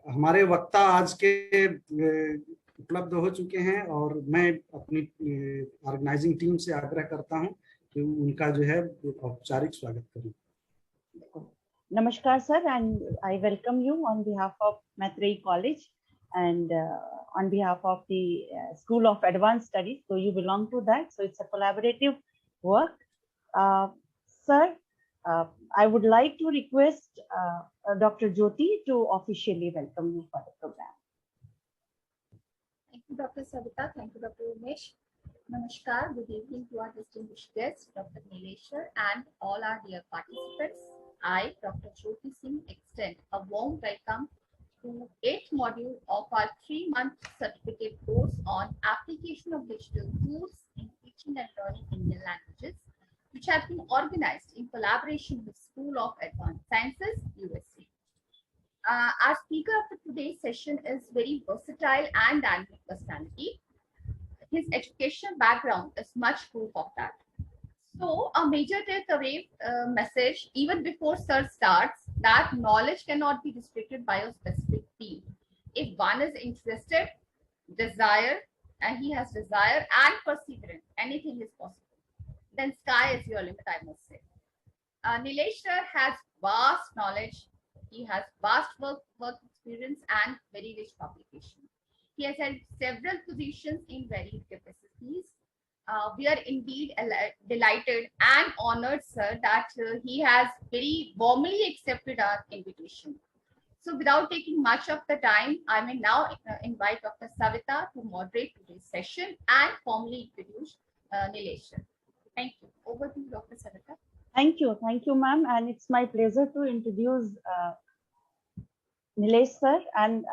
हमारे वक्ता आज के उपलब्ध हो चुके हैं और मैं अपनी ऑर्गेनाइजिंग टीम से आग्रह करता हूं कि उनका जो है औपचारिक स्वागत करूं। Namaskar sir, and I welcome you on behalf of Maitreyi College and on behalf of the School of Advanced Studies. So you belong to that, so it's a collaborative work. Sir, I would like to request Dr. Jyoti to officially welcome you for the program. Thank you, Dr. Savita. Thank you, Dr. Umesh. Namaskar. Good evening to our distinguished guest, Dr. Nilesh, and all our dear participants. I, Dr. Jyoti Singh, extend a warm welcome to 8th module of our 3-month certificate course on application of digital tools in teaching and learning Indian languages, which has been organized in collaboration with School of Advanced Sciences, USA. Our speaker of today's session is very versatile and dynamic personality. His educational background is much proof of that. So a major takeaway message even before Sir starts, that knowledge cannot be restricted by a specific field. If one is interested, desire, and he has desire and perseverance, anything is possible. Then sky is your limit, I must say. Nilesh sir has vast knowledge. He has vast work experience and very rich publication. He has held several positions in varied capacities. We are indeed delighted and honored, sir, that he has very warmly accepted our invitation. So without taking much of the time, I may now invite Dr. Savita to moderate today's session and formally introduce Nilesh sir. Thank you. Over to you, Dr. Savita. Thank you, ma'am. And it's my pleasure to introduce Nilesh sir. And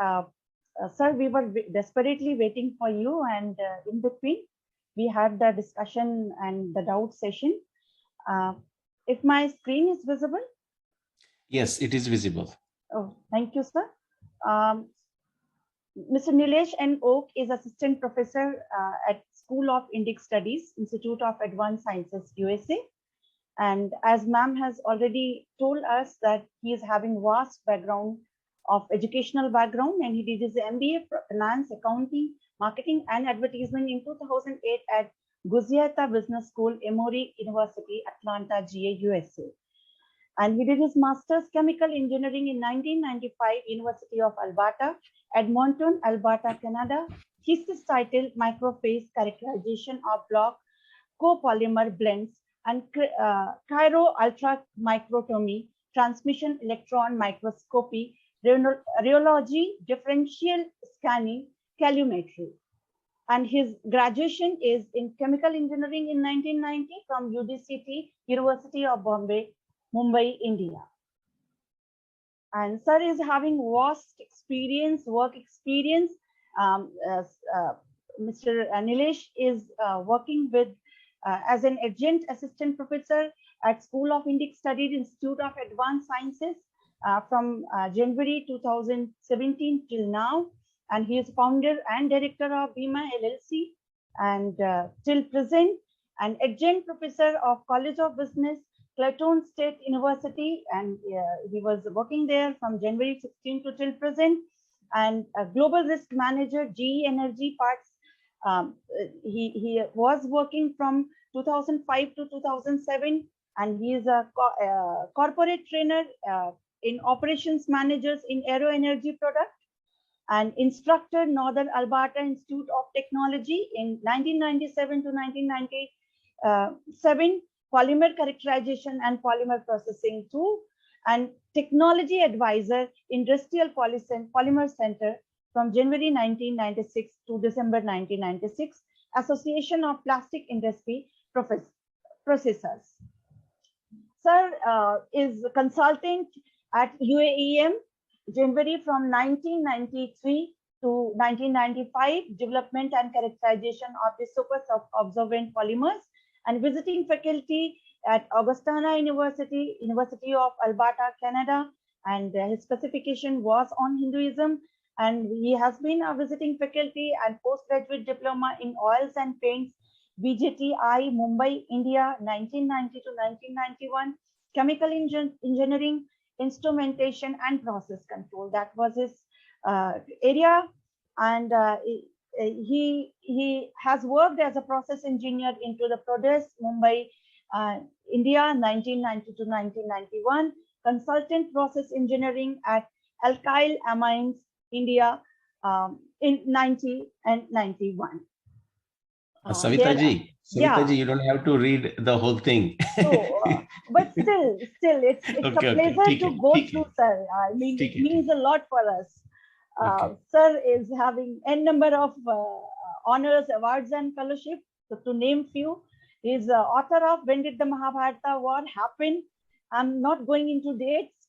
sir, we were desperately waiting for you, and in between, we had the discussion and the doubt session. If my screen is visible? Yes, it is visible. Oh, thank you, sir. Mr. Nilesh N. Oak is Assistant Professor at School of Indic Studies, Institute of Advanced Sciences, USA. And as ma'am has already told us that he is having vast background of educational background, and he did his MBA for Finance, Accounting, Marketing and Advertisement in 2008 at Guziata Business School, Emory University, Atlanta, GA, USA. And he did his Master's Chemical Engineering in 1995, University of Alberta, Edmonton, Alberta, Canada. Thesis title, Microphase Characterization of Block Copolymer Blends and Cryo Ultramicrotomy, Transmission Electron Microscopy, Rheology, Differential Scanning, Calorimetry. And his graduation is in Chemical Engineering in 1990 from UDCT, University of Bombay, Mumbai, India. And sir is having vast experience, work experience. Mr. Nilesh is working with as an adjunct assistant professor at School of Indic Studies, Institute of Advanced Sciences from January 2017 till now. And he is founder and director of Bima LLC, and till present, an adjunct professor of College of Business, Clayton State University, and he was working there from January 16 to till present, and a global risk manager, GE Energy Parts. He was working from 2005 to 2007, and he is a corporate trainer in operations managers in aero energy product, and instructor Northern Alberta Institute of Technology in 1997 to 1997, polymer characterization and polymer processing too, and technology advisor, Industrial Polymer Center from January 1996 to December 1996, Association of Plastic Industry Processors. Sir is consultant at UAEM, January from 1993 to 1995, development and characterization of the super absorbent polymers, and visiting faculty at Augustana University, University of Alberta, Canada, and his specification was on Hinduism, and he has been a visiting faculty and postgraduate diploma in oils and paints, BJTI, Mumbai, India, 1990 to 1991, chemical engineering, instrumentation and process control. That was his area, and he has worked as a process engineer into the Prodis, Mumbai, India, 1990 to 1991, consultant process engineering at Alkyl Amines, India, in 90 and 91. Savita ji, you don't have to read the whole thing. So, but still, it's Okay, a pleasure to go ठीक है, through, sir. I mean, it means a lot for us. Okay. Sir is having n number of honors, awards, and fellowship. So, to name few, he is author of When Did the Mahabharata War Happen? I'm not going into dates.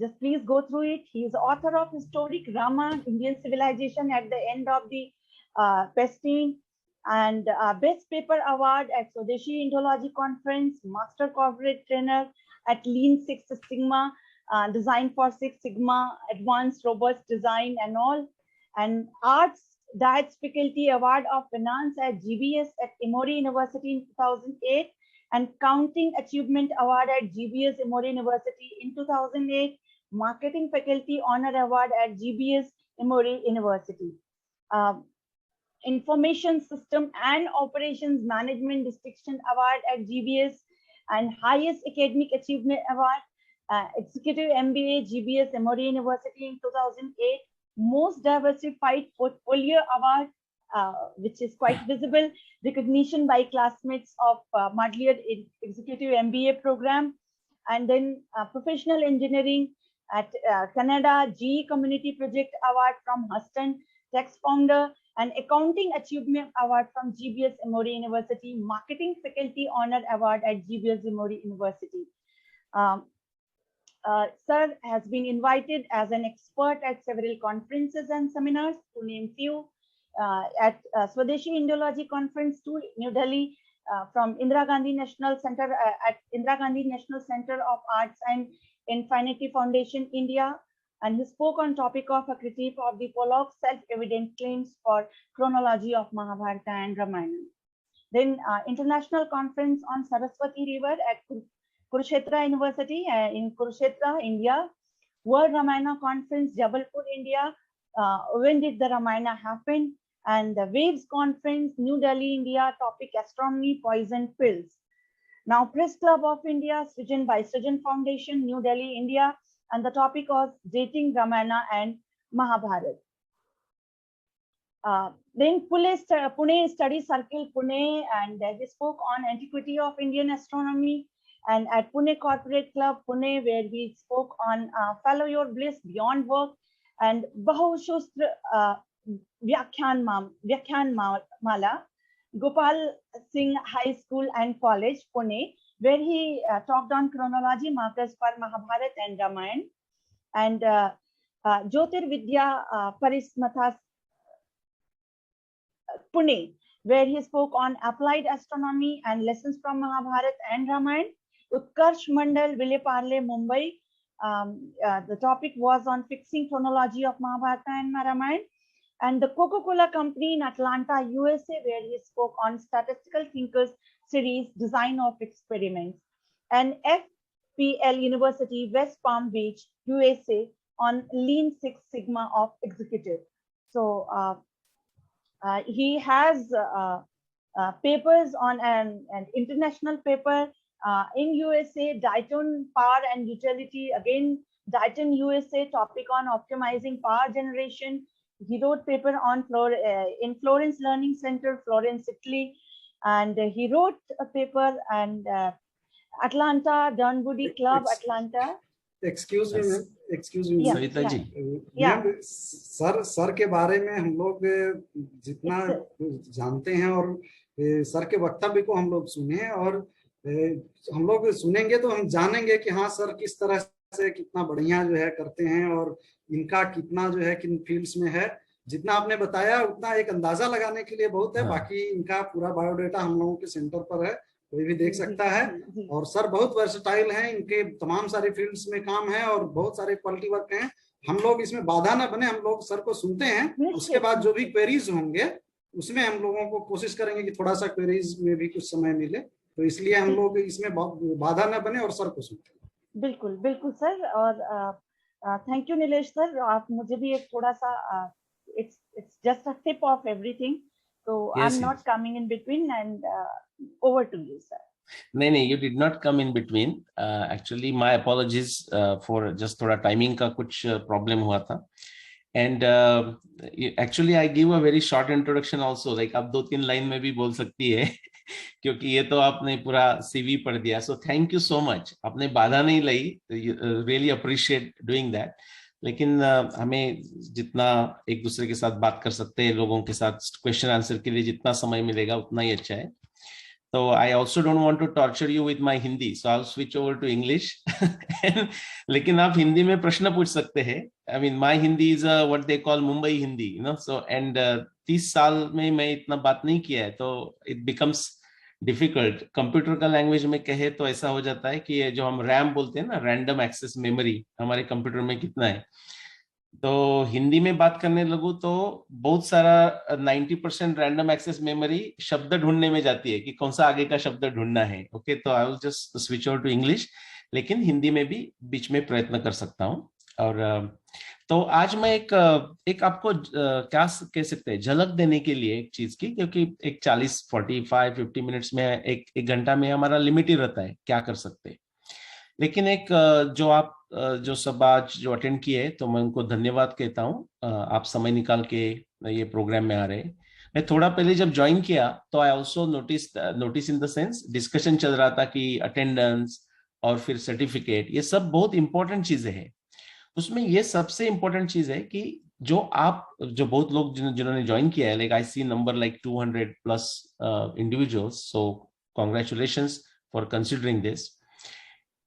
Just please go through it. He is author of Historic Rama, Indian Civilization at the End of the Pestin, and Best Paper Award at Swadeshi Indology Conference, Master Corporate Trainer at Lean Six Sigma, Design for Six Sigma, Advanced Robust Design and all, and Arts Diets Faculty Award of Finance at GBS at Emory University in 2008, and Counting Achievement Award at GBS Emory University in 2008, Marketing Faculty Honor Award at GBS Emory University. Information System and Operations Management Distinction Award at GBS, and Highest Academic Achievement Award, Executive MBA, GBS Emory University in 2008, Most Diversified Portfolio Award, which is quite visible, recognition by classmates of Madlier Executive MBA program, and then Professional Engineering at Canada GE Community Project Award from Huston, Tax Founder, and Accounting Achievement Award from GBS Emory University, Marketing Faculty Honor Award at GBS Emory University. Sir has been invited as an expert at several conferences and seminars, to name few, at Swadeshi Indology Conference to New Delhi, from Indira Gandhi National Center at Indira Gandhi National Center of Arts and Infinity Foundation, India, and he spoke on topic of a critique of the Pollock self-evident claims for chronology of Mahabharata and Ramayana. Then International Conference on Saraswati River at Kurukshetra University in Kurukshetra, India. World Ramayana Conference, Jabalpur, India. When did the Ramayana happen? And the Waves Conference, New Delhi, India. Topic Astronomy, Poison Pills. Now Press Club of India, Srijan by Srijan Foundation, New Delhi, India. And the topic was dating Ramayana and Mahabharata. Then Pune Study Circle, Pune, and he spoke on antiquity of Indian astronomy. And at Pune Corporate Club, Pune, where we spoke on Follow Your Bliss Beyond Work, and Bahushustra Vyakhyan Mala, Gopal Singh High School and College, Pune, where he talked on chronology markers for Mahabharata and Ramayana, and Jyotirvidya Parismathas, Pune, where he spoke on applied astronomy and lessons from Mahabharata and Ramayana. Utkarsh Mandal, Vileparle, Mumbai. The topic was on fixing chronology of Mahabharata and Ramayana. And the Coca-Cola Company in Atlanta, USA, where he spoke on Statistical Thinkers series, design of experiments. And FPL University, West Palm Beach, USA, on Lean Six Sigma of Executive. So he has papers on an international paper in USA, Dayton Power and Utility, again, Dayton USA, topic on optimizing power generation. He wrote paper on in Florence Learning Center, Florence, Italy, and he wrote a paper and Atlanta, Dunwoody Club, Atlanta. Excuse me, Yeah, Savita ji. Yeah. Sir के बारे में हम लोग जितना जानते हैं और sir के वक्तव्य को हम लोग सुने हैं और हम लोग सुनेंगे तो हम जानेंगे कि हाँ सर किस तरह से कितना बढ़िया जो है करते हैं और इनका कितना जो है किन फील्ड्स में है। जितना आपने बताया उतना एक अंदाजा लगाने के लिए बहुत है। हाँ। बाकी इनका पूरा बायोडाटा हम लोगों के सेंटर पर है, कोई भी देख सकता है। और सर बहुत वर्सटाइल हैं, इनके तमाम सारे फील्ड्स में काम है और बहुत सारे क्वालिटी वर्क हैं। हम लोग इसमें बाधा न बने, हम लोग सर को सुनते हैं, उसके बाद जो भी क्वेरीज होंगे उसमें हम लोगों को कोशिश करेंगे कि थोड़ा सा क्वेरीज में भी कुछ समय मिले, तो इसलिए हम लोग इसमें बाधा न बने और सर को सुनते हैं। बिल्कुल बिल्कुल सर। और थैंक यू नीलेश सर, आप मुझे भी एक थोड़ा सा it's just a tip of everything, so Yes, I'm not coming in between, and over to you sir. नहीं, you did not come in between. Actually, my apologies for just थोड़ा timing का कुछ problem हुआ था. And actually, I give a very short introduction also. Like आप 2-3 line में भी बोल सकती है क्योंकि ये तो आपने पूरा CV पढ़ दिया. So thank you so much. आपने बाधा नहीं लाई. Really appreciate doing that. लेकिन हमें जितना एक दूसरे के साथ बात कर सकते हैं, लोगों के साथ क्वेश्चन आंसर के लिए जितना समय मिलेगा उतना ही अच्छा है. So I also don't want to torture you with my Hindi, so I'll switch over to English. लेकिन आप हिंदी में प्रश्न पूछ सकते हैं. I mean, my Hindi is what they call Mumbai Hindi, you know. So and 30 साल में मैं इतना बात नहीं किया है, तो it becomes difficult. कंप्यूटर का लैंग्वेज में कहे तो ऐसा हो जाता है कि ये जो हम रैम बोलते हैं ना, रैंडम एक्सेस मेमोरी, हमारे कंप्यूटर में कितना है. तो हिंदी में बात करने लगूं तो बहुत सारा 90% रैंडम एक्सेस मेमोरी शब्द ढूंढने में जाती है कि कौन सा आगे का शब्द ढूंढना है. ओके, तो I will just switch over to English, लेकिन हिंदी में भी बीच में प्रयत्न कर सकता हूं. और तो आज मैं एक आपको क्या कह सकते हैं, झलक देने के लिए एक चीज की, क्योंकि एक 40-45-50 मिनट्स में एक घंटा में हमारा लिमिट ही रहता है क्या कर सकते हैं. लेकिन एक जो आप जो सब आज जो अटेंड किए, तो मैं उनको धन्यवाद कहता हूँ. आप समय निकाल के ये प्रोग्राम में आ रहे. मैं थोड़ा पहले जब ज्वाइन किया तो I also notice in the sense discussion चल रहा था कि अटेंडेंस और फिर सर्टिफिकेट, ये सब बहुत इंपॉर्टेंट चीजें हैं. उसमें ये सबसे इंपॉर्टेंट चीज है कि जो जो बहुत लोग जिन्होंने ज्वाइन किया है, like I see number like 200+ individuals, so congratulations for considering this.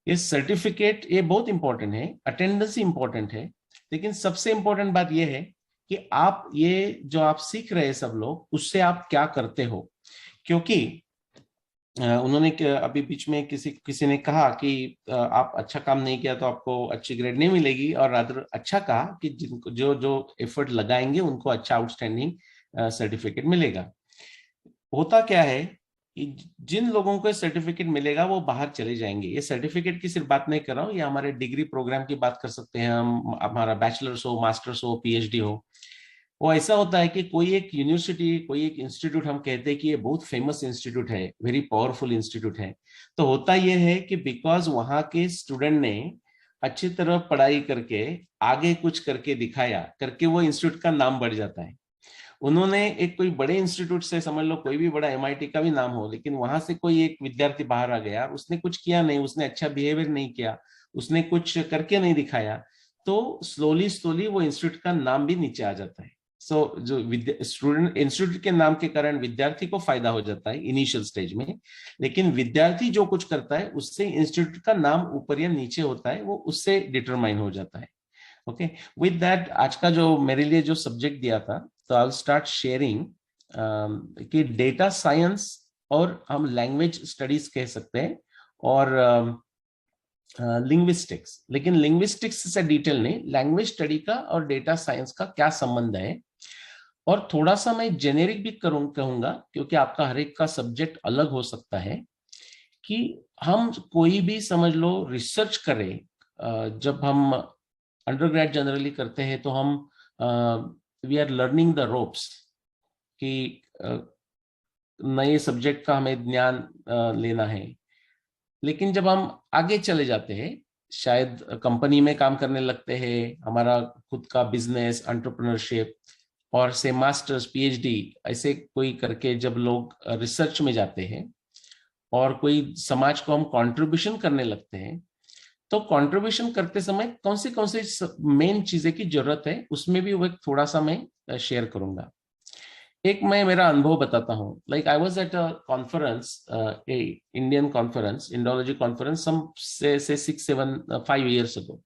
ये सर्टिफिकेट ये बहुत इंपॉर्टेंट है, अटेंडेंस इंपॉर्टेंट है, लेकिन सबसे इंपॉर्टेंट बात ये है कि आप ये जो आप सीख रहे हैं सब लोग, उससे आप क्या करते हो. क्योंकि उन्होंने अभी बीच में किसी ने कहा कि आप अच्छा काम नहीं किया तो आपको अच्छी ग्रेड नहीं मिलेगी, और रादर अच्छा कहा कि जिनको जो एफर्ट लगाएंगे उनको अच्छा आउटस्टैंडिंग सर्टिफिकेट मिलेगा. होता क्या है कि जिन लोगों को सर्टिफिकेट मिलेगा वो बाहर चले जाएंगे. ये सर्टिफिकेट की सिर्फ बात नहीं कर रहा हूँ, ये हमारे डिग्री प्रोग्राम की बात कर सकते हैं हम, हमारा बैचलर्स हो, मास्टर्स हो, पीएचडी हो. वो ऐसा होता है कि कोई एक यूनिवर्सिटी, कोई एक इंस्टीट्यूट, हम कहते हैं कि ये बहुत फेमस इंस्टीट्यूट है, वेरी पावरफुल इंस्टीट्यूट है. तो होता यह है कि बिकॉज वहां के स्टूडेंट ने अच्छी तरह पढ़ाई करके आगे कुछ करके दिखाया करके वो इंस्टीट्यूट का नाम बढ़ जाता है. उन्होंने एक कोई बड़े इंस्टीट्यूट से, समझ लो कोई भी बड़ा एमआईटी का भी नाम हो, लेकिन वहां से कोई एक विद्यार्थी बाहर आ गया, उसने कुछ किया नहीं, उसने अच्छा बिहेवियर नहीं किया, उसने कुछ करके नहीं दिखाया, तो स्लोली वो इंस्टीट्यूट का नाम भी नीचे आ जाता है. सो जो स्टूडेंट इंस्टीट्यूट के नाम के कारण विद्यार्थी को फायदा हो जाता है इनिशियल स्टेज में, लेकिन विद्यार्थी जो कुछ करता है उससे इंस्टीट्यूट का नाम ऊपर या नीचे होता है, वो उससे डिटरमाइन हो जाता है. ओके, विद दैट आज का जो मेरे लिए जो सब्जेक्ट दिया था, तो आई विल स्टार्ट शेयरिंग कि डेटा साइंस और हम लैंग्वेज स्टडीज कह सकते हैं, और लिंग्विस्टिक्स. लेकिन लिंग्विस्टिक्स से डिटेल नहीं, लैंग्वेज स्टडी का और डेटा साइंस का क्या संबंध है. और थोड़ा सा मैं जेनेरिक भी कहूंगा, क्योंकि आपका हर एक का सब्जेक्ट अलग हो सकता है, कि हम कोई भी समझ लो रिसर्च करें. जब हम अंडरग्रेड जनरली करते हैं तो हम we are learning the ropes, कि नए सब्जेक्ट का हमें ज्ञान लेना है. लेकिन जब हम आगे चले जाते हैं, शायद कंपनी में काम करने लगते हैं, हमारा खुद का बिजनेस, एंटरप्रेन्योरशिप, और से मास्टर्स, पीएचडी, ऐसे कोई करके जब लोग रिसर्च में जाते हैं और कोई समाज को हम कंट्रीब्यूशन करने लगते हैं, तो कंट्रीब्यूशन करते समय कौन सी मेन चीजें की जरूरत है, उसमें भी वो एक थोड़ा सा मैं शेयर करूंगा. एक मैं मेरा अनुभव बताता हूँ. Like I was at a conference, Indian conference, indology conference, some से 6-7-5 years ago.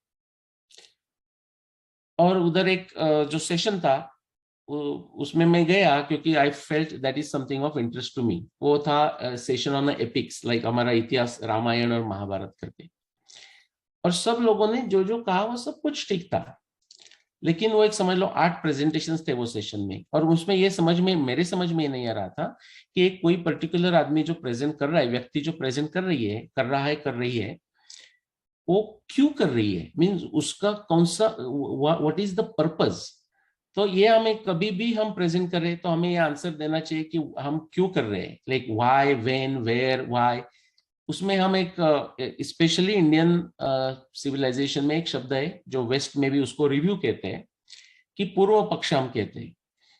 और उधर एक जो सेशन था उसमें मैं गया, क्योंकि I felt that is something of interest to me. वो था सेशन ऑन एपिक्स, लाइक हमारा इतिहास, रामायण और महाभारत करके. और सब लोगों ने जो जो कहा वो सब कुछ ठीक था, लेकिन वो एक समझ लो 8 प्रेजेंटेशंस थे वो सेशन में, और उसमें ये मेरे समझ में नहीं आ रहा था कि एक कोई पर्टिकुलर आदमी जो प्रेजेंट कर रहा है, व्यक्ति जो प्रेजेंट कर रही है, कर रही है, वो क्यों कर रही है, मीन्स उसका कौन सा, व्हाट इज द पर्पस। तो ये हमें कभी भी हम प्रेजेंट करें तो हमें ये आंसर देना चाहिए कि हम क्यों कर रहे हैं, like why, when, where, why. उसमें हम एक स्पेशली इंडियन सिविलाइजेशन में एक शब्द है जो वेस्ट में भी उसको रिव्यू कहते हैं, कि पूर्व पक्ष हम कहते हैं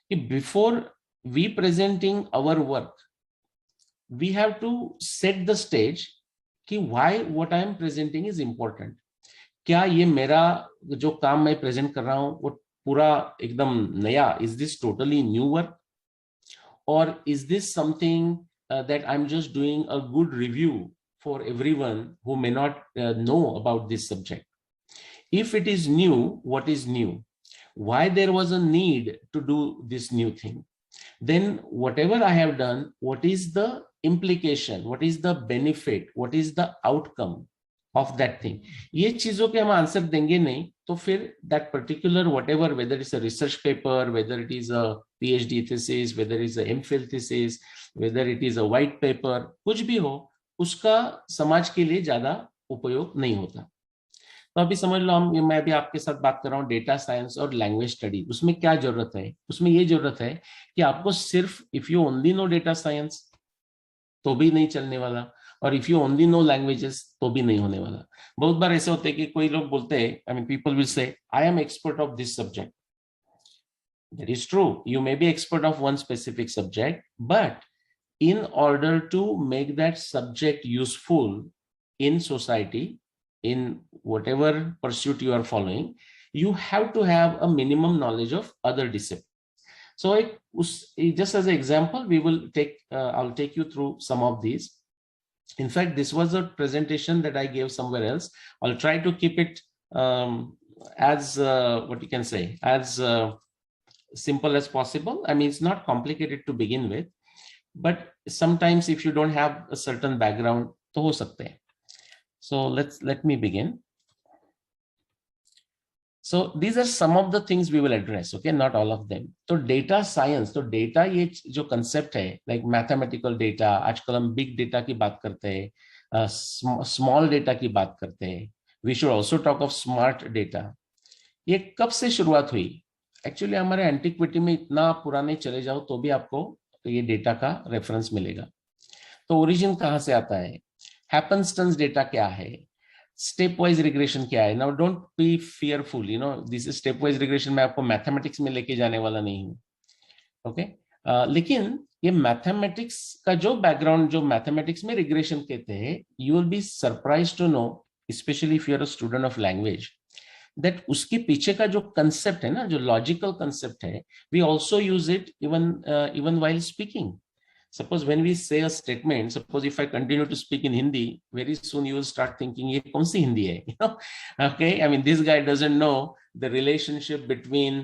कि before we presenting our work we have to set the stage कि why what I am presenting is important. क्या ये मेरा जो काम मैं प्रेजेंट कर रहा हूं वो पूरा एकदम नया, is this totally new work, और is this something that I'm just doing a good review for everyone who may not know about this subject. If it is new, what is new? Why there was a need to do this new thing? Then whatever I have done, what is the implication? What is the benefit? What is the outcome of that thing? ये चीजों के हम answer देंगे नहीं तो फिर that particular whatever, whether it's a research paper, whether it is a PhD thesis, whether it's a MPhil thesis, whether it is a white paper, कुछ भी हो, उसका समाज के लिए ज्यादा उपयोग नहीं होता। तो अभी समझ लो मैं अभी आपके साथ बात कर रहा हूँ डेटा साइंस और लैंग्वेज स्टडी। उसमें क्या जरूरत है, उसमें ये जरूरत है कि आपको सिर्फ if you only know data science तो भी नहीं चलने वाला, और if you only know languages तो भी नहीं होने वाला। बहुत बार ऐसे होते हैं कि कोई लोग बोलते हैं, I mean people will say I am expert of this subject. That is true, you may be expert of one specific subject, but in order to make that subject useful in society, in whatever pursuit you are following, you have to have a minimum knowledge of other disciplines. So just as an example, we will take I'll take you through some of these. In fact, this was a presentation that I gave somewhere else. I'll try to keep it as what you can say, as simple as possible. I mean, it's not complicated to begin with, but sometimes if you don't have a certain background to ho sakte hain. So let me begin. So these are some of the things we will address, okay, not all of them. So data science, तो data ये जो concept है, like mathematical data, आजकल हम big data की बात करते हैं, small data की बात करते हैं, we should also talk of smart data. ये कब से शुरुआत हुई? एक्चुअली हमारे एंटिक्विटी में इतना पुराने चले जाओ तो भी आपको तो ये डेटा का रेफरेंस मिलेगा। तो ओरिजिन कहां से आता है, हैपेंस्टेंस डेटा क्या है, स्टेप वाइज रिग्रेशन क्या है। Now don't be fearful, you know this is step wise regression, मैं आपको मैथमेटिक्स में लेके जाने वाला नहीं हूं, ओके। लेकिन ये मैथमेटिक्स का जो बैकग्राउंड, जो मैथमेटिक्स में रिग्रेशन कहते हैं, you will be surprised to know, specially if you are a student of language, that उसके पीछे का जो कंसेप्ट है ना, जो लॉजिकल कंसेप्ट है, we also use it even while speaking. Suppose when we say a statement, suppose if I continue to speak in Hindi, very soon you will start thinking, ये कौन सी हिंदी है, you know? Okay, I mean this guy doesn't know the relationship between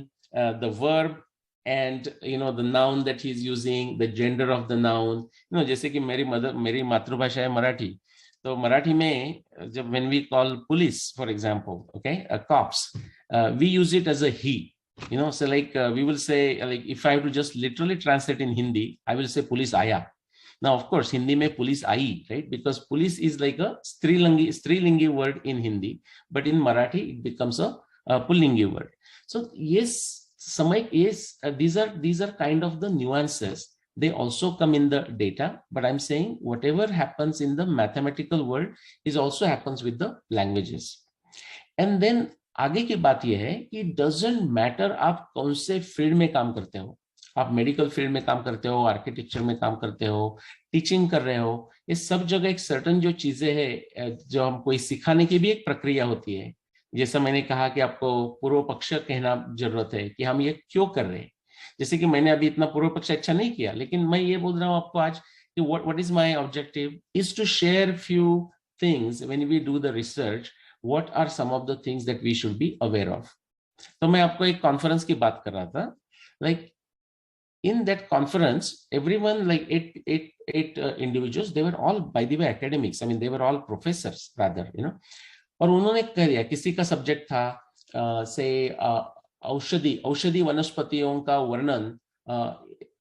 the verb and you know the noun that he's using, the gender of the noun. You know, जैसे कि मेरी मातृभाषा है मराठी, तो मराठी में जब when we call police, for example, okay, cops, we use it as a he. You know, so like we will say, like if I have to just literally translate in Hindi, I will say police aya. Now, of course, Hindi mein police aayi, right? Because police is like a strilingi word in Hindi, but in Marathi it becomes a pullingi word. So yes, these are kind of the nuances. They also come in the data, but I'm saying whatever happens in the mathematical world is also happens with the languages. And then आगे की बात यह है कि doesn't matter आप कौन से field में काम करते हो, आप मेडिकल फील्ड में काम करते हो, आर्किटेक्चर में काम करते हो, टीचिंग कर रहे हो, ये सब जगह एक सर्टन जो चीजें हैं जो हम कोई सिखाने की भी एक प्रक्रिया होती है। जैसा मैंने कहा कि आपको पूर्व पक्ष कहना जरूरत है कि हम ये क्यों कर रहे हैं। जैसे कि मैंने अभी इतना पूर्व पक्ष अच्छा नहीं किया, लेकिन मैं ये बोल रहा हूँ आपको आज कि what is my objective is to share few things when we do the research. What are some of the things that we should be aware of? तो मैं आपको एक कॉन्फ्रेंस की बात कर रहा था, like in that conference, everyone, like eight individuals, they were all, by the way, academics. I mean, they were all professors rather, you know. और उन्होंने कह दिया, किसी का सब्जेक्ट था से औषधि वनस्पतियों का वर्णन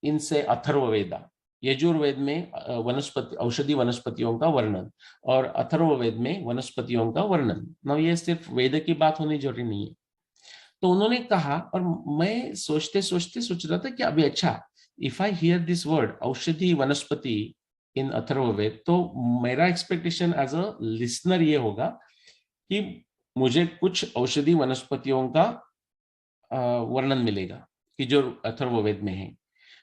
इनसे अथर्ववेदा, यजुर्वेद में वनस्पति औषधि वनस्पतियों का वर्णन और अथर्ववेद में वनस्पतियों का वर्णन। ना ये सिर्फ वेद की बात होनी जरूरी नहीं है। तो उन्होंने कहा, और मैं सोचते सोचते सोच रहा था कि अभी अच्छा, if I hear this word औषधि वनस्पति इन अथर्ववेद, तो मेरा एक्सपेक्टेशन एज अ लिसनर ये होगा कि मुझे कुछ औषधि वनस्पतियों का वर्णन मिलेगा कि जो अथर्ववेद में है।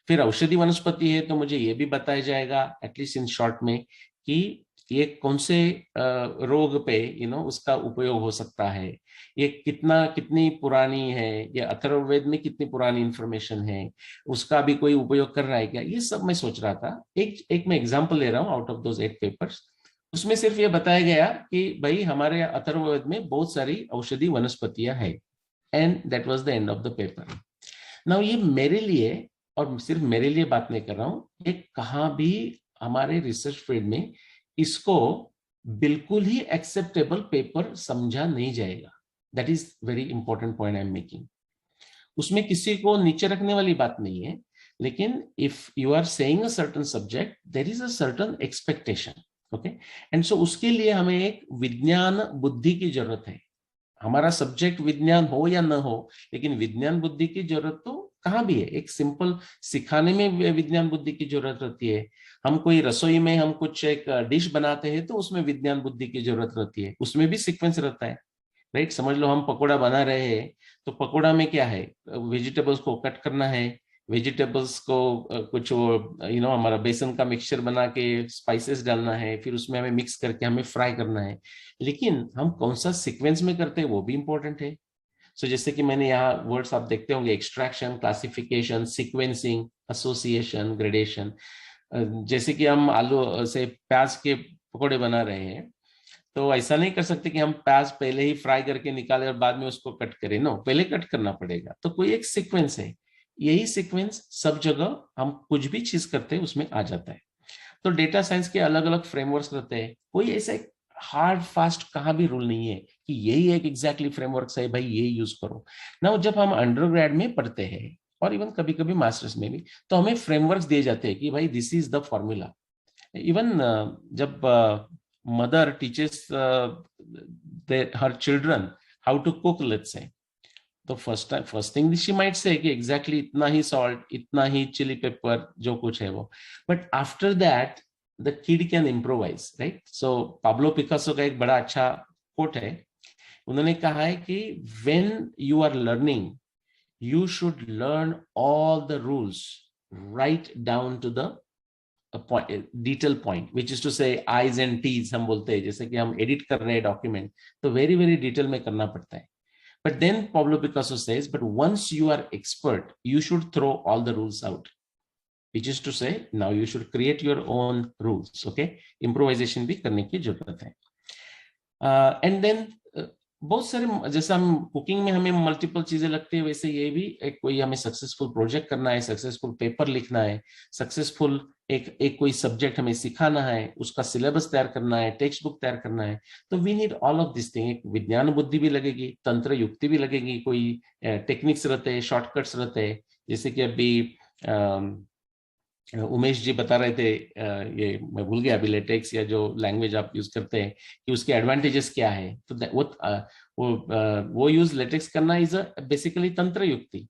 फिर औषधि वनस्पति है तो मुझे ये भी बताया जाएगा एटलीस्ट इन शॉर्ट में कि ये कौन से रोग पे उसका उपयोग हो सकता है, ये कितनी पुरानी है, ये अथर्ववेद में कितनी पुरानी इंफॉर्मेशन है, उसका भी कोई उपयोग कर रहा है क्या, ये सब मैं सोच रहा था। एक मैं एग्जांपल ले रहा हूँ आउट ऑफ दोज 8 पेपर्स। उसमें सिर्फ ये बताया गया कि भाई हमारे अथर्ववेद में बहुत सारी औषधि वनस्पतियां हैं, and that was the end of the paper. Now ये मेरे लिए, और सिर्फ मेरे लिए बात नहीं कर रहा हूं, ये कहां भी हमारे रिसर्च फील्ड में इसको बिल्कुल ही एक्सेप्टेबल पेपर समझा नहीं जाएगा। That is very important point I am making. उसमें किसी को नीचे रखने वाली बात नहीं है, लेकिन if you are saying a certain subject, there is a certain expectation, okay. And so उसके लिए हमें एक विज्ञान बुद्धि की जरूरत है। हमारा सब्जेक्ट विज्ञान हो या न हो, लेकिन विज्ञान बुद्धि की जरूरत तो कहाँ भी है। एक सिंपल सिखाने में विज्ञान बुद्धि की जरूरत रहती है। हम कोई रसोई में हम कुछ एक डिश बनाते हैं तो उसमें विज्ञान बुद्धि की जरूरत रहती है, उसमें भी सीक्वेंस रहता है, राइट। समझ लो हम पकोड़ा बना रहे हैं, तो पकोड़ा में क्या है, वेजिटेबल्स को कट करना है, वेजिटेबल्स को कुछ हमारा बेसन का मिक्सचर बना के स्पाइसेस डालना है, फिर उसमें हमें मिक्स करके हमें फ्राई करना है। लेकिन हम कौन सा सीक्वेंस में करते हैं वो भी इंपॉर्टेंट है। सो जैसे कि मैंने यहाँ वर्ड्स आप देखते होंगे, extraction, classification, sequencing, association, gradation. जैसे कि हम आलू से प्याज के पकौड़े बना रहे हैं, तो ऐसा नहीं कर सकते कि हम प्याज पहले ही फ्राई करके निकाले और बाद में उसको कट करें। नो, पहले कट करना पड़ेगा। तो कोई एक सीक्वेंस है, यही सीक्वेंस सब जगह हम कुछ भी चीज करते हैं उसमें आ जाता है। तो डेटा साइंस के अलग अलग फ्रेमवर्क्स रहते हैं, कोई ऐसा हार्ड फास्ट कहाँ भी रूल नहीं है कि यही एक एग्जैक्टली फ्रेमवर्क है भाई यही यूज करो ना। जब हम अंडरग्रेड में पढ़ते हैं और इवन कभी कभी मास्टर्स में भी, तो हमें फ्रेमवर्क्स दिए जाते हैं कि भाई this is the formula. Even जब mother teaches her children how to cook, let's say, तो first thing she might say कि एग्जैक्टली इतना ही सॉल्ट, इतना ही चिली पेपर, जो कुछ है वो। But after that the kid can improvise, right. So Pablo Picasso का एक बड़ा अच्छा कोट है, उन्होंने कहा है कि when you are learning you should learn all the rules right down to the detail point, which is to say i's and t's हम बोलते हैं। जैसे कि हम एडिट कर रहे हैं डॉक्यूमेंट, तो वेरी वेरी डिटेल में करना पड़ता है। But then Pablo Picasso says, but once you are expert, you should throw all the rules out. Which is to say, now you should create your own rules. Okay, improvisation भी करने की जरूरत है। And then बहुत सारे, जैसे हम cooking में हमें मल्टीपल चीजें लगती है, वैसे ये भी एक कोई हमें सक्सेसफुल प्रोजेक्ट करना है, सक्सेसफुल पेपर लिखना है, सक्सेसफुल एक कोई सब्जेक्ट हमें सिखाना है, उसका सिलेबस तैयार करना है, टेक्स्ट बुक तैयार करना है, तो we need all of this thing. एक विज्ञान बुद्धि भी लगेगी, तंत्र युक्ति भी लगेगी, कोई टेक्निक्स रहते हैं, शॉर्टकट्स रहते हैं। जैसे कि अभी उमेश जी बता रहे थे, ये मैं भूल गया अभी, लेटेक्स या जो लैंग्वेज आप यूज करते हैं कि उसके एडवांटेजेस क्या है। तो वो यूज लेटेक्स करना इज बेसिकली तंत्र युक्ति।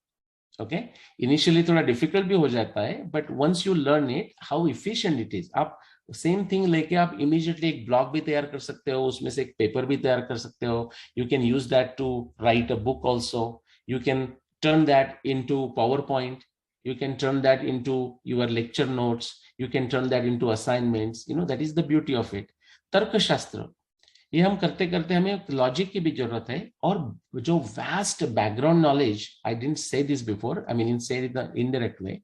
ओके, इनिशियली थोड़ा डिफिकल्ट भी हो जाता है, but once you learn it how efficient it is, आप सेम थिंग लेके आप इमीडिएटली एक ब्लॉग भी तैयार कर सकते हो, उसमें से एक पेपर भी तैयार कर सकते हो। You can use that to write a book also, you can turn that into PowerPoint, you can turn that into your lecture notes, you can turn that into assignments, that is the beauty of it. तर्क शास्त्र, ये हम करते करते हमें logic की भी जरूरत है, और जो vast background knowledge, I didn't say this before, I mean say in indirect way,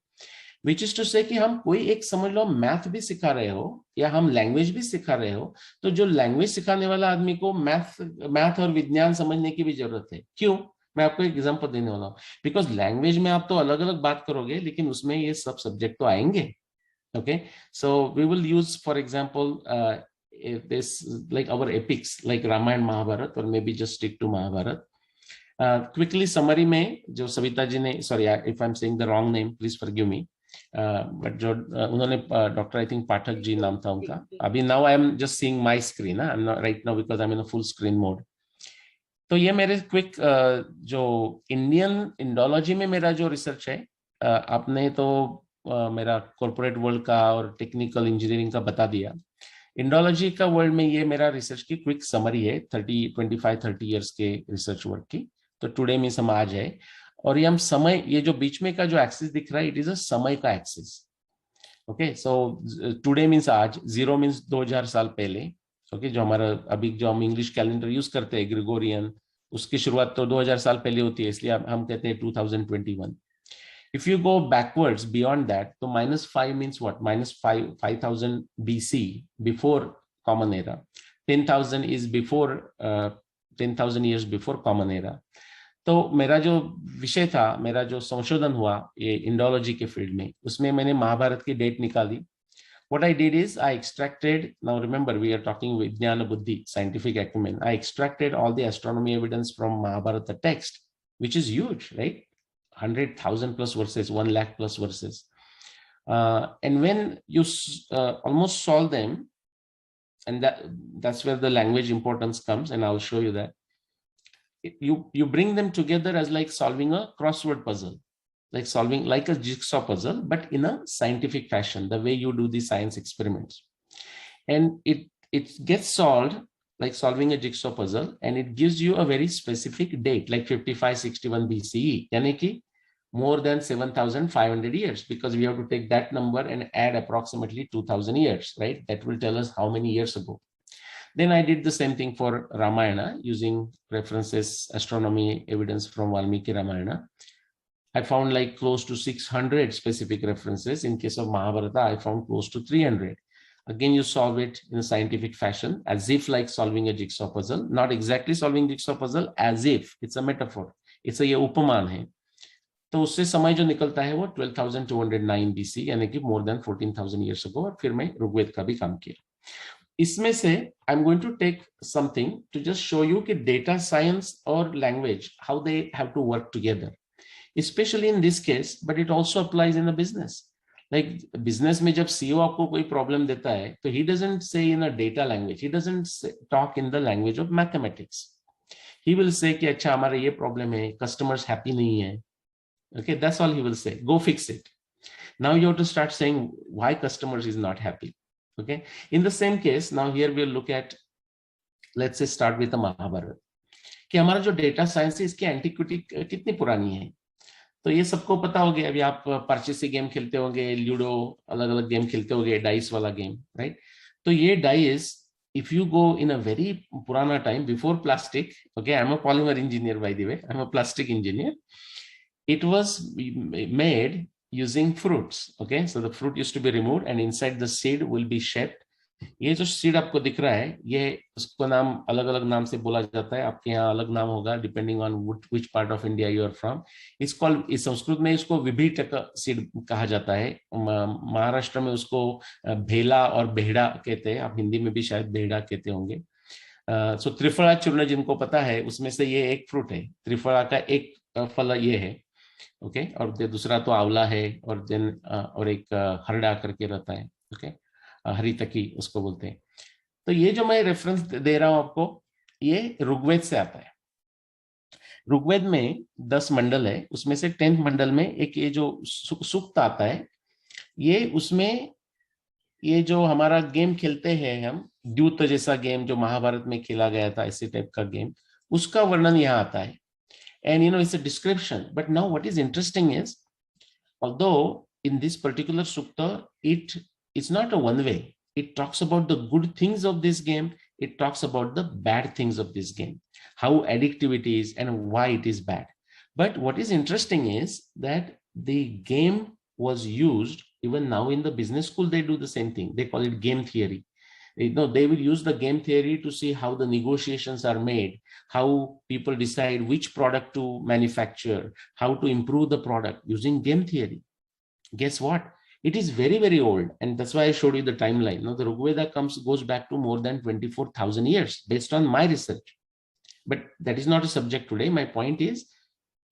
which is to say कि हम कोई एक समझ लो मैथ भी सिखा रहे हो या हम लैंग्वेज भी सिखा रहे हो, तो जो लैंग्वेज सिखाने वाला आदमी को मैथ और विज्ञान समझने की भी जरूरत है। क्यों? मैं आपको एक एग्जांपल देने वाला हूँ। बिकॉज लैंग्वेज में आप तो अलग अलग बात करोगे, लेकिन उसमें ये सब सब्जेक्ट तो आएंगे। Okay, so we will use for example this like our epics like Ramayana Mahabharata, और maybe just stick to Mahabharata. Quickly summary में जो सविता जी ने, sorry if I am saying the wrong name, please forgive me, but जो उन्होंने doctor I think Pathak ji नाम था उनका. अभी now I am just seeing my screen, I am not right now because I am in a full screen mode. तो ये मेरे quick जो इंडियन इंडोलॉजी में मेरा जो रिसर्च है, आपने तो मेरा कॉर्पोरेट वर्ल्ड का और टेक्निकल इंजीनियरिंग का बता दिया. इंडोलॉजी का वर्ल्ड में ये मेरा रिसर्च की क्विक समरी है 25-30 इयर्स के रिसर्च वर्क की. तो टुडे मीन्स हम आज है, और ये हम समय, ये जो बीच में का जो एक्सिस दिख रहा है, इट इज अ समय का axis. Okay, so today means आज, 0 मीन्स 2000 साल पहले. ओके, जो हमारा अभी जो हम इंग्लिश कैलेंडर यूज करते हैं ग्रेगोरियन, उसकी शुरुआत तो 2000 साल पहले होती है, इसलिए हम कहते हैं 2021. If you go backwards beyond that, so -5 means what? -5000 BC, before Common Era. 10,000 is before 10,000 years before Common Era. तो मेरा जो विषय था, मेरा जो संशोधन हुआ ये इंडोलॉजी के फील्ड में, उसमें मैंने महाभारत की डेट निकाली. What I did is I extracted, now remember we are talking with Jnana Buddhi, scientific acumen. I extracted all the astronomy evidence from Mahabharata text, which is huge, right? 100,000 plus verses, 1 lakh plus verses. And when you almost solve them, and that's where the language importance comes, and I'll show you that. You bring them together as like solving a crossword puzzle, like solving like a jigsaw puzzle, but in a scientific fashion, the way you do the science experiments. And it gets solved like solving a jigsaw puzzle, and it gives you a very specific date, like 5561 BCE, yani ki more than 7,500 years, because we have to take that number and add approximately 2,000 years, right? That will tell us how many years ago. Then I did the same thing for Ramayana, using references, astronomy evidence from Valmiki Ramayana. I found like close to 600 specific references. In case of Mahabharata, I found close to 300. Again, you solve it in a scientific fashion, as if like solving a jigsaw puzzle, not exactly solving jigsaw puzzle, as if it's a metaphor. It's a ये उपमान है. तो उससे समय जो निकलता है वो 12,209 BC, यानी कि more than 14,000 years ago. और फिर मैं ऋग्वेद का भी काम किया. इसमें से I'm going to take something to just show you कि data science और language, how they have to work together, especially in this case, but it also applies in a business. Like business में जब CEO आपको कोई problem देता है, तो he doesn't say in a data language, he doesn't talk in the language of mathematics. He will say कि अच्छा हमारा ये problem है, customers happy नहीं है. Okay, that's all he will say. Go fix it. Now you have to start saying why customers is not happy. Okay. In the same case, now here we'll look at, let's say start with the Mahabharata. कि हमारा जो data science है इसकी antiquity कितनी पुरानी है. तो ये सबको पता होगा. अभी आप पर्चेसी गेम खेलते होंगे, लूडो, अलग अलग गेम खेलते होंगे, डाइस वाला गेम, राइट? तो ये dice, if you go in a very पुराना time before plastic, okay, I am a polymer engineer by the way, I am a plastic engineer. It was made using fruits. Okay, so the fruit used to be removed and inside the seed will be shaped. ये जो seed आपको दिख रहा है, ये उसको नाम अलग अलग नाम से बोला जाता है. आपके यहाँ अलग नाम होगा depending on which part of India you are from. इस संस्कृत में इसको विभिटक सीड कहा जाता है. महाराष्ट्र में उसको भेला और बेहड़ा कहते हैं. आप हिंदी में भी शायद बेहड़ा कहते होंगे. सो त्रिफला चूर्ण जिनको पता है, उसमें से ये एक फ्रूट है. त्रिफला का एक फल ये है. ओके, और दूसरा तो आंवला है, और देन और एक हरड़ा करके रहता है. ओके, हरी तकी उसको बोलते हैं. तो ये जो मैं रेफरेंस दे रहा हूं आपको, ये ऋग्वेद से आता है. ऋग्वेद में 10 मंडल है, उसमें से 10th मंडल में एक ये जो सूक्त आता है, ये उसमें ये जो हमारा गेम खेलते हैं हम, द्यूत जैसा गेम जो महाभारत में खेला गया था, ऐसे टाइप का गेम, उसका वर्णन यहाँ आता है. And you know, it's a description. But now what is interesting is, although in this particular sukta, it's not a one way. It talks about the good things of this game. It talks about the bad things of this game, how addictive it is and why it is bad. But what is interesting is that the game was used, even now in the business school, they do the same thing. They call it game theory. They will use the game theory to see how the negotiations are made, how people decide which product to manufacture, how to improve the product using game theory. Guess what? It is very, very old. And that's why I showed you the timeline. Now, the Rigveda goes back to more than 24,000 years based on my research. But that is not a subject today. My point is,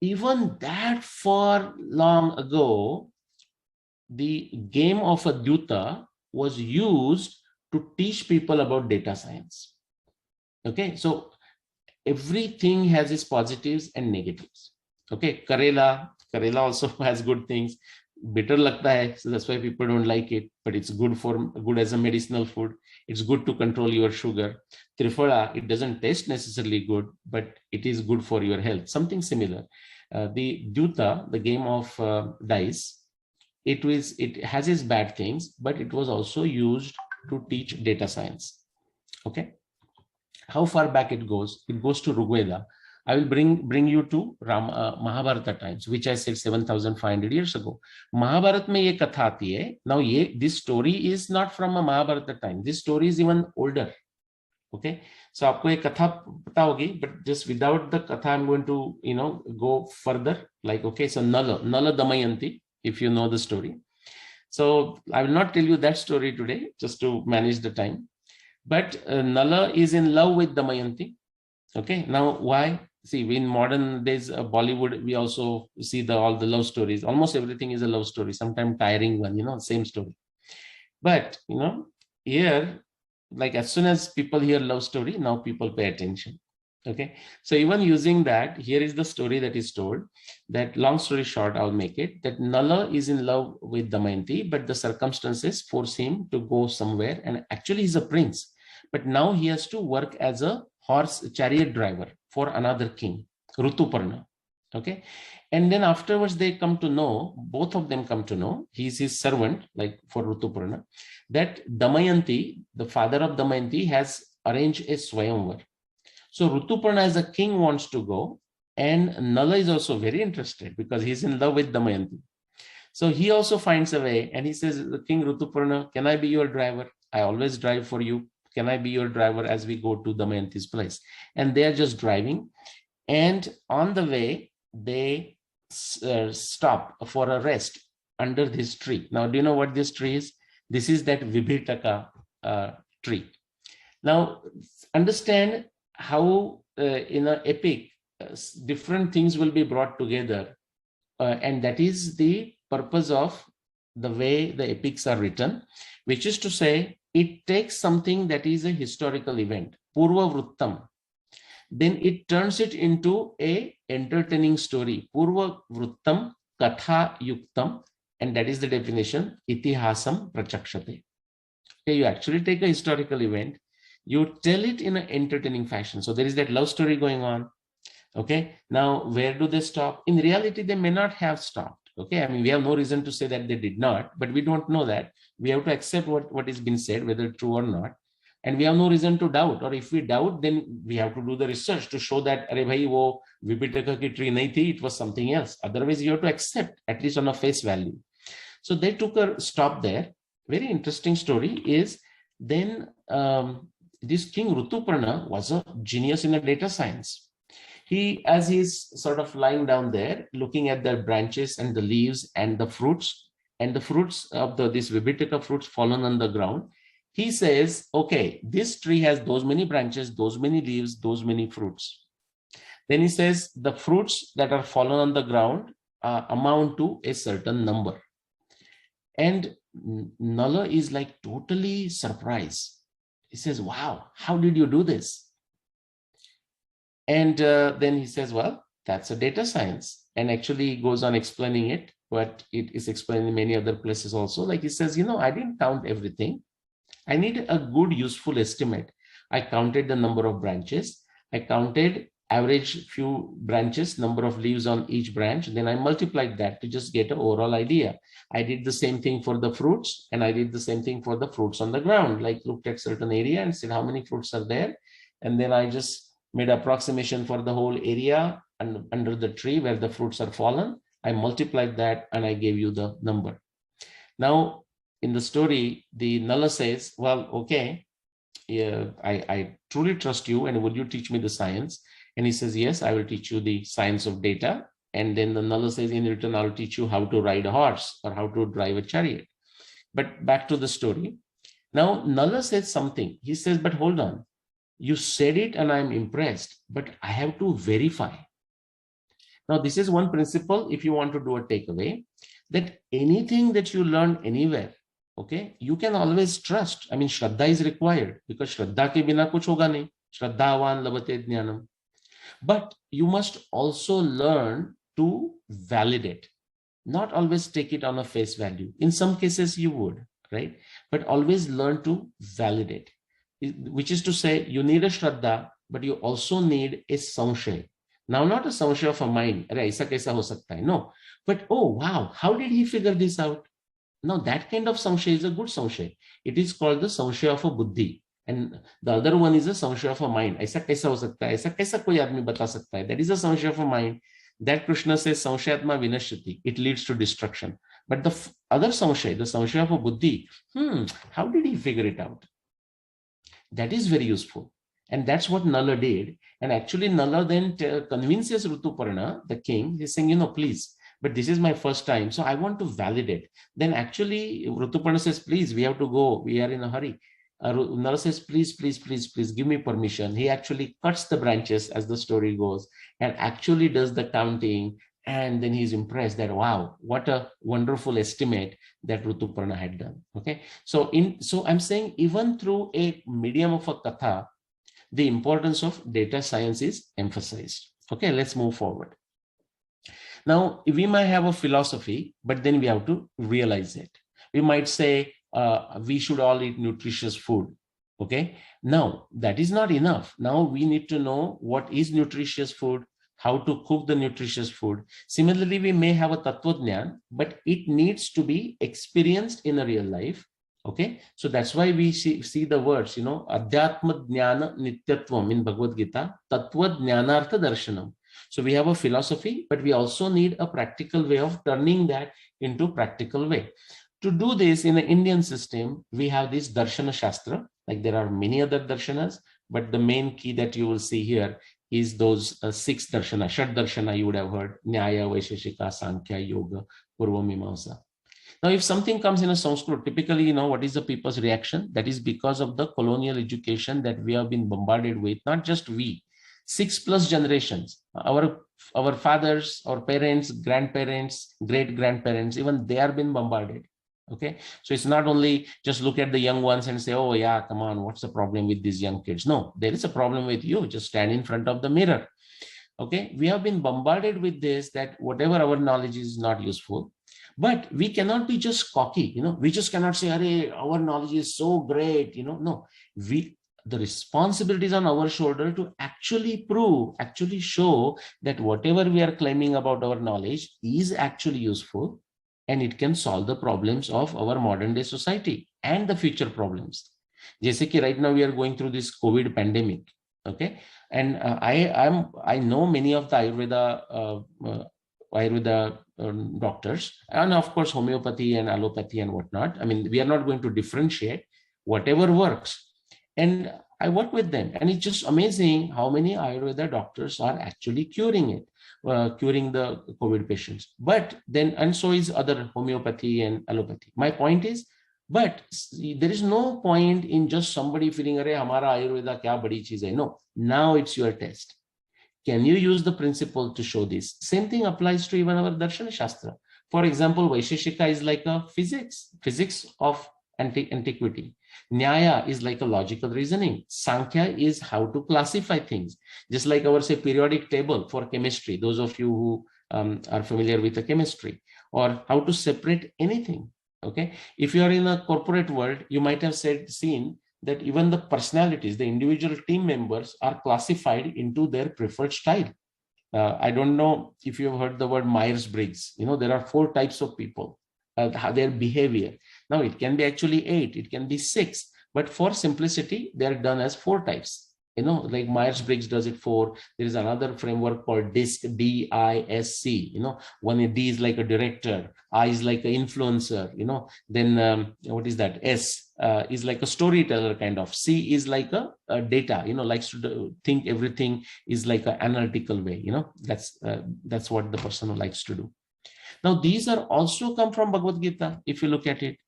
even that far long ago, the game of a Dyuta was used to teach people about data science. Okay, so everything has its positives and negatives. Okay, Karela also has good things. Bitter lagta hai, so that's why people don't like it, but it's good as a medicinal food. It's good to control your sugar. Triphala, it doesn't taste necessarily good, but it is good for your health. Something similar. The Dyuta, the game of dice, it has its bad things, but it was also used to teach data science. Okay. How far back it goes to Rigveda. I will bring you to Mahabharata times, which I said 7,500 years ago. Mahabharata में ये कथा आती है. Now this story is not from a Mahabharata time. This story is even older. Okay, so आपको ये कथा पता होगी, but just without the katha, I'm going to go further. Like, okay, so Nala Damayanti, if you know the story. So I will not tell you that story today, just to manage the time. But Nala is in love with Damayanti. Okay, now why? See, in modern days, Bollywood, we also see all the love stories. Almost everything is a love story, sometimes tiring one, same story. But, here, like as soon as people hear love story, now people pay attention. Okay, so even using that, here is the story that is told. That long story short, I'll make it, that Nala is in love with Damayanti, but the circumstances force him to go somewhere, and actually he's a prince, but now he has to work as a chariot driver for another king, Rituparna. Okay, and then afterwards they come to know, both of them come to know, he's his servant, like for Rituparna, that Damayanti, the father of Damayanti, has arranged a Swayamvar. So Rituparna as a king wants to go, and Nala is also very interested because he's in love with Damayanti. So he also finds a way, and he says, King Rituparna, can I be your driver? I always drive for you. Can I be your driver as we go to Damayanti's place? And they are just driving, and on the way they stop for a rest under this tree. Now, do you know what this tree is? This is that Vibhitaka tree. Now, understand how in an epic, different things will be brought together. And that is the purpose of the way the epics are written, which is to say, it takes something that is a historical event, Purva Vruttam, then it turns it into a entertaining story, Purva Vruttam Katha Yuktam, and that is the definition, Itihasam Prachakshate. Okay, you actually take a historical event, you tell it in an entertaining fashion. So there is that love story going on. Okay, now where do they stop? In reality, they may not have stopped. Okay, I mean, we have no reason to say that they did not, but we don't know that. We have to accept what is being said, whether true or not. And we have no reason to doubt, or if we doubt, then we have to do the research to show that, Arey bhai, wo Vibhitaka ki tree nahi thi, it was something else. Otherwise, you have to accept, at least on a face value. So they took a stop there. Very interesting story is then this King Rituparna was a genius in a data science. He, as he's sort of lying down there, looking at the branches and the leaves and the fruits of these Vibhitaka fruits fallen on the ground, he says, okay, this tree has those many branches, those many leaves, those many fruits. Then he says the fruits that are fallen on the ground amount to a certain number. And Nala is like totally surprised. He says, wow, how did you do this? And then he says, well, that's a data science. And actually he goes on explaining it, but it is explained in many other places also. Like he says, I didn't count everything. I need a good, useful estimate. I counted the number of branches. I counted average few branches, number of leaves on each branch. Then I multiplied that to just get an overall idea. I did the same thing for the fruits, and I did the same thing for the fruits on the ground, like looked at certain area and said how many fruits are there. And then I just made approximation for the whole area and under the tree where the fruits are fallen. I multiplied that and I gave you the number. Now, in the story, the Nala says, well, okay, yeah, I truly trust you, and would you teach me the science? And he says, yes, I will teach you the science of data. And then the Nala says, in return, I'll teach you how to ride a horse or how to drive a chariot. But back to the story. Now, Nala says something. He says, but hold on. You said it and I'm impressed, but I have to verify. Now, this is one principle if you want to do a takeaway, that anything that you learn anywhere, okay, you can always trust. I mean, Shraddha is required because Shraddha ke bina kuch hoga nahi. Shraddhavan labate jnanam. But you must also learn to validate, not always take it on a face value. In some cases you would, right? But always learn to validate, which is to say you need a Shraddha, but you also need a Samshay. Now, not a Samshay of a mind, aisa kaisa ho sakta hai? No, but oh wow, how did he figure this out? Now that kind of Samshay is a good Samshay. It is called the Samshay of a Buddhi. And the other one is a Samshay of a mind. Aisa kaisa ho sakta hai? Aisa kaisa koi aadmi bata sakta hai? That is a Samshay of a mind. That Krishna says Samshayatma Vinashyati. It leads to destruction. But the other Samshay, the Samshay of a Buddhi, how did he figure it out? That is very useful. And that's what Nala did. And actually Nala then convinces Rituparna, the king, he's saying, please, but this is my first time, so I want to validate. Then actually Rituparna says, please, we have to go. We are in a hurry. Nala says, please, please, please, please give me permission. He actually cuts the branches as the story goes and actually does the counting. And then he's impressed that, wow, what a wonderful estimate that Rituparna had done. Okay. So I'm saying even through a medium of a katha, the importance of data science is emphasized. Okay, let's move forward. Now, we might have a philosophy, but then we have to realize it. We might say, we should all eat nutritious food. Okay, now that is not enough. Now we need to know what is nutritious food, how to cook the nutritious food. Similarly, we may have a tattva jnana, but it needs to be experienced in a real life. Okay, so that's why we see the words, Adhyatma Jnana Nityatvam in Bhagavad Gita, Tattva Jnanartha Darshanam. So we have a philosophy, but we also need a practical way of turning that into practical way. To do this in the Indian system, we have this Darshana Shastra, like there are many other Darshanas, but the main key that you will see here is those 6 Darshana, Shad Darshana you would have heard, Nyaya, Vaisheshika, Sankhya, Yoga, Purva Mimamsa. Now, if something comes in a Sanskrit, typically, what is the people's reaction? That is because of the colonial education that we have been bombarded with, not just we, 6+ generations, our fathers, our parents, grandparents, great-grandparents, even they are being bombarded. Okay, so it's not only just look at the young ones and say, oh yeah, come on, what's the problem with these young kids? No, there is a problem with you. Just stand in front of the mirror. Okay, we have been bombarded with this, that whatever our knowledge is not useful. But we cannot be just cocky, we just cannot say, Arey, our knowledge is so great, no, the responsibility is on our shoulder to actually show that whatever we are claiming about our knowledge is actually useful and it can solve the problems of our modern day society and the future problems. Jaise ki right now we are going through this COVID pandemic, okay? And I know many of the Ayurveda doctors, and of course homeopathy and allopathy and whatnot. I mean, we are not going to differentiate, whatever works. And I work with them, and it's just amazing how many Ayurveda doctors are actually curing it, curing the COVID patients. But then, and so is other homeopathy and allopathy. My point is, but there is no point in just somebody feeling, Arey, hamara Ayurveda kya badi cheez hai. No, now it's your test. Can you use the principle to show this? Same thing applies to even our Darshana Shastra. For example, Vaisheshika is like a physics of antiquity. Nyaya is like a logical reasoning. Sankhya is how to classify things. Just like our, say, periodic table for chemistry, those of you who are familiar with the chemistry, or how to separate anything. Okay. If you are in a corporate world, you might have seen that even the personalities, the individual team members are classified into their preferred style. I don't know if you've heard the word Myers-Briggs. There are 4 types of people, their behavior. Now, it can be actually 8, it can be 6, but for simplicity, they are done as 4 types. Like Myers-Briggs does it for, there is another framework called DISC, D-I-S-C, one D is like a director, I is like an influencer, then what is that? S is like a storyteller kind of, C is like a data, likes to think everything is like an analytical way, that's what the person who likes to do. Now, these are also come from Bhagavad Gita, if you look at it.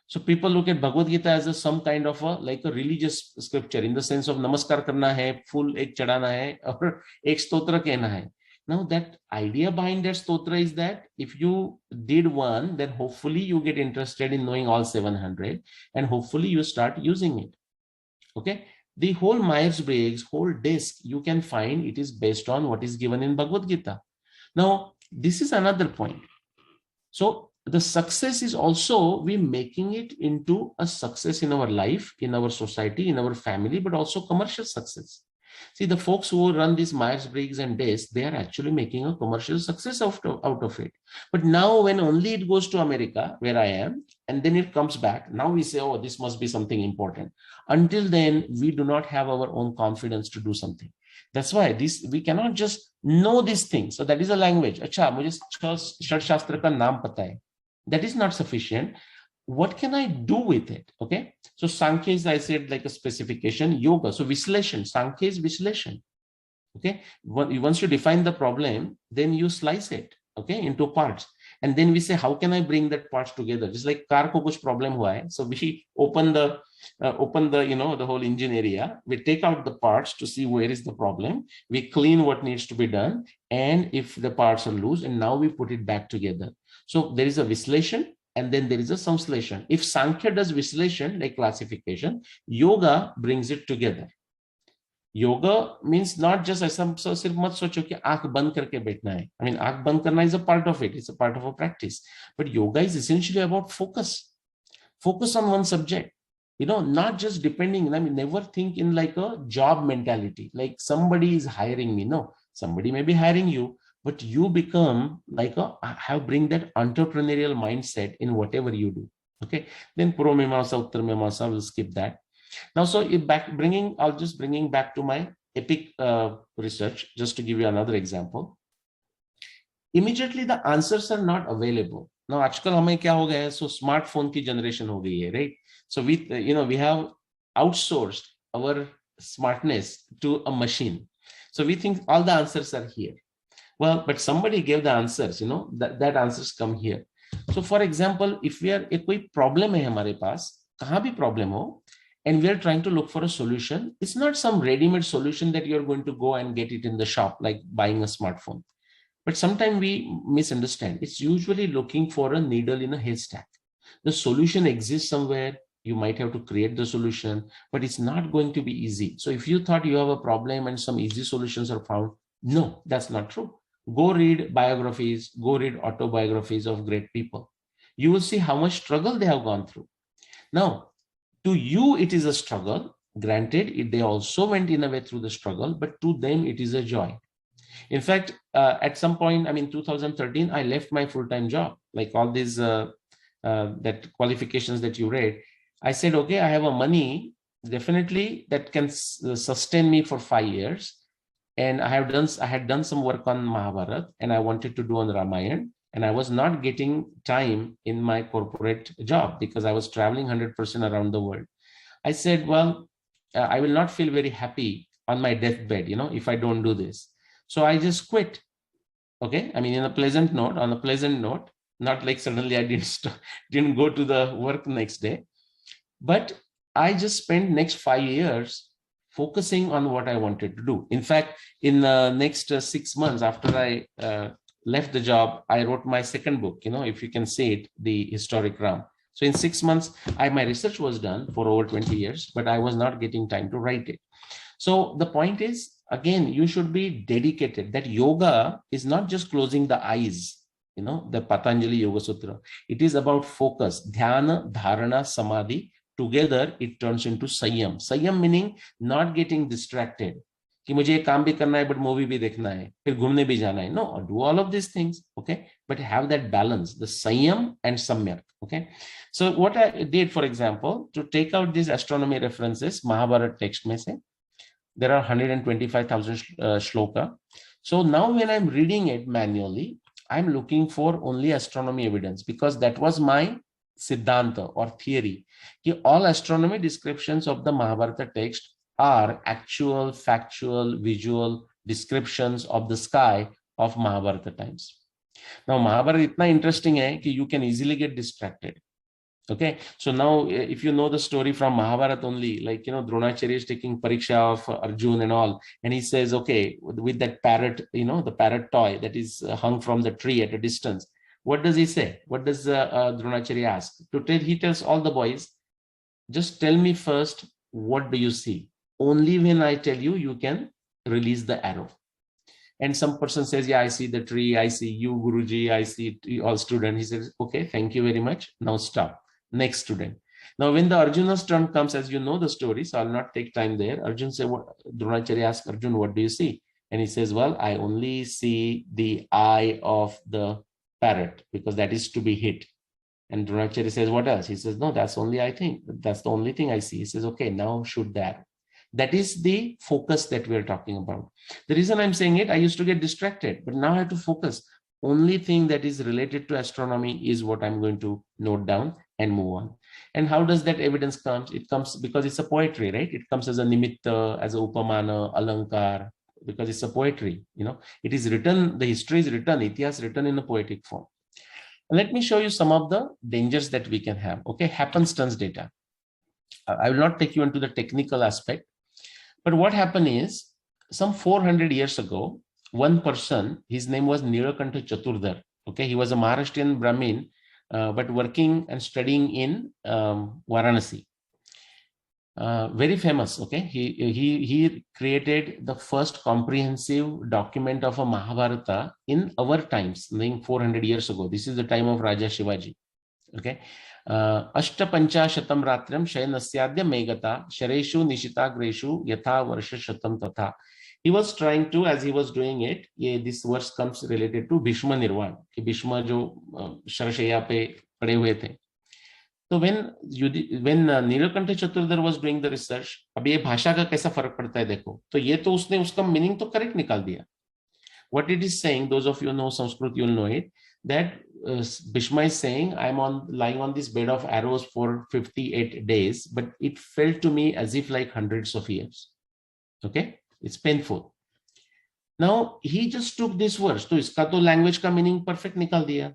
So people look at Bhagavad Gita as some kind of like a religious scripture in the sense of namaskar karna hai, full ek chadana hai, or ek stotra kehna hai. Now that idea behind that stotra is that if you did one, then hopefully you get interested in knowing all 700 and hopefully you start using it. Okay. The whole Myers-Briggs, whole disc, you can find it is based on what is given in Bhagavad Gita. Now, this is another point. So the success is also we making it into a success in our life, in our society, in our family, but also commercial success. See, the folks who run these Myers-Briggs and DISC, they are actually making a commercial success out of it. But now when only it goes to America, where I am, and then it comes back, now we say, oh, this must be something important. Until then, we do not have our own confidence to do something. That's why we cannot just know these things. So that is a language. Acha, mujhe Shad Shastra ka naam pata hai. That is not sufficient. What can I do with it? Okay. So Sankhya is, I said, like a specification. Yoga. So Visleshan. Sankhya is Visleshan. Okay. Once you define the problem, then you slice it, okay, into parts. And then we say, how can I bring that parts together? Just like car ko kuch problem hua hai. So we open the, the whole engine area. We take out the parts to see where is the problem. We clean what needs to be done. And if the parts are loose, and now we put it back together. So there is a Visleshan. And then there is a Samsleshan. If Sankhya does Visleshan, like classification, Yoga brings it together. Yoga means not just सिर्फ मत सोचो कि आंख बंद करके बैठना है. I mean, आंख बंद करना is a part of it. It's a part of a practice. But yoga is essentially about focus. Focus on one subject. Not just depending. I mean, never think in like a job mentality. Like somebody is hiring me. No, somebody may be hiring you, but you become like bring that entrepreneurial mindset in whatever you do. Okay. Then Puro Mimamsa, Uttar Mimamsa, we'll skip that. Now, so I'll just bringing back to my epic research, just to give you another example. Immediately the answers are not available. Now, आजकल हमें क्या हो गया है? So smartphone की generation हो गई है, right? So we have outsourced our smartness to a machine. So we think all the answers are here. Well, but somebody gave the answers, that answers come here. So for example, if we are कोई problem है हमारे पास, कहाँ भी problem हो, and we are trying to look for a solution, it's not some ready-made solution that you're going to go and get it in the shop, like buying a smartphone. But sometimes we misunderstand. It's usually looking for a needle in a haystack. The solution exists somewhere. You might have to create the solution, but it's not going to be easy. So if you thought you have a problem and some easy solutions are found, no, that's not true. Go read biographies, go read autobiographies of great people. You will see how much struggle they have gone through. Now, to you, it is a struggle. Granted, they also went in a way through the struggle, but to them, it is a joy. In fact, at some point, 2013, I left my full-time job, like all these that qualifications that you read. I said, okay, I have a money, definitely that can sustain me for 5 years. And I had done some work on Mahabharata, and I wanted to do on Ramayana. And I was not getting time in my corporate job because I was traveling 100% around the world. I said, well, I will not feel very happy on my deathbed, if I don't do this. So I just quit. Okay. On a pleasant note, not like suddenly I didn't go to the work next day, but I just spent next 5 years focusing on what I wanted to do. In fact, in the next 6 months after I left the job, I wrote my second book, if you can see it, The Historic Ram. So in 6 months, my research was done for over 20 years, but I was not getting time to write it. So the point is, again, you should be dedicated. That yoga is not just closing the eyes, the Patanjali Yoga Sutra. It is about focus. Dhyana, dharana, samadhi. Together, it turns into Sanyam. Sanyam meaning not getting distracted. कि मुझे काम भी करना है, but movie भी देखना है, फिर घूमने भी जाना है. No, do all of these things, okay? But have that balance, the Sanyam and Samyak, okay? So what I did, for example, to take out these astronomy references, Mahabharata text में से, there are 125,000 shloka. So now when I'm reading it manually, I'm looking for only astronomy evidence because that was my Siddhanta or theory. कि all astronomy descriptions of the Mahabharata text are actual, factual, visual descriptions of the sky of Mahabharata times. Now, Mahabharata itna interesting hai ki you can easily get distracted. Okay, so now if you know the story from Mahabharata only, like, Dronacharya is taking pariksha of Arjun and all, and he says, okay, with that parrot, the parrot toy that is hung from the tree at a distance, what does he say? What does Dronacharya ask? He tells all the boys, just tell me first, what do you see? Only when I tell you, you can release the arrow. And some person says, yeah, I see the tree, I see you, Guruji, I see all students. He says, okay, thank you very much. Now stop. Next student. Now, when the Arjuna's turn comes, as you know the story, so I'll not take time there. Arjun said, Dronacharya asked Arjun, what do you see? And he says, well, I only see the eye of the parrot because that is to be hit. And Dronacharya says, what else? He says, no, that's only I think. That's the only thing I see. He says, okay, now shoot that. That is the focus that we're talking about. The reason I'm saying it, I used to get distracted, but now I have to focus. Only thing that is related to astronomy is what I'm going to note down and move on. And how does that evidence come? It comes because it's a poetry, right? It comes as a nimitta, as a upamana, alankar, because it's a poetry, It is written, the history is written, itihas written in a poetic form. Let me show you some of the dangers that we can have. Okay, happenstance data. I will not take you into the technical aspect, but what happened is some 400 years ago, one person, his name was Nilakantha Chaturdhar. Okay, he was a Maharashtrian Brahmin, but working and studying in Varanasi. Very famous. Okay, he created the first comprehensive document of a Mahabharata in our times, meaning 400 years ago. This is the time of Raja Shivaji. Okay, Ashtapanchashatam Ratriam Shayanasyaadya Megata Shareshu Nishitagreshu Yatha Varsha Shatam Tatha. He was trying to, as he was doing it, this verse comes related to Bhishma Nirvan. Bhishma jo Sharashaya pe pade hue the. So when Nilakantha Chaturdhar was doing the research, अब ये भाषा का कैसा फर्क पड़ता है देखो, तो ये तो उसने उसका मीनिंग तो करेक्ट निकाल दिया. What it is saying, those of you who know Sanskrit, you'll know it, that Bhishma is saying, I'm lying on this bed of arrows for 58 days, but it felt to me as if like hundreds of years. Okay, it's painful. Now he just took this verse, तो इसका तो language का meaning perfect निकाल दिया,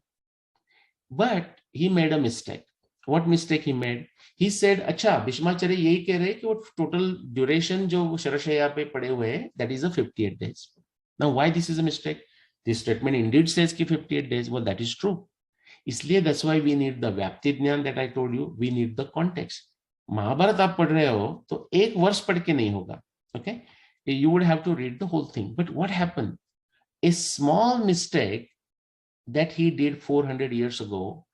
but he made a mistake. What mistake he made? He said, अच्छा भीष्माचार्य यही कह रहे कि वो total duration जो शरशय्या पे पड़े हुए हैं, that is a 58 days. Now why this is a mistake? This statement indeed says कि 58 days. Well, that is true. इसलिए that's why we need the व्याप्ति ज्ञान that I told you. We need the context. Mahabharat आप पढ़ रहे हो तो एक वर्ष पढ़ के नहीं होगा. Okay, you would have to read the whole thing. But what happened? A small mistake that he did 400 years ago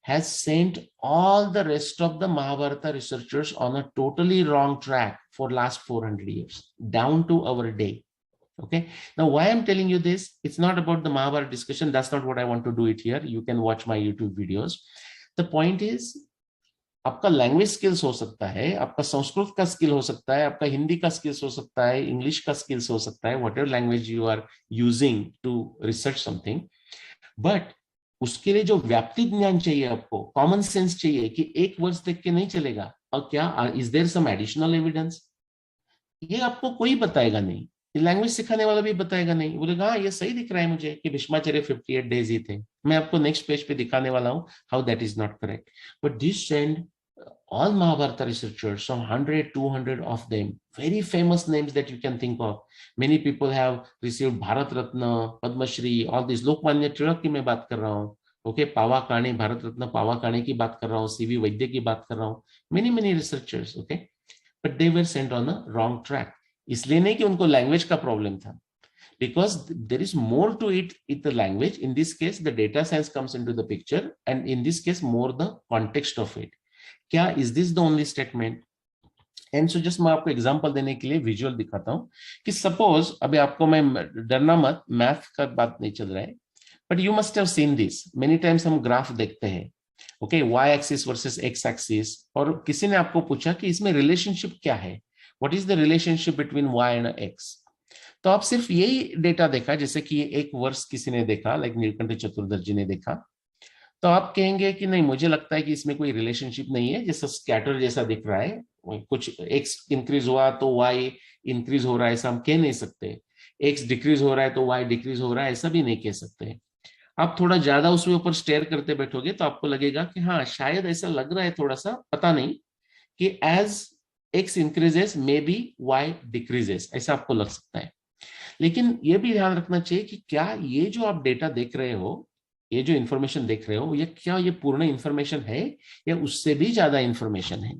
has sent all the rest of the Mahabharata researchers on a totally wrong track for last 400 years, down to our day. Okay, now why I'm telling you this, it's not about the Mahabharata discussion. That's not what I want to do it here. You can watch my YouTube videos. The point is, आपका language skills हो सकता है, आपका संस्कृत का skill हो सकता है, आपका हिंदी का स्किल्स हो सकता है, इंग्लिश का स्किल्स हो सकता है, whatever language you are using to research something, but उसके लिए जो व्याप्ति ज्ञान चाहिए, आपको कॉमन सेंस चाहिए कि एक वर्ड्स देख के नहीं चलेगा, और क्या is there some additional evidence, ये आपको कोई बताएगा नहीं. लैंग्वेज सिखाने वाला भी बताएगा नहीं, बोलेगा हाँ ये सही दिख रहा है मुझे कि भीष्माचार्य 58 डेज ही थे. मैं आपको नेक्स्ट पेज पे दिखाने वाला हूं how that is not correct. But this send all Mahabharata researchers, some 100, 200 of them, very famous names that you can think of. Many people have received Bharat Ratna, Padma Shri, all these. Lokmanya Tilak की मैं बात कर रहा हूँ. Okay, पावा काने, भारत रत्न पावा काने की बात कर रहा हूँ, CV वैद्य की बात कर रहा हूँ. Many researchers, okay, but they were sent on a wrong track. इसलिए नहीं कि उनको लैंग्वेज का प्रॉब्लम था, because there is more to it in the language. In this case, the data science comes into the picture, and in this case, more the context of it. क्या is this the only statement? And so just मैं आपको example देने के लिए visual दिखाता हूं कि suppose अभी आपको मैं डरना मत, मैथ का बात नहीं चल रहा है, but you must have seen this many times. हम ग्राफ देखते हैं, okay, Y axis versus X axis, और किसी ने आपको पूछा कि इसमें रिलेशनशिप क्या है, what is the relationship between Y and X. तो आप सिर्फ यही डेटा देखा, जैसे कि एक वर्ष किसी ने देखा, लाइक नीलकंठ चतुर्दर जी ने देखा, तो आप कहेंगे कि नहीं मुझे लगता है कि इसमें कोई रिलेशनशिप नहीं है, जैसा स्कैटर जैसा दिख रहा है, कुछ एक्स इंक्रीज हुआ तो वाई इंक्रीज हो रहा है, ऐसा हम कह नहीं सकते. एक्स डिक्रीज हो रहा है तो वाई डिक्रीज हो रहा है, ऐसा भी नहीं कह सकते. आप थोड़ा ज्यादा उसमें ऊपर स्टेयर करते बैठोगे तो आपको लगेगा कि हाँ शायद ऐसा लग रहा है थोड़ा सा, पता नहीं, कि as x increases maybe y decreases, ऐसा आपको लग सकता है। लेकिन ये भी ध्यान रखना चाहिए कि क्या ये जो आप डेटा देख रहे हो, ये जो इंफॉर्मेशन देख रहे हो, ये क्या ये पूर्ण इंफॉर्मेशन है या उससे भी ज्यादा इंफॉर्मेशन है?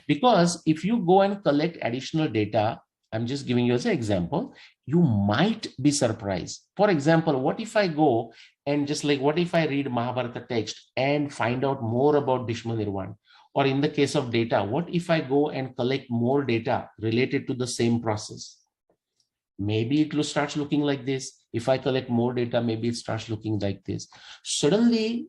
Because if you go and collect additional data, I'm just giving you as an example, you might be surprised. For example, what if I go and just like, what if I read Mahabharata text and find out more about Bhishma Nirvan? Or in the case of data, what if I go and collect more data related to the same process? Maybe it will start looking like this. If I collect more data, maybe it starts looking like this. Suddenly,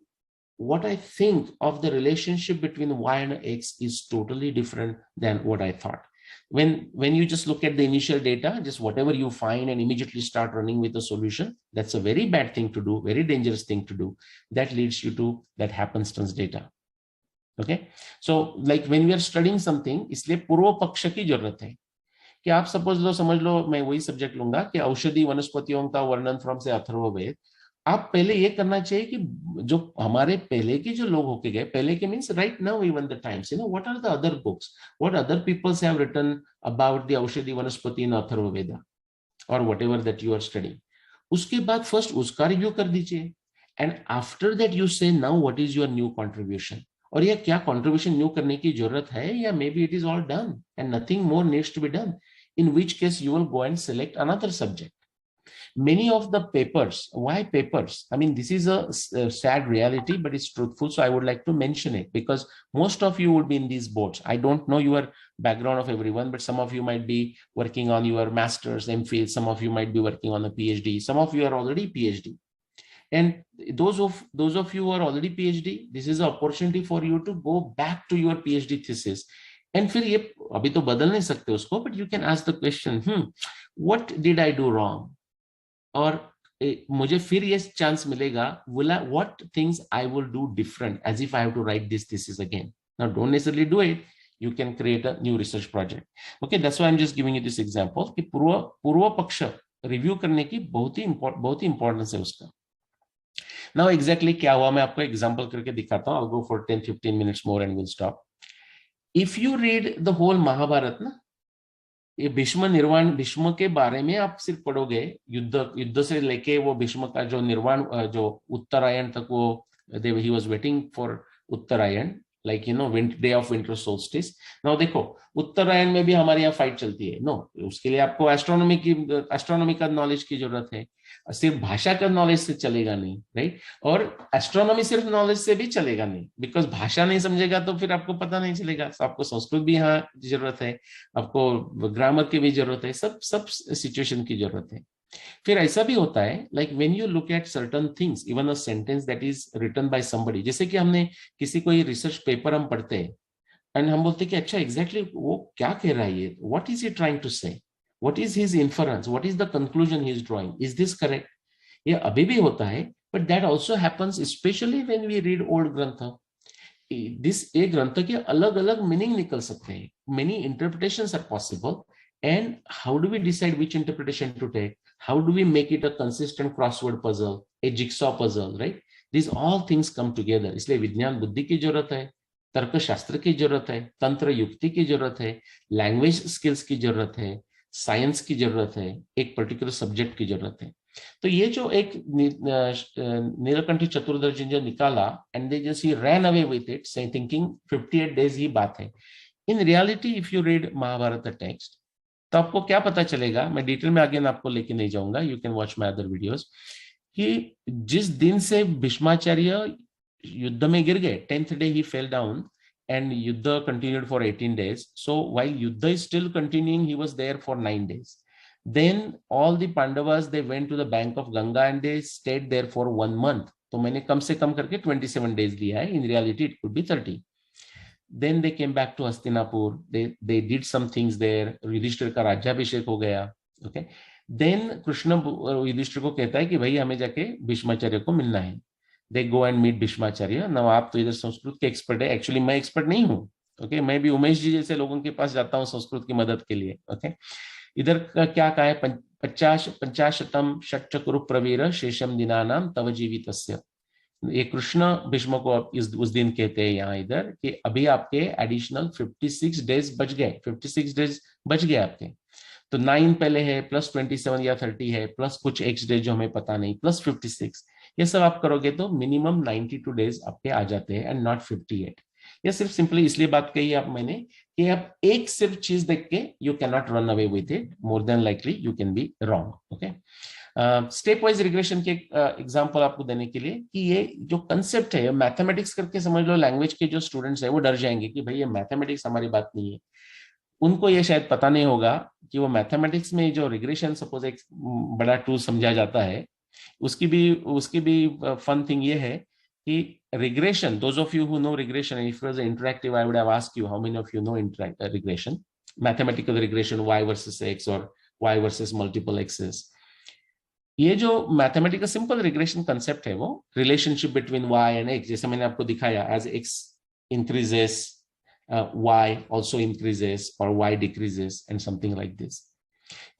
what I think of the relationship between y and x is totally different than what I thought. When you just look at the initial data, just whatever you find and immediately start running with a solution, that's a very bad thing to do, very dangerous thing to do. That leads you to that happenstance data. Okay, so like when we are studying something, इसलिए पूर्व पक्ष की जरूरत है कि आप suppose लो, समझ लो, मैं वही सब्जेक्ट लूंगा कि औषधि वनस्पतियों का वर्णन फ्रॉम से अथर्ववेद। आप पहले ये करना चाहिए कि जो हमारे पहले के जो लोग होके गए, पहले के means right now even the times, what are the other books, what other peoples have written about the औषधि वनस्पति इन अथर्ववेद और whatever that you are studying. उसके बाद फर्स्ट उसका रिव्यू कर दीजिए and after that you say now what is your new contribution, और ये क्या कंट्रीब्यूशन न्यू करने की जरूरत है, या maybe it is all done and nothing more needs to be done, in which case you will go and select another subject. Many of the papers, why papers? I mean, this is a sad reality, but it's truthful. So I would like to mention it because most of you would be in these boards. I don't know your background of everyone, but some of you might be working on your master's, MPhil. Some of you might be working on a PhD. Some of you are already PhD. And those of you who are already PhD, this is an opportunity for you to go back to your PhD thesis. And फिर ये अभी तो बदल नहीं सकते उसको, but you can ask the question, what did I do wrong, और मुझे फिर ये चांस मिलेगा, what things I will do different as if I have to write this thesis again. Now don't necessarily do it, you can create a new research project. Okay, that's why I'm just giving you this example कि पूर्व पक्ष review करने की बहुत ही importance है उसका। Now exactly क्या हुआ मैं आपको एग्जांपल करके दिखाता हूँ। I'll go for 10-15 minutes more and we'll stop. If you read the whole Mahabharat ना, ये भीष्म निर्वाण, भीष्म के बारे में आप सिर्फ पढ़ोगे, युद्ध से लेके वो भीष्म का जो निर्वाण, जो उत्तरायण तक वो he was waiting for Uttarayan, like day of winter solstice. Now देखो उत्तरायण में भी हमारे यहाँ फाइट चलती है, नो, उसके लिए आपको एस्ट्रोनॉमी का नॉलेज की जरूरत है, सिर्फ भाषा का नॉलेज से चलेगा नहीं, राइट? और एस्ट्रोनॉमी सिर्फ नॉलेज से भी चलेगा नहीं, बिकॉज भाषा नहीं समझेगा तो फिर आपको पता नहीं चलेगा। तो आपको संस्कृत भी यहाँ जरूरत है, आपको ग्रामर की भी जरूरत है, सब सिचुएशन की जरूरत है। फिर ऐसा भी होता है, like when you look at certain things, even a sentence that is written by somebody, जैसे कि हमने किसी कोई रिसर्च पेपर हम पढ़ते हैं एंड हम बोलते हैं कि अच्छा एग्जैक्टली वो क्या कह रहा है, ये what is he trying to say, what is his inference, what is the conclusion he is drawing, is this correct? ये अभी भी होता है, but that also happens especially when we read old ग्रंथ। एक ग्रंथ के अलग अलग मीनिंग निकल सकते हैं, many interpretations are possible, and how do we decide which interpretation to take? How do we make it a consistent crossword puzzle, a jigsaw puzzle, right? These all things come together. इसलिए विज्ञान बुद्धि की जरूरत है, तर्कशास्त्र की जरूरत है, तंत्र युक्ति की जरूरत है, लैंग्वेज स्किल्स की जरूरत है, साइंस की जरूरत है, एक पर्टिकुलर सब्जेक्ट की जरूरत है। तो ये जो एक नीलकंठ चतुर्दर्शी जो निकाला and they just he ran away with it saying thinking 58 days ही बात है। In reality if you read Mahabharata text तो आपको क्या पता चलेगा, मैं डिटेल में आगे आपको लेके नहीं जाऊंगा, you can watch my other videos, कि जिस दिन से भीष्माचार्य युद्ध में गिर गए, 10th day he fell down and Yuddha continued for 18 days. So while Yuddha is still continuing, he was there for 9 days. Then all the Pandavas, they went to the bank of Ganga and they stayed there for 1 month. तो मैंने कम से कम करके 27 days लिया है. In reality, it could be 30. Then they came back to Hastinapur. They did some things there. Yudhishthir का राज्याभिषेक हो गया. Okay. Then कृष्ण युधिष्ठिर को कहता है कि भाई हमें जाके भीष्माचार्य को मिलना है. They go and meet Bhishmacharya. Now आप तो इधर संस्कृत के एक्सपर्ट है, एक्चुअली मैं एक्सपर्ट नहीं हूँ, ओके, मैं भी उमेश जी जैसे लोगों के पास जाता हूँ संस्कृत की मदद के लिए, ओके। इधर का क्या कहा है, 50 षट्चक्रु प्रवीर शेषम दिनानाम तव जीवितस्य। ये कृष्ण भीष्म को उस दिन कहते हैं यहाँ इधर कि अभी आपके एडिशनल 56 डेज बच गए, 56 डेज बच गए आपके। तो 9 पहले है, प्लस 27 या 30 है, प्लस कुछ एक्स डे जो हमें पता नहीं, प्लस 56, ये सब आप करोगे तो मिनिमम 92 डेज आपके आ जाते हैं एंड नॉट 58। ये सिर्फ सिंपली इसलिए बात कही आप मैंने कि आप एक सिर्फ चीज देख के you can not run away with it, more than likely you can be wrong. Okay, step wise regression के एग्जांपल आपको देने के लिए कि ये जो कंसेप्ट है मैथमेटिक्स करके समझ लो, लैंग्वेज के जो स्टूडेंट्स है वो डर जाएंगे कि भाई ये मैथमेटिक्स हमारी बात नहीं है। उनको ये शायद पता नहीं होगा कि वो मैथमेटिक्स में जो रिग्रेशन सपोज एक बड़ा टूल समझा जाता है, उसकी भी फन थिंग ये है कि regression, those of you who know regression, and if it was interactive, I would have asked you how many of you know regression, mathematical regression, y versus x or y versus multiple x's. ये जो mathematical simple regression concept है वो relationship between y and x, जैसे मैंने आपको दिखाया, as x increases y also increases or y decreases and something like this.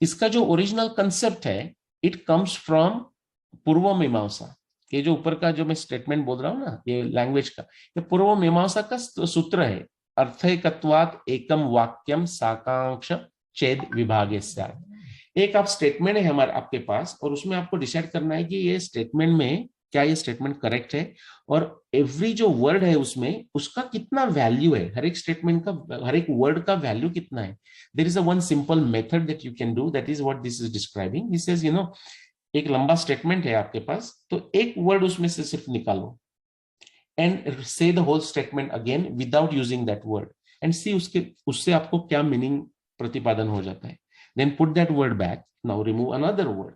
इसका जो ओरिजिनल कंसेप्ट है इट कम्स फ्रॉम पूर्व मीमांसा। ये जो ऊपर का जो मैं स्टेटमेंट बोल रहा हूं ना, ये लैंग्वेज का, ये पूर्व मीमांसा का सूत्र है। अर्थैकत्वात् एकम वाक्यम साकांक्ष छेद विभागे स्यात्। एक आप स्टेटमेंट है हमारे आपके पास और उसमें आपको डिसाइड करना है कि ये स्टेटमेंट में क्या ये स्टेटमेंट करेक्ट है, और एवरी जो वर्ड है उसमें उसका कितना वैल्यू है, हर एक स्टेटमेंट का, हर एक वर्ड का वैल्यू कितना है। There is a one simple method that you can do, that is what this is describing. This is you know, एक लंबा स्टेटमेंट है आपके पास, तो एक वर्ड उसमें से सिर्फ निकालो and say the whole statement again without using that word and see उससे आपको क्या मीनिंग प्रतिपादन हो जाता है। Then put that word back, now remove another word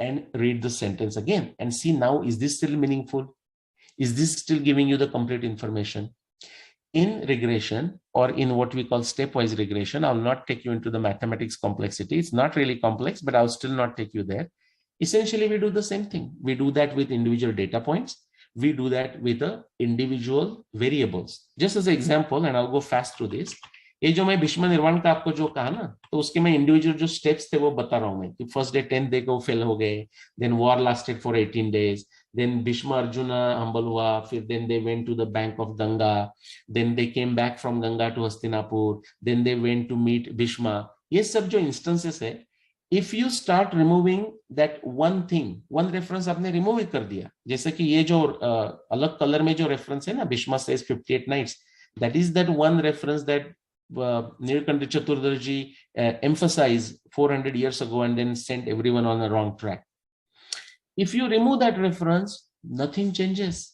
and read the sentence again and see now, is this still meaningful? Is this still giving you the complete information? In regression, or in what we call stepwise regression, I'll not take you into the mathematics complexity. It's not really complex, but I'll still not take you there. Essentially, we do the same thing. We do that with individual data points. We do that with the individual variables. Just as an example, and I'll go fast through this. ये जो मैं भीष्म निर्वाण का आपको जो कहा ना, तो उसके मैं इंडिविजुअल जो स्टेप्स थे वो बता रहा हूं मैं कि फर्स्ट डे 10th डे को फेल हो गए, then war lasted for 18 days, then Bhishma Arjun humble हुआ, फिर then they went to the bank of Ganga, then they came back from Ganga to Hastinapur, then they went to meet Bhishma. ये सब जो इंस्टेंसेस है, if you start removing that one thing, one reference आपने remove कर दिया, जैसे कि ये जो अलग कलर में जो रेफरेंस है ना, Bheeshma says 58 nights, that is that one reference that Nilkanta Chaturdashi emphasized 400 years ago and then sent everyone on the wrong track. If you remove that reference, nothing changes.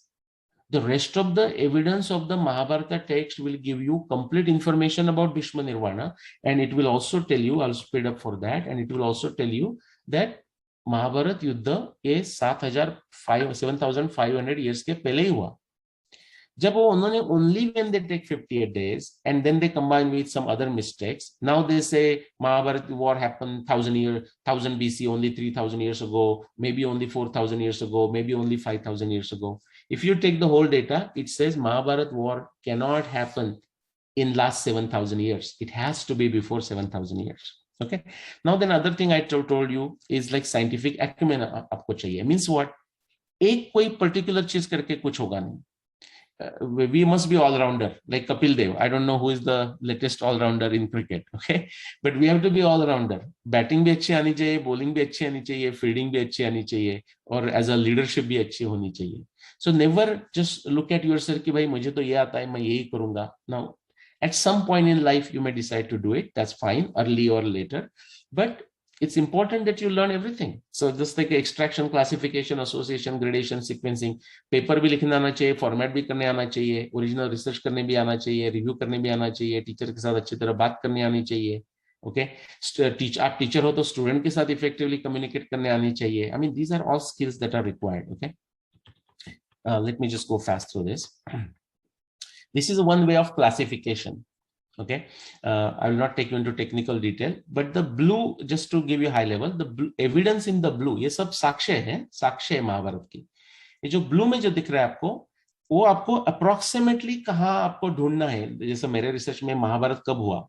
The rest of the evidence of the Mahabharata text will give you complete information about Bhishma Nirvana, and it will also tell you, I'll speed up for that, and it will also tell you that Mahabharata युद्ध ये 7,500 years के पहले ही हुआ। जब वो उन्होंने only when they take 58 days and then they combine with some other mistakes, now they say Mahabharata war happened 1000 BC, only 3000 years ago, maybe only 4000 years ago, maybe only 5000 years ago. If you take the whole data, it says Mahabharata war cannot happen in last 7000 years. It has to be before 7000 years. Okay. Now then other thing I told you is like scientific acumen आपको चाहिए. Means what? एक कोई particular चीज करके कुछ होगा नहीं. We must be all-rounder, like Kapil Dev. I don't know who is the latest all-rounder in cricket, okay? But we have to be all-rounder. Batting भी अच्छी आनी चाहिए, bowling भी अच्छी आनी चाहिए, fielding भी अच्छी आनी चाहिए, और as a leadership भी अच्छी होनी चाहिए. So never just look at yourself कि भाई मुझे तो ये आता है, मैं यही करूँगा. Now, at some point in life, you may decide to do it. That's fine, early or later. But it's important that you learn everything. So just like extraction, classification, association, gradation, sequencing, paper भी लिखना आना चाहिए, format भी करने आना चाहिए, original research करने भी आना चाहिए, review करने भी आना चाहिए, teacher के साथ अच्छी तरह बात करने आनी चाहिए. Okay, आप teacher हो तो student के साथ effectively communicate करने आनी चाहिए. I mean, these are all skills that are required. Okay, let me just go fast through this. This is one way of classification. Okay, I will not take you into technical detail, but the blue, just to give you high level, the blue, evidence in the blue, ये सब साक्ष्य है, साक्ष्य है महाभारत की. ये जो blue में जो दिख रहा है आपको, वो आपको approximately कहाँ आपको ढूंढना है. जैसे मेरे रिसर्च में महाभारत कब हुआ,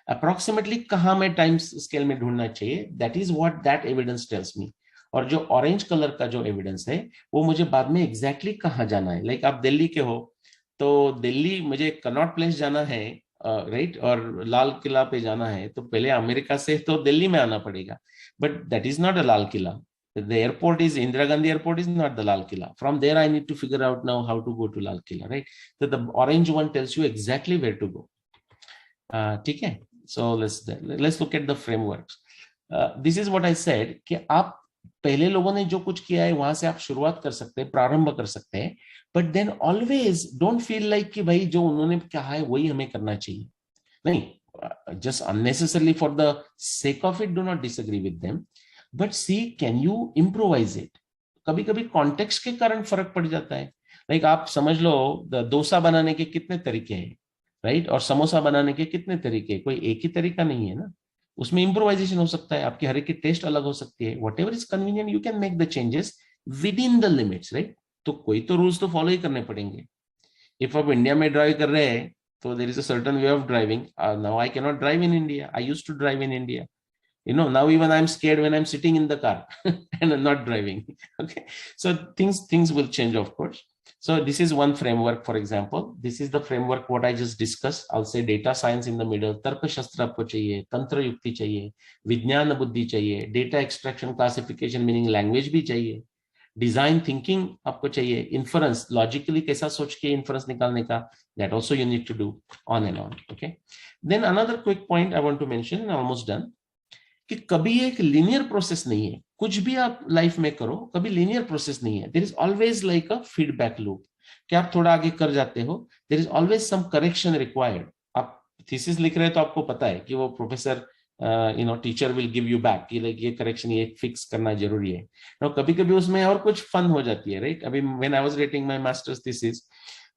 अप्रोक्सीमेटली कहाँ मैं टाइम स्केल में ढूंढना चाहिए, that is what that evidence tells me. और जो ऑरेंज कलर का जो एविडेंस है वो मुझे बाद में एग्जैक्टली कहाँ जाना है। लाइक आप दिल्ली के हो तो दिल्ली मुझे कनॉट प्लेस जाना है, राइट, और लाल किला पे जाना है, तो पहले अमेरिका से तो दिल्ली में आना पड़ेगा, but that is not a Lal Qila. The airport is Indira Gandhi Airport is not the Lal Killa. From there, I need to figure out now how to go to Lal Killa, right? So the orange one tells you exactly where to go. ठीक है? So let's look at the frameworks. This is what I said कि आप पहले लोगों ने जो कुछ किया है वहां से आप शुरुआत कर सकते हैं, प्रारंभ कर सकते हैं, but then always don't feel like कि भाई जो उन्होंने कहा है वही हमें करना चाहिए। नहीं, just unnecessarily for the sake of it, do not disagree with them. But see can you improvise इट। कभी कभी कॉन्टेक्स्ट के कारण फर्क पड़ जाता है। लाइक आप समझ लो डोसा बनाने के कितने तरीके हैं, राइट, और समोसा बनाने के कितने तरीके, कोई एक ही तरीका नहीं है ना, उसमें इम्प्रोवाइजेशन हो सकता है, आपकी हर एक की टेस्ट अलग हो सकती है। What ever is convenient you can make the changes with in the limits, right. तो कोई तो रूल्स तो फॉलो ही करने पड़ेंगे। इफ आप इंडिया में ड्राइव कर रहे हैं तो there is a certain way of driving. Now I can not drive in India, I used to drive in India, you know, now even I'm scared when I'm sitting in the car and I'm not driving. Okay, so things will change, of course. So this is one framework. For example, this is the framework what I just discussed. I'll say data science in the middle, तर्क शास्त्र आपको चाहिए, तंत्र युक्ति चाहिए, विज्ञान बुद्धि चाहिए, data extraction classification meaning language भी चाहिए, डिजाइन थिंकिंग आपको चाहिए, इन्फरेंस लॉजिकली कैसा सोच के इन्फरेंस निकालने का, that also you need to do, on and on. Okay, then another quick point I want to mention, almost done, कि कभी एक लीनियर प्रोसेस नहीं है। कुछ भी आप लाइफ में करो कभी लीनियर प्रोसेस नहीं है। There is always like a feedback loop कि आप थोड़ा आगे कर जाते हो, there is always some correction required. आप थीसिस लिख रहे हैं तो आपको पता है कि वो professor you know teacher will give you back कि लाइक ये करेक्शन ये फिक्स करना जरूरी है। तो कभी कभी उसमें और कुछ फन हो जाती है, राइट। अभी when I was writing my masters thesis,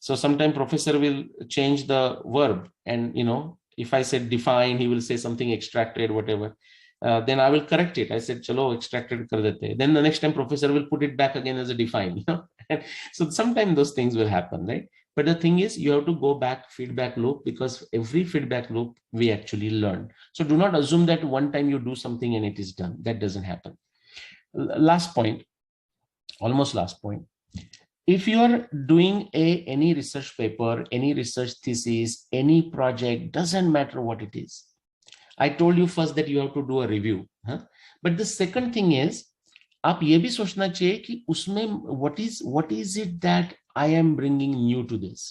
so sometime professor will change the verb and you know if I said define he will say something extracted whatever. Then I will correct it. I said, "Chalo, extracted kar dete." Then the next time, professor will put it back again as a define. You know, so sometimes those things will happen, right? But the thing is, you have to go back feedback loop because every feedback loop we actually learn. So do not assume that one time you do something and it is done. That doesn't happen. Last point, almost last point. If you are doing any research paper, any research thesis, any project, doesn't matter what it is. I told you first that you have to do a review, huh? But the second thing is, आप ये भी सोचना चाहिए कि उसमें what is it that I am bringing new to this.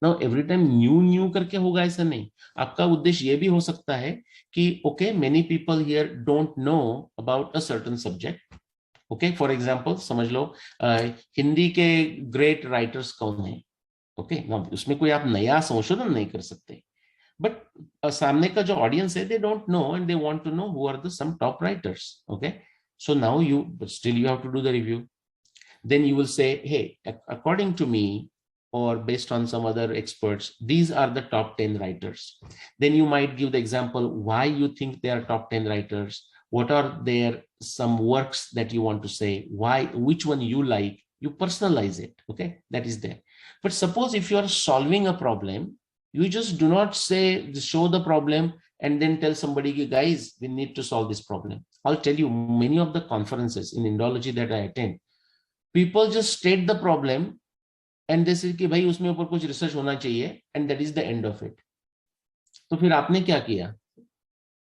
Now every time new करके होगा ऐसा नहीं। आपका उद्देश्य ये भी हो सकता है कि okay, many people here don't know about a certain subject. Okay, for example, समझ लो हिंदी के great writers कौन है। Okay, now उसमें कोई आप नया संशोधन नहीं कर सकते। But सामने का जो audience है, they don't know and they want to know who are the some top writers. Okay, so now but still you have to do the review. Then you will say, hey, according to me, or based on some other experts, these are the top 10 writers. Then you might give the example why you think they are top 10 writers. What are their some works that you want to say? Why, which one you like? You personalize it. Okay, that is there. But suppose if you are solving a problem, you just do not show the problem and then tell somebody, guys, we need to solve this problem. I'll tell you, many of the conferences in Indology that I attend, people just state the problem and they say कि भाई उसमें ऊपर कुछ research होना चाहिए, and that is the end of it. तो फिर आपने क्या किया?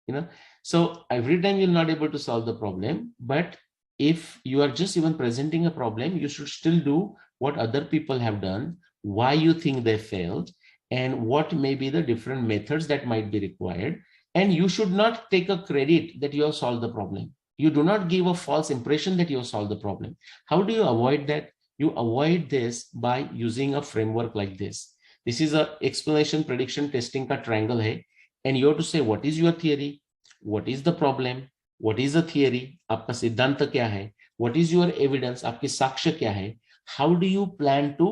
You know, so every time you're not able to solve the problem, but if you are just even presenting a problem, you should still do what other people have done, why you think they failed, and what may be the different methods that might be required. And you should not take a credit that you have solved the problem. You do not give a false impression that you have solved the problem. How do you avoid that? You avoid this by using a framework like this. This is a explanation, prediction, testing ka triangle hai. And you have to say, what is your theory? What is the problem? What is the theory? Aapka siddhanta kya hai? What is your evidence? Aapki sakshya kya hai? How do you plan to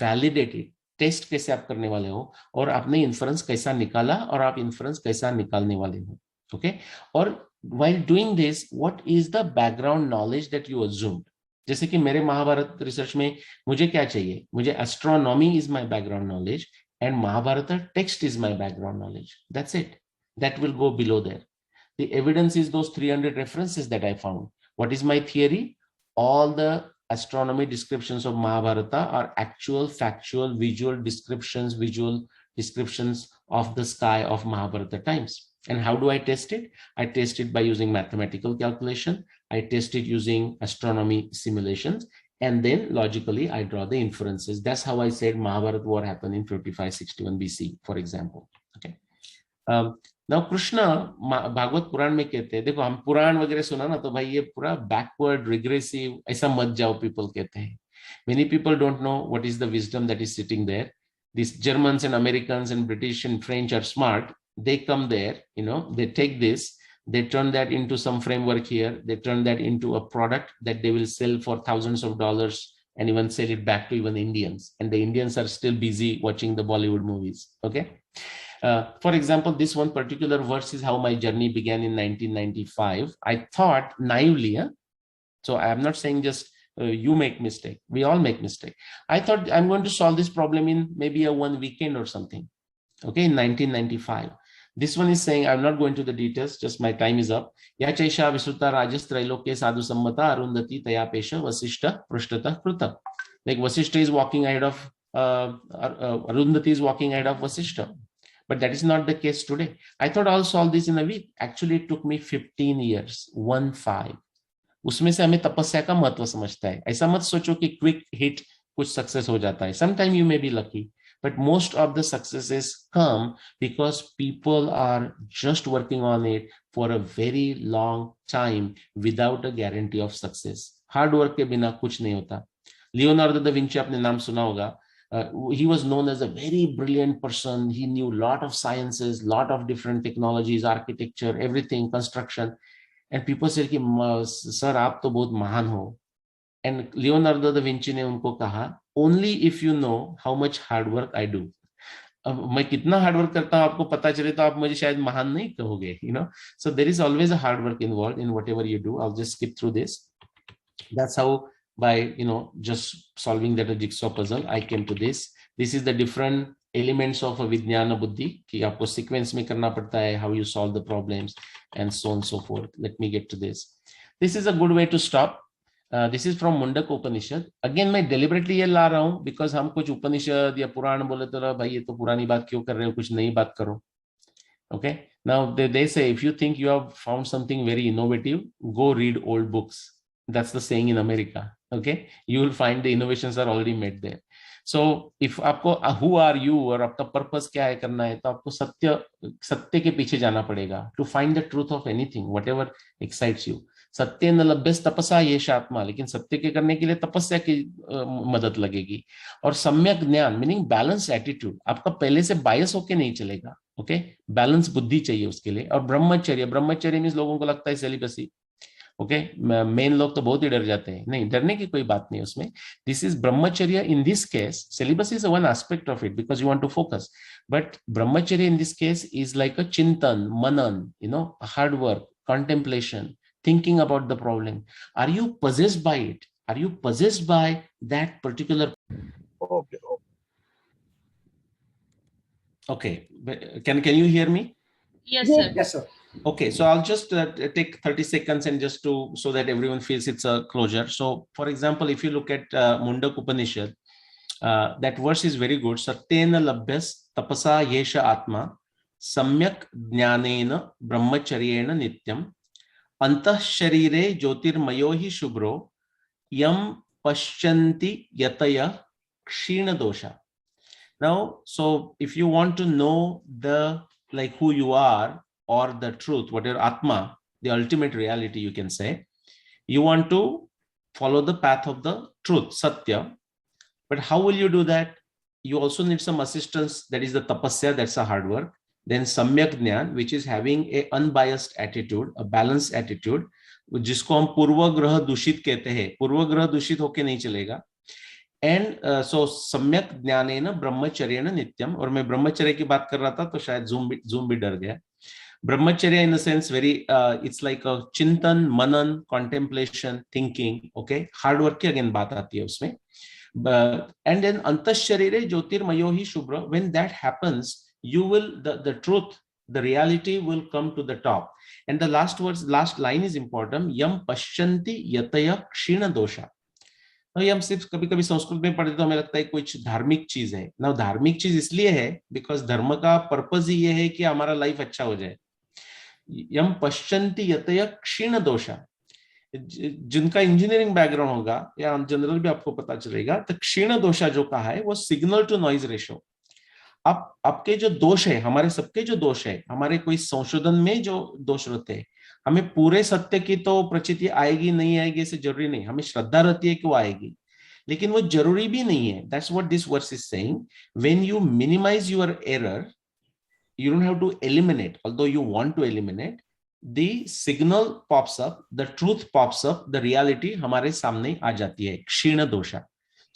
validate it? Test कैसे आप करने वाले हो और आपने inference कैसा निकाला और आप इन्फरेंस कैसा निकालने वाले हो। ओके, और while doing this what is the background knowledge that you assumed. जैसे कि मेरे महाभारत रिसर्च में मुझे क्या चाहिए, मुझे astronomy is my background knowledge and Mahabharata text is my background knowledge, that's it. that will go below there. The evidence is those 300 references that I found. What is my theory? All the astronomy descriptions of Mahabharata are actual, factual, visual descriptions of the sky of Mahabharata times. And how do I test it? I test it by using mathematical calculation. I test it using astronomy simulations. And then logically, I draw the inferences. That's how I said Mahabharata war happened in 5561 BC, for example. Okay. Now Krishna Bhagavata Purana में कहते हैं, देखो हम पुराण वगैरह सुना ना तो भाई ये पूरा बैकवर्ड रिग्रेसिव ऐसा मत जाओ, people कहते हैं. Many people don't know what is the wisdom that is sitting there. These Germans and Americans and British and French are smart. They come there, you know, they take this, they turn that into some framework here, they turn that into a product that they will sell for thousands of dollars and even sell it back to even Indians. And the Indians are still busy watching the Bollywood movies. Okay. For example, this one particular verse is how my journey began in 1995. I thought naively, so I am not saying just you make mistake. We all make mistake. I thought I'm going to solve this problem in maybe a one weekend or something. Okay, in 1995. This one is saying, I'm not going to the details, just my time is up. Ya chaisha visuta rajas trailoke sadhu sammata arundhati taya pesha vasishta prushtata kruta. Like Vasishta is walking ahead of, Arundhati is walking ahead of Vasishta. But that is not the case today. I thought I'll solve this in a week. Actually, it took me 15 years, 15. उसमें से हमें तपस्या का महत्व समझता है. ऐसा मत सोचो कि क्विक हिट कुछ सक्सेस हो जाता है. Sometime you may be lucky, but most of the successes come because people are just working on it for a very long time without a guarantee of success. Hard work के बिना कुछ नहीं होता. Leonardo da Vinci आपने नाम सुना होगा. He was known as a very brilliant person. He knew a lot of sciences, lot of different technologies, architecture, everything, construction. And people said कि sir आप तो बहुत महान हो. And Leonardo da Vinci ने उनको कहा, only if you know how much hard work I do. मैं कितना हार्ड वर्क करता हूँ आपको पता चले तो आप मुझे शायद महान नहीं कहोगे, you know. So there is always a hard work involved in whatever you do. I'll just skip through this. That's how, by, you know, just solving that a jigsaw puzzle, I came to this. This is the different elements of a Vijnana Buddhi कि आपको sequence में करना पड़ता है, how you solve the problems and so on and so forth. Let me get to this. This is a good way to stop. This is from Mundaka Upanishad. Again मैं deliberately ये ला रहा हूँ because हम कुछ उपनिषद या पुराण बोले तो भाई ये तो पुरानी बात क्यों कर रहे हो, कुछ नई बात करो. Okay. Now they say if you think you have found something very innovative, go read old books. That's the saying in America. Okay, you will find the innovations are already made there. So if आपको who are you और आपका purpose क्या है करना है तो आपको सत्य के पीछे जाना पड़ेगा to find the truth of anything, whatever excites you. सत्य न लभ्यस् तपसा येष आत्मा, लेकिन सत्य के करने के लिए तपस्या की मदद लगेगी. और सम्यक ज्ञान मीनिंग बैलेंस एटीट्यूड, आपका पहले से बायस होके नहीं चलेगा. ओके, बैलेंस बुद्धि चाहिए उसके लिए. और ब्रह्मचर्य, ब्रह्मचर्य मीन्स लोगों को लगता है सेलिबसी. ओके, मेन लोग तो बहुत ही डर जाते हैं. नहीं, डरने की कोई बात नहीं उसमें. This is brahmacharya in this case. Syllabus is one aspect of it because you want to focus, but brahmacharya in this case is like a chintan, manan, you know, hard work, contemplation, thinking about the problem. Are you possessed by it? Are you possessed by that particular? Okay. Can you hear me? Yes, sir. Yes, sir. Okay, so I'll just take 30 seconds and just so that everyone feels it's a closure. So for example, if you look at Mundaka Upanishad, that verse is very good. Satyena labhyas tapasa yesha atma samyak jnanena brahmacharyena nityam antah sharire jyotirmayo hi shubro yam paschanti yataya kshina dosha. Now, so if you want to know the like who you are or the truth, whatever Atma, the ultimate reality, you can say, you want to follow the path of the truth, Satya. But how will you do that? You also need some assistance. That is the tapasya, that's a hard work. Then samyak jnana, which is having a unbiased attitude, a balanced attitude, जिसको हम पूर्वग्रह दूषित कहते हैं. पूर्वग्रह दूषित होके नहीं चलेगा. एंड सो सम्यक ज्ञानेन ब्रह्मचर्येण नित्यम. और मैं ब्रह्मचर्य की बात कर रहा था तो शायद जूम भी डर गया. Brahmacharya in the sense very it's like a chintan, manan, contemplation, thinking. Okay, hard work की अगेन बात आती है उसमें. एंड देन अंतःशरीरे ज्योतिर्मयो हि शुभ्र. When that happens, you will the truth the reality will come to the top. And the last line is important. Yam pashyanti yataya kshina dosha. Now ये हम सिर्फ कभी कभी संस्कृत में पढ़ते तो हमें लगता है कुछ धार्मिक चीज है ना. धार्मिक चीज इसलिए है बिकॉज धर्म का पर्पज ही ये है कि हमारा लाइफ अच्छा हो जाए. यम पश्यन्ति यतय क्षीण दोषा. जिनका इंजीनियरिंग बैकग्राउंड होगा या जनरल भी आपको पता चलेगा, तो क्षीण दोषा जो कहा है वो सिग्नल टू नॉइज रेशो. अब आपके जो दोष है, हमारे सबके जो दोष है, हमारे कोई संशोधन में जो दोष रहते हैं, हमें पूरे सत्य की तो प्रचिति आएगी नहीं आएगी ऐसे जरूरी नहीं. हमें श्रद्धा रहती है कि वो आएगी, लेकिन वो जरूरी भी नहीं है. That's what this verse is saying. When you minimise your error, you don't have to eliminate, although you want to eliminate, the signal pops up, the truth pops up, the reality हमारे सामने आ जाती है. क्षीण दोषा.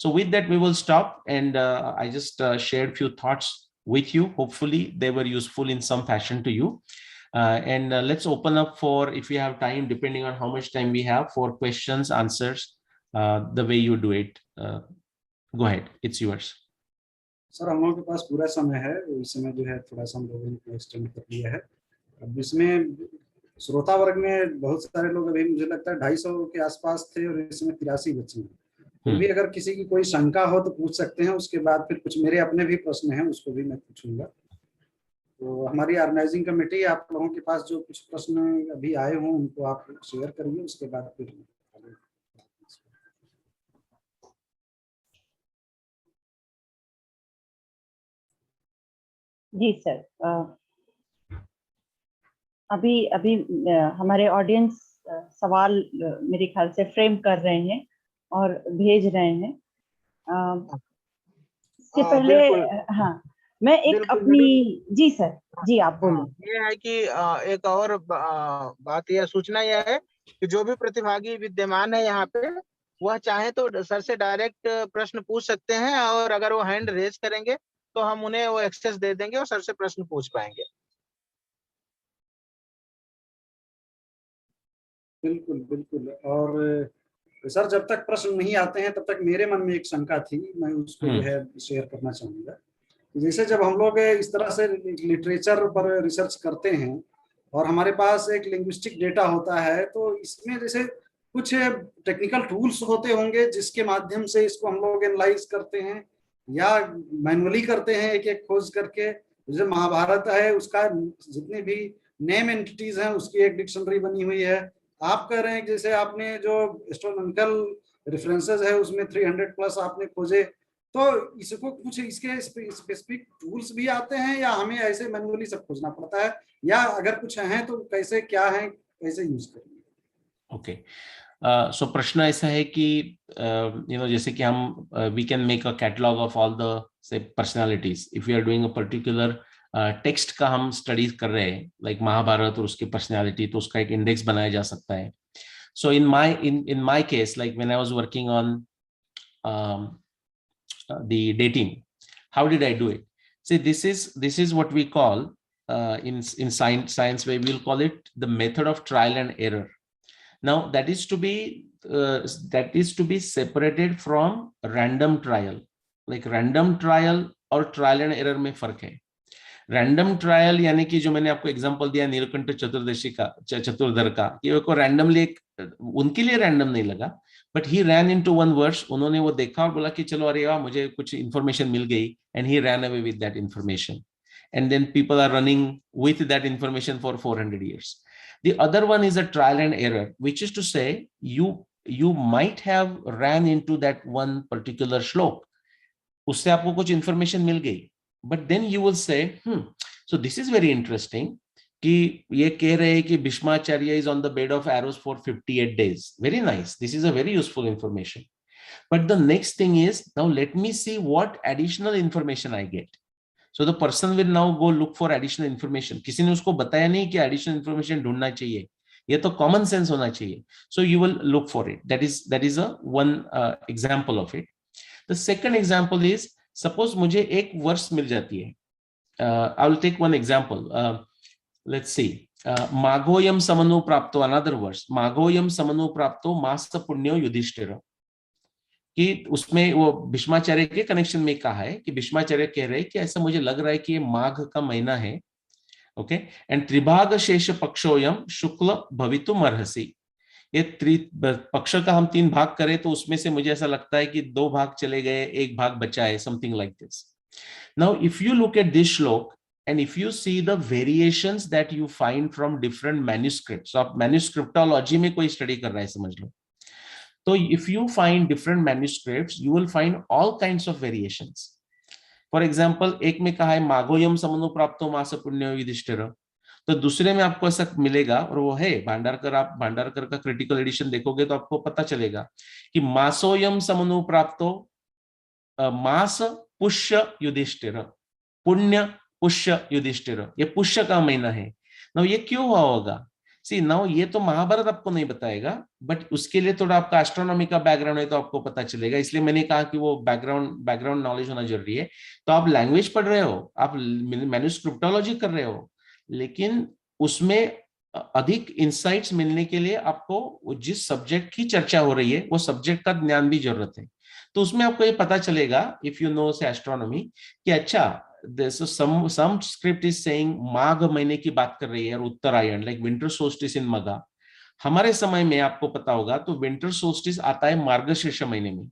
So with that we will stop, and I just shared few thoughts with you. Hopefully they were useful in some fashion to you. And let's open up for, if we have time, depending on how much time we have, for questions, answers, the way you do it. Go ahead, it's yours. Sir हम लोगों के पास पूरा समय है. इस समय जो है थोड़ा सा हम लोगों ने एक्सटेंड कर लिया है. अब इसमें श्रोता वर्ग में बहुत सारे लोग अभी मुझे लगता है 250 के आसपास थे और इसमें 83 बच्चे हैं. तो भी अगर किसी की कोई शंका हो तो पूछ सकते हैं. उसके बाद फिर कुछ मेरे अपने भी प्रश्न हैं, उसको भी मैं पूछूंगा. तो हमारी ऑर्गेनाइजिंग कमेटी, आप लोगों के पास जो कुछ प्रश्न अभी आए हों उनको आप शेयर करिए. उसके बाद फिर जी सर. अभी हमारे ऑडियंस सवाल मेरे ख्याल से फ्रेम कर रहे हैं और भेज रहे हैं. इससे पहले हाँ मैं एक अपनी जी सर जी आप बोलिए. ये है कि एक और बात यह सूचना यह है कि जो भी प्रतिभागी विद्यमान है यहाँ पे, वह चाहे तो सर से डायरेक्ट प्रश्न पूछ सकते हैं, और अगर वो हैंड रेज करेंगे तो हम उन्हें वो एक्सेस दे देंगे और सर से प्रश्न पूछ पाएंगे. बिल्कुल बिल्कुल. और सर जब तक प्रश्न नहीं आते हैं तब तक मेरे मन में एक शंका थी, मैं उसको जो है शेयर करना चाहूंगा. जैसे जब हम लोग इस तरह से लिटरेचर पर रिसर्च करते हैं और हमारे पास एक लिंग्विस्टिक डेटा होता है, तो इसमें जैसे कुछ टेक्निकल टूल्स होते होंगे जिसके माध्यम से इसको हम लोग एनालाइज करते हैं या मैनुअली करते हैं एक एक खोज करके. जैसे महाभारत है, उसका जितने भी नेम एंटिटीज हैं उसकी एक डिक्शनरी बनी हुई है. आप कह रहे हैं जैसे आपने जो एस्ट्रोनॉमिकल रेफरेंसेस है उसमें 300 प्लस आपने खोजे, तो इसको कुछ इसके स्पेसिफिक टूल्स भी आते हैं या हमें ऐसे मैनुअली सब खोजना पड़ता है, या अगर कुछ हैं तो कैसे क्या है, कैसे यूज करेंगे? ओके. सो प्रश्न ऐसा है कि जैसे कि हम we can make a catalogue of all the say personalities. If we are doing a particular text का हम स्टडीज कर रहे हैं, लाइक महाभारत और उसकी पर्सनालिटी, तो उसका एक इंडेक्स बनाया जा सकता है. So in my case, like when I was working on the dating, how did I do it? See, this is what we call in science way we will call it the method of trial and error. Now that is to be separated from random trial. Like random trial और trial and error में फर्क है. Random trial यानी कि जो मैंने आपको example दिया नीलकंठ चतुर्दशी का, चतुर्धर का, ये को रैंडमली उनके लिए रैंडम नहीं लगा, but he ran into one words. उन्होंने वो देखा और बोला कि चलो अरे वाह मुझे कुछ इंफॉर्मेशन मिल गई, and he ran away with that information, and then people are running with that information for 400 years. The other one is a trial and error, which is to say you might have ran into that one particular श्लोक, उससे आपको कुछ information मिल गई, but then you will say so this is very interesting कि ये कह रहे हैं कि Bhishmacharya is on the bed of arrows for 58 days. Very nice. This is a very useful information. But the next thing is, now let me see what additional information I get. So the person will now go look for additional information. किसी ने उसको बताया नहीं कि additional information ढूंढना चाहिए, ये तो common sense होना चाहिए. So you will look for it. That is a one example of it. The second example is, suppose मुझे एक वर्ष मिल जाती है. I will take one example. Let's see. माघोयम समनु प्राप्तो, another verse. माघोयम समनु प्राप्तो मास पुण्यो युधिष्ठिर. कि उसमें वो भीष्माचार्य के कनेक्शन में कहा है कि भीष्माचार्य कह रहे हैं कि ऐसा मुझे लग रहा है कि ये माघ का महीना है ओके, एंड त्रिभाग शेष पक्षोयम शुक्ल भवितुम अर्हसि। ये पक्ष का हम 3 भाग करें तो उसमें से मुझे ऐसा लगता है कि 2 भाग चले गए, 1 भाग बचा है, something like this. Now if you look at this श्लोक and if you see the variations that you find from different manuscripts, आप manuscriptology में कोई स्टडी कर रहा है समझ लो, तो if you find different manuscripts you will find all kinds of variations. For example, एक में कहा है माघोयम समनो प्राप्तो मास पुण्यो युधिष्ठिर, तो दूसरे में आपको ऐसा मिलेगा, और वो है भांडारकर। आप भांडारकर का क्रिटिकल एडिशन देखोगे तो आपको पता चलेगा कि मासोयम समनो प्राप्तो मास पुष्य युधिष्ठिर, पुण्य पुष्य युधिष्ठिर, ये पुष्य का महीना है। नाउ ये क्यों हुआ होगा? सी नाउ ये तो महाभारत आपको नहीं बताएगा, बट उसके लिए थोड़ा आपका एस्ट्रोनॉमी का बैकग्राउंड है तो आपको पता चलेगा, इसलिए मैंने कहा कि वो बैकग्राउंड नॉलेज होना जरूरी है। तो आप लैंग्वेज पढ़ रहे हो, आप मैन्युस्क्रिप्टोलॉजी कर रहे हो, लेकिन उसमें अधिक इंसाइट्स मिलने के लिए आपको जिस सब्जेक्ट की चर्चा हो रही है वो सब्जेक्ट का ज्ञान भी जरूरत है। तो उसमें आपको ये पता चलेगा इफ यू नो से एस्ट्रोनॉमी कि अच्छा some script is saying माघ महीने की बात कर रही है और उत्तरायण लाइक विंटर सोल्स्टिस इन मगा। हमारे समय में आपको पता होगा तो विंटर सोल्स्टिस आता है मार्गशीर्ष महीने में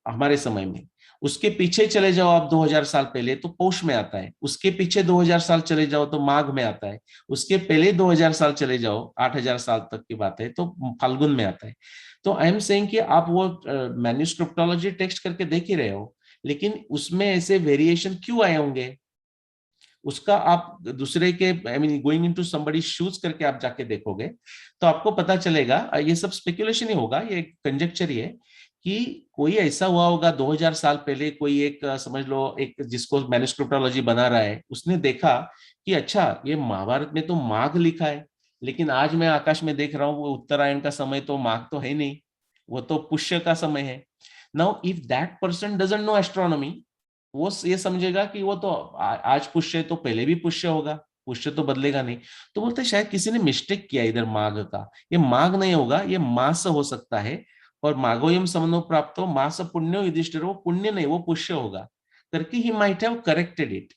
हमारे समय में। उसके पीछे चले जाओ आप 2000 साल पहले तो पौष में आता है, उसके पीछे 2000 साल चले जाओ तो माघ में आता है, उसके पहले 2000 साल चले जाओ 8000 साल तक की बात है तो फाल्गुन में आता है। तो आई एम सेइंग कि आप वो मैन्युस्क्रिप्टोलॉजी टेक्स्ट करके देख ही रहे हो, लेकिन उसमें ऐसे वेरिएशन क्यों आए होंगे उसका आप दूसरे के I mean going into somebody shoes करके आप जाके देखोगे तो आपको पता चलेगा। ये सब स्पेकुलेशन ही होगा, ये कंजेक्चर ही है कि कोई ऐसा हुआ होगा 2000 साल पहले, कोई एक समझ लो एक जिसको मैन्युस्क्रिप्टोलॉजी बना रहा है उसने देखा कि अच्छा ये महाभारत में तो माघ लिखा है, लेकिन आज मैं आकाश में देख रहा हूँ वो उत्तरायण का समय तो माघ तो है नहीं, वो तो पुष्य का समय है। Now, if that person doesn't know astronomy, वो ये समझेगा कि वो तो आज पुष्य तो पहले भी पुष्य होगा, पुष्य तो बदलेगा नहीं। तो बोलते शायद किसी ने मिस्टेक किया इधर माघ का, ये माघ नहीं होगा, ये मास हो सकता है। और माघोयम समनो प्राप्तो मास पुण्यो युधिष्ठिर, वो पुण्य नहीं वो पुष्य होगा करके he might have corrected it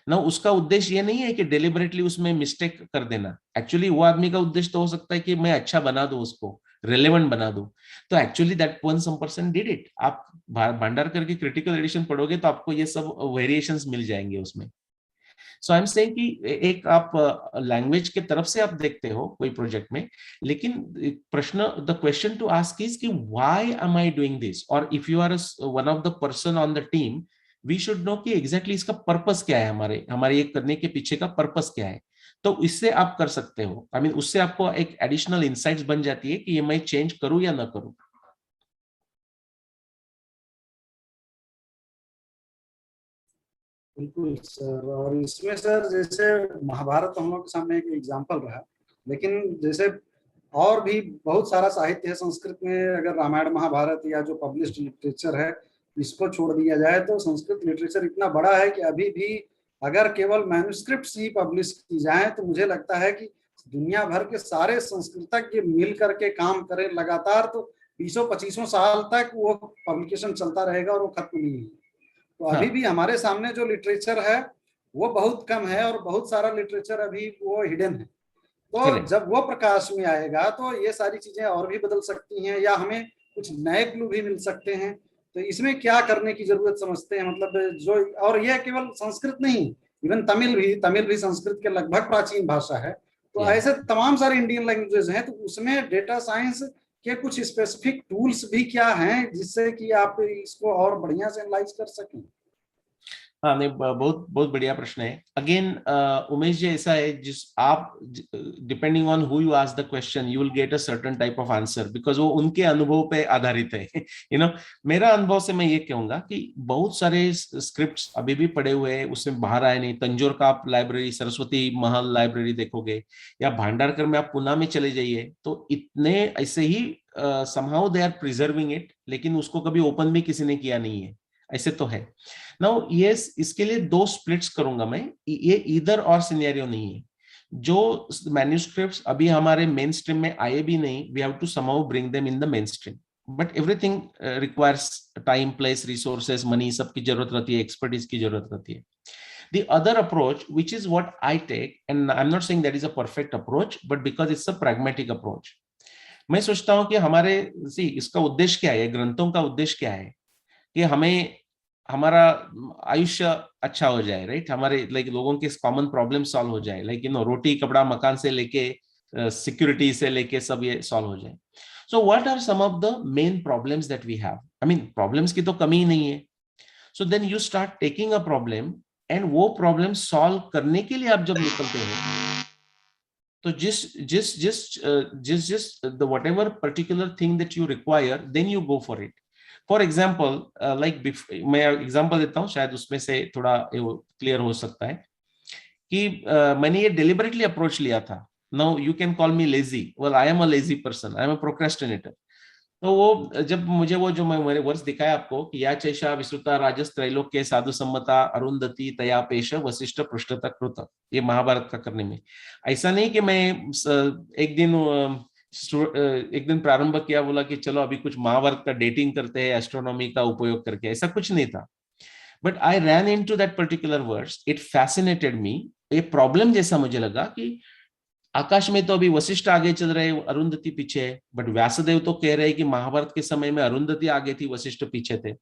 ना। उसका उद्देश्य ये नहीं है कि डेलिबरेटली उसमें मिस्टेक कर देना, एक्चुअली वो आदमी का उद्देश्य तो हो सकता है कि मैं अच्छा बना दूं, उसको रेलेवेंट बना दूं। तो actually that one some person did it. आप भांडारकर की क्रिटिकल एडिशन पढ़ोगे तो आपको ये सब वेरिएशंस मिल जाएंगे उसमें। सो आई एम सेइंग कि एक आप लैंग्वेज के तरफ से आप देखते हो कोई प्रोजेक्ट में, लेकिन प्रश्न the question to ask is कि why am I doing this, और if you are one of the person on the team we should know कि एग्जैक्टली इसका पर्पस क्या है, हमारे ये करने के पीछे का पर्पस क्या है। तो इससे आप कर सकते हो, आई मीन उससे आपको एक एडिशनल इंसाइट्स बन जाती है कि ये मैं चेंज करूं या ना करूं। बिल्कुल सर। और इसमें सर जैसे महाभारत हम लोग के सामने एक एग्जाम्पल रहा, लेकिन जैसे और भी बहुत सारा साहित्य है संस्कृत में। अगर रामायण महाभारत या जो पब्लिश्ड लिटरेचर है इसको छोड़ दिया जाए तो संस्कृत लिटरेचर इतना बड़ा है कि अभी भी अगर केवल मैन्युस्क्रिप्ट्स ही पब्लिश की जाए तो मुझे लगता है कि दुनिया भर के सारे संस्कृतज्ञ मिल करके काम करें लगातार तो 20-25 साल तक वो पब्लिकेशन चलता रहेगा और वो खत्म नहीं है। तो अभी भी हमारे सामने जो लिटरेचर है वो बहुत कम है और बहुत सारा लिटरेचर अभी वो हिडन है। तो जब वो प्रकाश में आएगा तो ये सारी चीजें और भी बदल सकती हैं या हमें कुछ नए क्लू भी मिल सकते हैं। तो इसमें क्या करने की जरूरत समझते हैं, मतलब जो, और यह केवल संस्कृत नहीं, इवन तमिल भी संस्कृत के लगभग प्राचीन भाषा है। तो ऐसे तमाम सारे इंडियन लैंग्वेजेस हैं, तो उसमें डेटा साइंस के कुछ स्पेसिफिक टूल्स भी क्या हैं जिससे कि आप इसको और बढ़िया से एनालाइज कर सकें। हाँ नहीं, बहुत बहुत बढ़िया प्रश्न है। अगेन उमेश जी, ऐसा है जिस आप depending on who you ask the question you will get a certain type of answer because वो उनके अनुभव पे आधारित है। यू नो, मेरा अनुभव से मैं ये कहूंगा कि बहुत सारे स्क्रिप्ट्स अभी भी पड़े हुए हैं, उसमें बाहर आए नहीं। तंजौर का आप लाइब्रेरी, सरस्वती महल लाइब्रेरी देखोगे या भांडारकर में आप पुणे में चले जाइए तो इतने ऐसे ही somehow they are preserving it, लेकिन उसको कभी ओपन भी किसी ने किया नहीं है, ऐसे तो है। नाउ यस, इसके लिए 2 स्प्लिट्स करूंगा मैं, ये इधर और सिनेरियो नहीं है। जो मैन्युस्क्रिप्ट्स अभी हमारे मेन स्ट्रीम में आए भी नहीं, we have to somehow bring them in the mainstream, but everything requires time, place, resources, money, सबकी जरूरत रहती है, एक्सपर्टीज की जरूरत रहती है। The other approach, which is what I take, and I'm not saying that is a perfect approach, but because it's a pragmatic approach. मैं सोचता हूं कि हमारे इसका उद्देश्य क्या है, ग्रंथों का उद्देश्य क्या है कि हमें हमारा आयुष्य अच्छा हो जाए, राइट, हमारे लाइक लोगों के कॉमन प्रॉब्लम सॉल्व हो जाए, लाइक रोटी कपड़ा मकान से लेके सिक्योरिटी से लेके सब ये सॉल्व हो जाए. So what are some of the main problems that we have? I mean problems की तो कमी ही नहीं है. So then you start taking a problem and वो प्रॉब्लम सॉल्व करने के लिए आप जब निकलते हो तो just the whatever particular thing that you require, then you go for it. For example, मैं एग्जांपल देता हूँ, शायद उसमें से थोड़ा क्लियर हो सकता है कि मैंने ये deliberately अप्रोच लिया था. Now you can call me lazy. Well, I am a lazy person. I am a procrastinator. तो वो जब मुझे वो जो मैंने वर्ष दिखाया आपको कि या चैषा विश्रुता राजस त्रैलोक्य साधु सम्मता अरुंधति तया पेश वशिष्ठ पृष्ठता कृत, ये महाभारत का करने में. ऐसा नहीं कि मैं एक दिन प्रारंभ किया, बोला कि चलो अभी कुछ महाभारत का डेटिंग करते हैं एस्ट्रोनॉमी का उपयोग करके, ऐसा कुछ नहीं था. But I ran into that particular words, it fascinated me. ये प्रॉब्लम जैसा मुझे लगा कि आकाश में तो अभी वशिष्ठ आगे चल रहे, अरुंधति पीछे है, बट व्यासदेव तो कह रहे हैं कि महाभारत के समय में अरुंधति आगे थी, वशिष्ठ पीछे थे.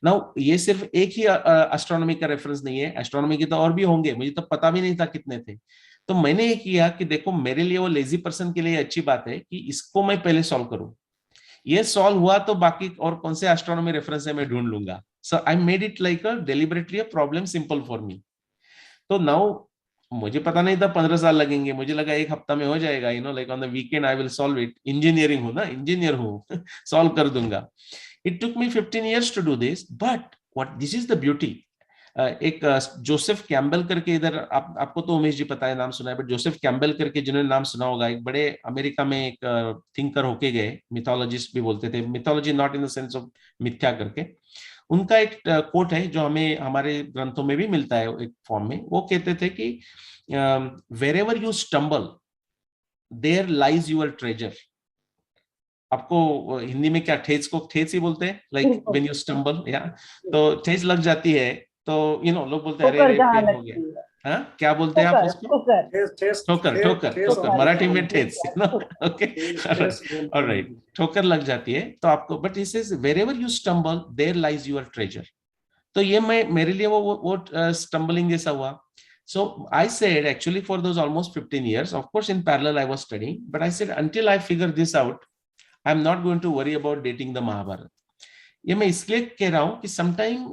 नाउ ये सिर्फ एक ही एस्ट्रोनॉमी का रेफरेंस नहीं है, एस्ट्रोनॉमी के तो और भी होंगे, मुझे तो पता भी नहीं था कितने थे. तो मैंने ये किया कि देखो मेरे लिए वो लेजी पर्सन के लिए अच्छी बात है कि इसको मैं पहले सॉल्व करूं. ये सॉल्व हुआ तो बाकी और कौन से एस्ट्रोनॉमी रेफरेंस है मैं ढूंढ लूंगा. So I made it like a deliberately a problem simple for me. तो नाउ मुझे पता नहीं था 15 साल लगेंगे, मुझे लगा एक हफ्ता में हो जाएगा, like on the weekend I will solve it. Engineering हूं ना, इंजीनियर हूं, सॉल्व कर दूंगा. It took me 15 years to do this. But what this is the beauty. एक जोसेफ कैम्बेल करके, इधर आपको तो उमेश जी पता है, नाम सुना है, बट जोसेफ कैम्बेल करके जिन्होंने नाम सुना होगा, एक बड़े अमेरिका में एक थिंकर होके गए, मिथोलॉजिस्ट भी बोलते थे, mythology not in the sense of मिथ्या करके. उनका एक कोट है जो हमें हमारे ग्रंथों में भी मिलता है एक फॉर्म में. वो कहते थे कि wherever you stumble there lies your treasure. आपको हिंदी में क्या, ठेस को ठेस ही बोलते हैं, लाइक व्हेन यू स्टम्बल, या तो ठेस लग जाती है तो लोग बोलते हैं अरे अरे हो गया. हाँ, क्या बोलते हैं आप उसको? ठोकर. ठोकर मराठी में ठेस. ओके, ऑलराइट, ठोकर लग जाती है तो आपको. But it says wherever you stumble there lies your treasure. तो ये मेरे लिए वो स्टम्बलिंग जैसा हुआ. So I said, actually for those almost 15 years, of course in parallel I was studying, but I said until I figure this out, I'm not going to worry about dating the Mahabharata. ये मैं इसलिए कह रहा हूं कि sometime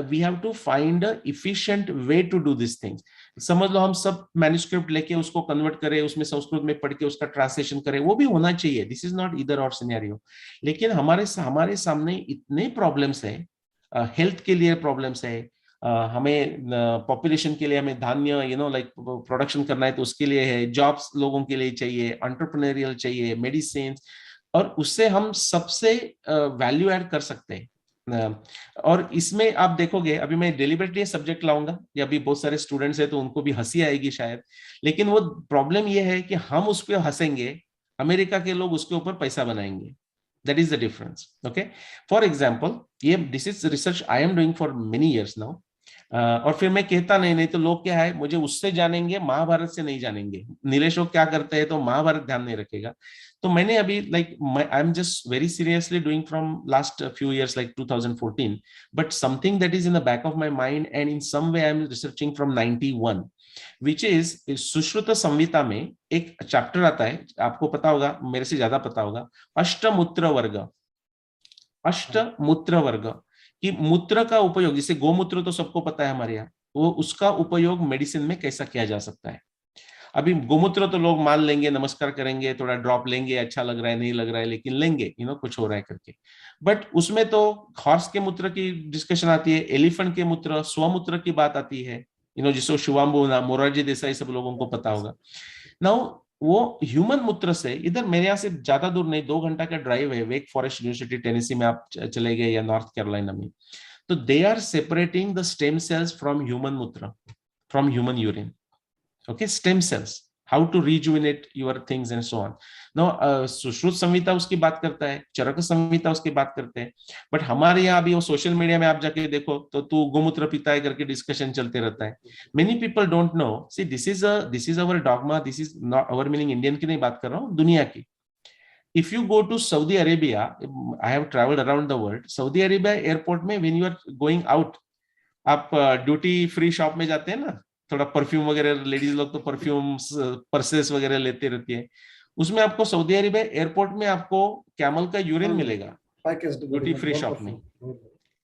we have to find a efficient way to do these things. समझ लो हम सब मैन्युस्क्रिप्ट लेके उसको कन्वर्ट करें, उसमें संस्कृत में पढ़ के उसका ट्रांसलेशन करें, वो भी होना चाहिए. दिस इज नॉट ईदर और सिनेरियो. लेकिन हमारे सामने इतने प्रॉब्लम्स है, हेल्थ के लिए प्रॉब्लम्स है, हमें पॉपुलेशन के लिए हमें धान्य लाइक प्रोडक्शन करना है तो उसके लिए है, जॉब्स लोगों के लिए चाहिए, एंटरप्रेन्योरियल चाहिए, मेडिसिन, और उससे हम सबसे वैल्यू ऐड कर सकते हैं. और इसमें आप देखोगे, अभी मैं डेलिबरेटली सब्जेक्ट लाऊंगा, या अभी बहुत सारे स्टूडेंट्स हैं तो उनको भी हंसी आएगी शायद, लेकिन वो प्रॉब्लम ये है कि हम उस पर हंसेंगे, अमेरिका के लोग उसके ऊपर पैसा बनाएंगे. That is the difference. Okay. For example, this is research I am doing for many years now. और फिर मैं कहता नहीं तो लोग क्या है, मुझे उससे जानेंगे, महाभारत से नहीं जानेंगे. नीलेश लोग क्या करते हैं तो महाभारत ध्यान नहीं रखेगा. तो मैंने अभी I am just very seriously doing from last few years, like 2014, but something that is in the back of my mind and in some way I am researching from 91, which is Sushruta Samhita में एक chapter आता है, आपको पता होगा, मेरे से ज्यादा पता होगा, अष्टमूत्र वर्ग. अष्टमूत्र वर्ग कि मूत्र का उपयोग, जैसे गोमूत्र तो सबको पता है हमारे यहाँ, वो उसका उपयोग मेडिसिन में कैसा किया जा सकता है. अभी गोमूत्र तो लोग मान लेंगे, नमस्कार करेंगे, थोड़ा ड्रॉप लेंगे, अच्छा लग रहा है नहीं लग रहा है, लेकिन लेंगे, कुछ हो रहा है करके. बट उसमें तो हॉर्स के मूत्र की डिस्कशन आती है, एलिफेंट के मूत्र, स्वमूत्र की बात आती है, जिसको शिवाम्बू ना मोरारजी देसाई सब लोगों को पता होगा. नाउ वो ह्यूमन मूत्र से, इधर मेरे यहाँ से ज्यादा दूर नहीं, 2 घंटा का ड्राइव है, वेक फॉरेस्ट यूनिवर्सिटी टेनेसी में आप चले गए या नॉर्थ कैरोलिना में, तो they are separating the stem cells from human मूत्र, from human urine. Okay, stem cells how to rejuvenate your things and so on. Now Sushruta Samhita उसकी बात करता है, चरक संहिता उसकी बात करते हैं, बट हमारे यहाँ अभी वो सोशल मीडिया में आप जाके देखो तो तू गोमूत्र पीता है करके डिस्कशन चलते रहता है. Many people don't know. See, this is our dogma. This is not our meaning. Indian की नहीं बात कर रहा हूँ, दुनिया की. If you go to Saudi Arabia, I have traveled around the world. Saudi Arabia airport में when you are going out, आप ड्यूटी फ्री शॉप में जाते हैं ना, थोड़ा परफ्यूम वगैरह, लेडीज लोग तो परफ्यूम पर्सेस वगैरह लेते रहती है, उसमें आपको सऊदी अरेबिया एयरपोर्ट में आपको कैमल का यूरिन मिलेगा. ड्यूटी फ्री शॉप में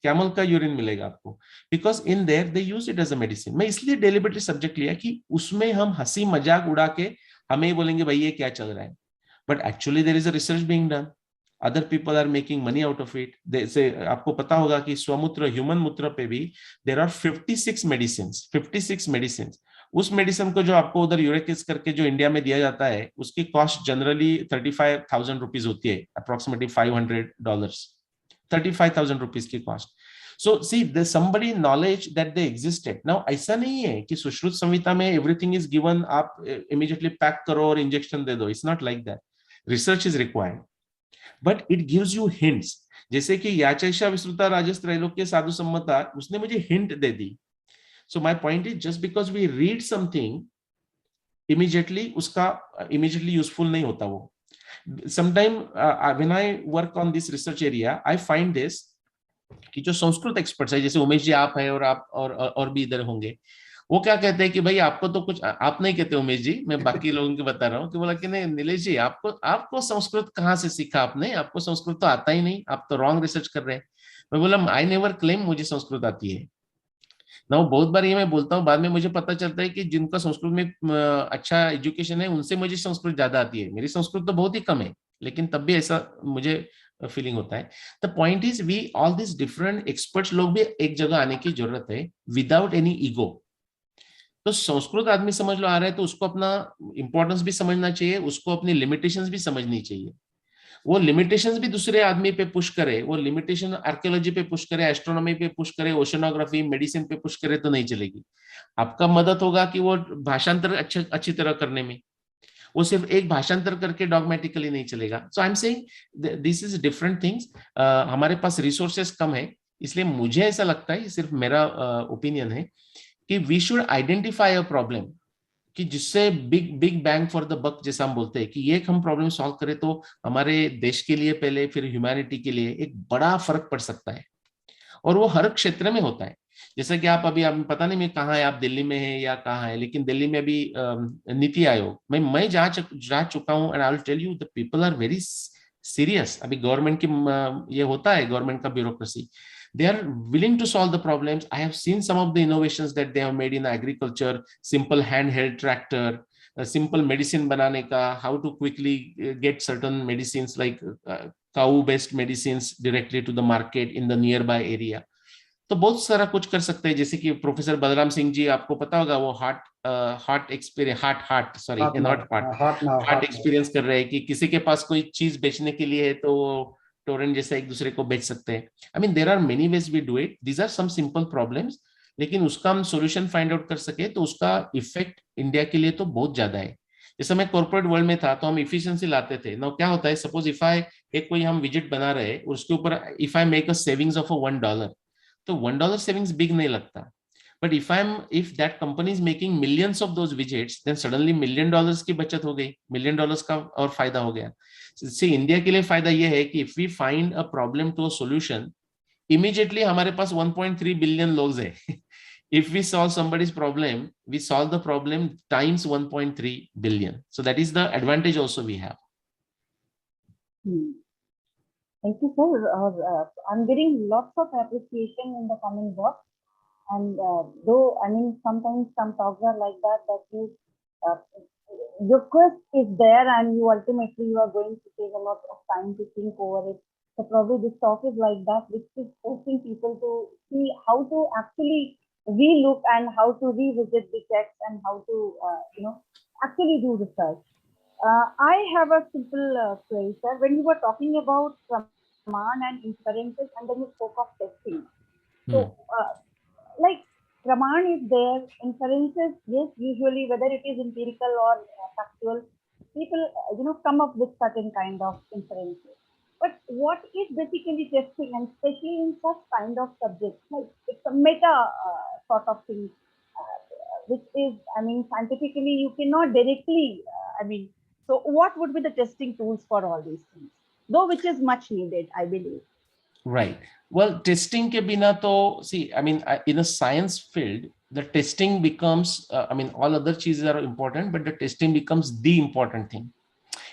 कैमल का यूरिन मिलेगा आपको, because in there they use it as a medicine. मैं इसलिए डेलिबरेटली सब्जेक्ट लिया कि उसमें हम हंसी मजाक उड़ा के हमें बोलेंगे भाई ये क्या चल रहा है, but actually there is a research being done. Other people are making money out of it. जैसे आपको पता होगा कि स्वमूत्र, ह्यूमन मूत्र पे भी देयर आर 56 मेडिसिन. उस मेडिसिन को जो आपको उधर यूरिक एसिड करके जो इंडिया में दिया जाता है, उसकी कॉस्ट जनरली 35,000 रुपीज होती है, अप्रोक्सीमेटली $500, 35,000 रुपीज की cost. So C there's somebody knowledge that they existed. Now ऐसा नहीं है कि सुश्रुत संहिता में everything is given, आप immediately पैक करो और इंजेक्शन दे दो. It's not like that. Research is required, but it gives you hints. जैसे कि याचैषा विश्रुता राजस्त्रैलोक्य साधु सम्मता, उसने मुझे hint they the. So my point is, just because we read something immediately, उसका immediately useful नहीं होता वो. Sometime when I work on this research area, I find this कि जो संस्कृत एक्सपर्ट्स है, जैसे उमेश जी आप हैं और आप और भी इधर होंगे, वो क्या कहते हैं कि भाई आपको तो कुछ, आप नहीं कहते उमेश जी, मैं बाकी लोगों को बता रहा हूँ, कि बोला कि नहीं नीलेश जी, आपको संस्कृत कहाँ से सीखा आपने, आपको संस्कृत तो आता ही नहीं, आप तो रॉन्ग रिसर्च कर रहे हैं. मैं बोला आई नेवर क्लेम मुझे संस्कृत आती है ना. वो बहुत बार ये मैं बोलता हूँ, बाद में मुझे पता चलता है कि जिनका संस्कृत में अच्छा एजुकेशन है उनसे मुझे संस्कृत ज्यादा आती है. मेरी संस्कृत तो बहुत ही कम है, लेकिन तब भी ऐसा मुझे फीलिंग होता है. The point is, we all this different experts लोग भी एक जगह आने की जरूरत है विदाउट एनी ईगो. तो संस्कृत आदमी समझ लो आ रहा है तो उसको अपना इंपॉर्टेंस भी समझना चाहिए, उसको अपनी लिमिटेशंस भी समझनी चाहिए. वो लिमिटेशंस भी दूसरे आदमी पे पुश करे, वो लिमिटेशन आर्कियोलॉजी पे पुश करे, एस्ट्रोनॉमी पे पुश करे, ओशनोग्राफी, मेडिसिन पे पुश करे तो नहीं चलेगी. आपका मदद होगा कि वो भाषांतर अच्छी तरह करने में. वो सिर्फ एक भाषांतर करके डॉगमेटिकली नहीं चलेगा. So I am saying this is different things. हमारे पास रिसोर्सेस कम है, इसलिए मुझे ऐसा लगता है, सिर्फ मेरा ओपिनियन है, कि we should identify a problem, कि जिससे big bang for the buck जैसा हम बोलते हैं, कि ये हम प्रॉब्लम सॉल्व करें तो हमारे देश के लिए पहले, फिर ह्यूमैनिटी के लिए एक बड़ा फर्क पड़ सकता है. और वो हर क्षेत्र में होता है. जैसे कि आप पता नहीं मैं कहाँ है, आप दिल्ली में है या कहाँ है, लेकिन दिल्ली में भी नीति आयोग मैं जा चुका हूँ, and I will tell you the people are very serious. अभी गवर्नमेंट की ये होता है, गवर्नमेंट का bureaucracy, they are willing to solve the problems. I have seen some of the innovations that they have made in agriculture, simple handheld tractor, simple medicine banane ka, how to quickly get certain medicines like cow based medicines directly to the market in the nearby area. तो बहुत सारा कुछ कर सकते हैं. जैसे कि professor Balram Singh ji, आपको पता होगा, वो हार्ट एक्सपीरियंस कर रहे हैं कि किसी के पास कोई चीज बेचने के लिए है तो टोरेंट जैसा एक दूसरे को बेच सकते हैं. I mean there are many ways we do it. These are some simple problems, लेकिन उसका हम सॉल्यूशन फाइंड आउट कर सके तो उसका इफेक्ट इंडिया के लिए तो बहुत ज्यादा है. जैसे मैं कॉर्पोरेट वर्ल्ड में था तो हम इफिशिएंसी लाते थे ना. क्या होता है, सपोज इफ एक कोई हम विजिट बना रहे हैं, उसके ऊपर if I make a savings of $1, तो $1 सेविंग्स बिग नहीं लगता. But if that company is making millions of those visits, then suddenly $1 million की बचत हो गई, $1 मिलियन का और फायदा हो गया. सी इंडिया के लिए फायदा यह है कि if we find a problem to a solution, immediately हमारे पास 1.3 बिलियन लोग है. if we solve somebody's problem, we solve the problem times 1.3 billion. So that is the advantage also we have. Thank you, sir. I'm getting lots of appreciation in the comment box. And though, I mean, sometimes some talks are like that your quest is there and you ultimately you are going to take a lot of time to think over it. So probably this talk is like that, which is forcing people to see how to actually relook and how to revisit the text and how to, actually do research. I have a simple query, sir. When you were talking about Praman and inferences, and then you spoke of testing. So, praman is there, inferences, yes, usually whether it is empirical or factual, people come up with certain kind of inferences. But what is basically testing, and especially in such kind of subjects, like it's a meta sort of thing, which is, I mean, scientifically you cannot directly, so what would be the testing tools for all these things, though which is much needed, I believe. Right. Well, testing ke bina to, see, I mean, in a science field, the testing becomes, all other cheeses are important, but the testing becomes the important thing.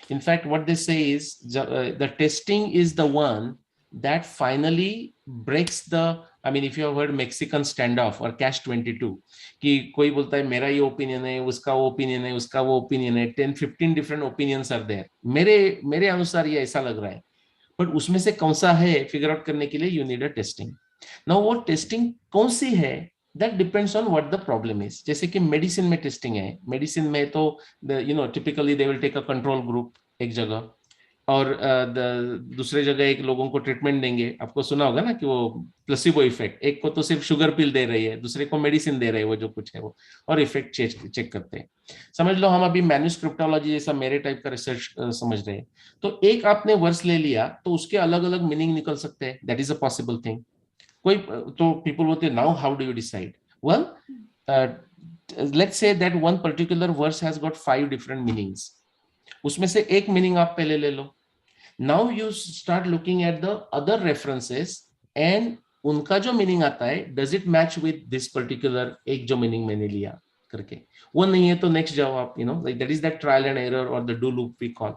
In fact, what they say is the testing is the one that finally breaks the, if you have heard Mexican standoff or catch-22, कि कोई बोलता है मेरा ये opinion है, उसका वो opinion है, उसका वो opinion है, 10-15 different opinions are there. मेरे अनुसार ये ऐसा लग रहा है. बट उसमें से कौन सा है फिगर आउट करने के लिए you need a testing. Now वो टेस्टिंग कौन सी है that depends on what the problem is. जैसे कि मेडिसिन में टेस्टिंग है, मेडिसिन में तो typically they will take a control group एक जगह और दूसरे जगह एक लोगों को ट्रीटमेंट देंगे. आपको सुना होगा ना कि वो प्लेसिबो इफेक्ट, एक को तो सिर्फ शुगर पिल दे रही है, दूसरे को मेडिसिन दे रहे हैं, वो जो कुछ है वो, और इफेक्ट चेक करते हैं. समझ लो हम अभी मैन्युस्क्रिप्टोलॉजी जैसा मेरे टाइप का रिसर्च समझ रहे हैं, तो एक आपने वर्स ले लिया तो उसके अलग अलग मीनिंग निकल सकते हैं. That is a possible thing. कोई तो पीपल बोलते हैं now how do you decide. Well, let's say that one particular verse has got 5 different meanings. उसमें से एक मीनिंग आप पहले ले लो. Now you start looking at the other references and उनका जो मीनिंग आता है does it match with this particular एक जो मीनिंग मैंने लिया करके. वो नहीं है तो नेक्स्ट जाओ आप, like that is that trial and error or the do loop we call.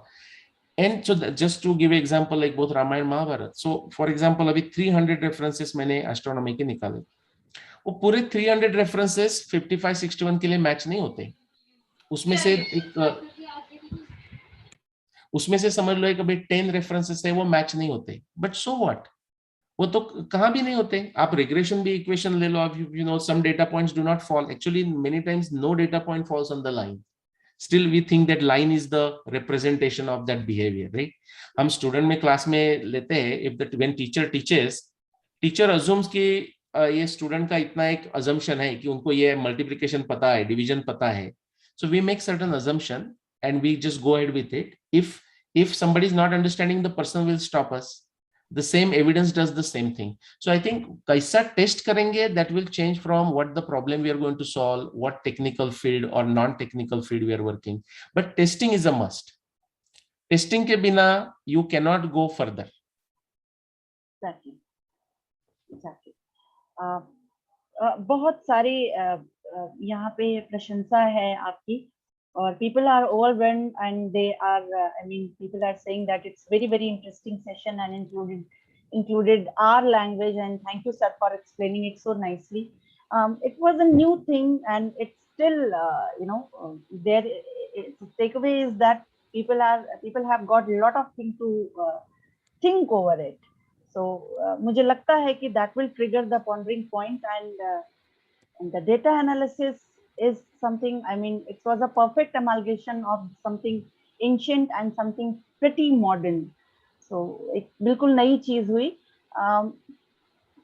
And so just to give an example, like both Ramayana Mahabharata, so for example अभी 300 references मैंने एस्ट्रोनॉमी के निकाले. वो पूरे 300 references 55-61 के लिए मैच नहीं होते. उसमें से समझ लो एक अभी 10 रेफरेंसेस है वो मैच नहीं होते. बट सो व्हाट, वो तो कहां भी नहीं होते. आप रिग्रेशन भी इक्वेशन ले लो, आप some data points do not fall. Actually many times no data point falls on the line. Still we think that line is the representation of that behavior, right? हम स्टूडेंट में class में लेते हैं, if when teacher teaches, teacher assumes कि ये student का इतना एक assumption है कि उनको ये मल्टीप्लिकेशन पता है, डिवीजन पता है. So we make certain assumption and we just go ahead with it. If somebody is not understanding, the person will stop us. The same evidence does the same thing. So I think kaisa test karenge, that will change from what the problem we are going to solve, what technical field or non-technical field we are working. But testing is a must. Testing ke bina you cannot go further. Exactly. बहुत सारी यहाँ पे प्रशंसा है आपकी, और people are overwhelmed and they are people are saying that it's very, very interesting session and included our language, and thank you sir for explaining it so nicely. It was a new thing and it's still there. Takeaway is that people have got a lot of things to think over it. So मुझे लगता है कि that will trigger the pondering point, and the data analysis is something, it was a perfect amalgamation of something ancient and something pretty modern. So एक बिल्कुल नई चीज हुई.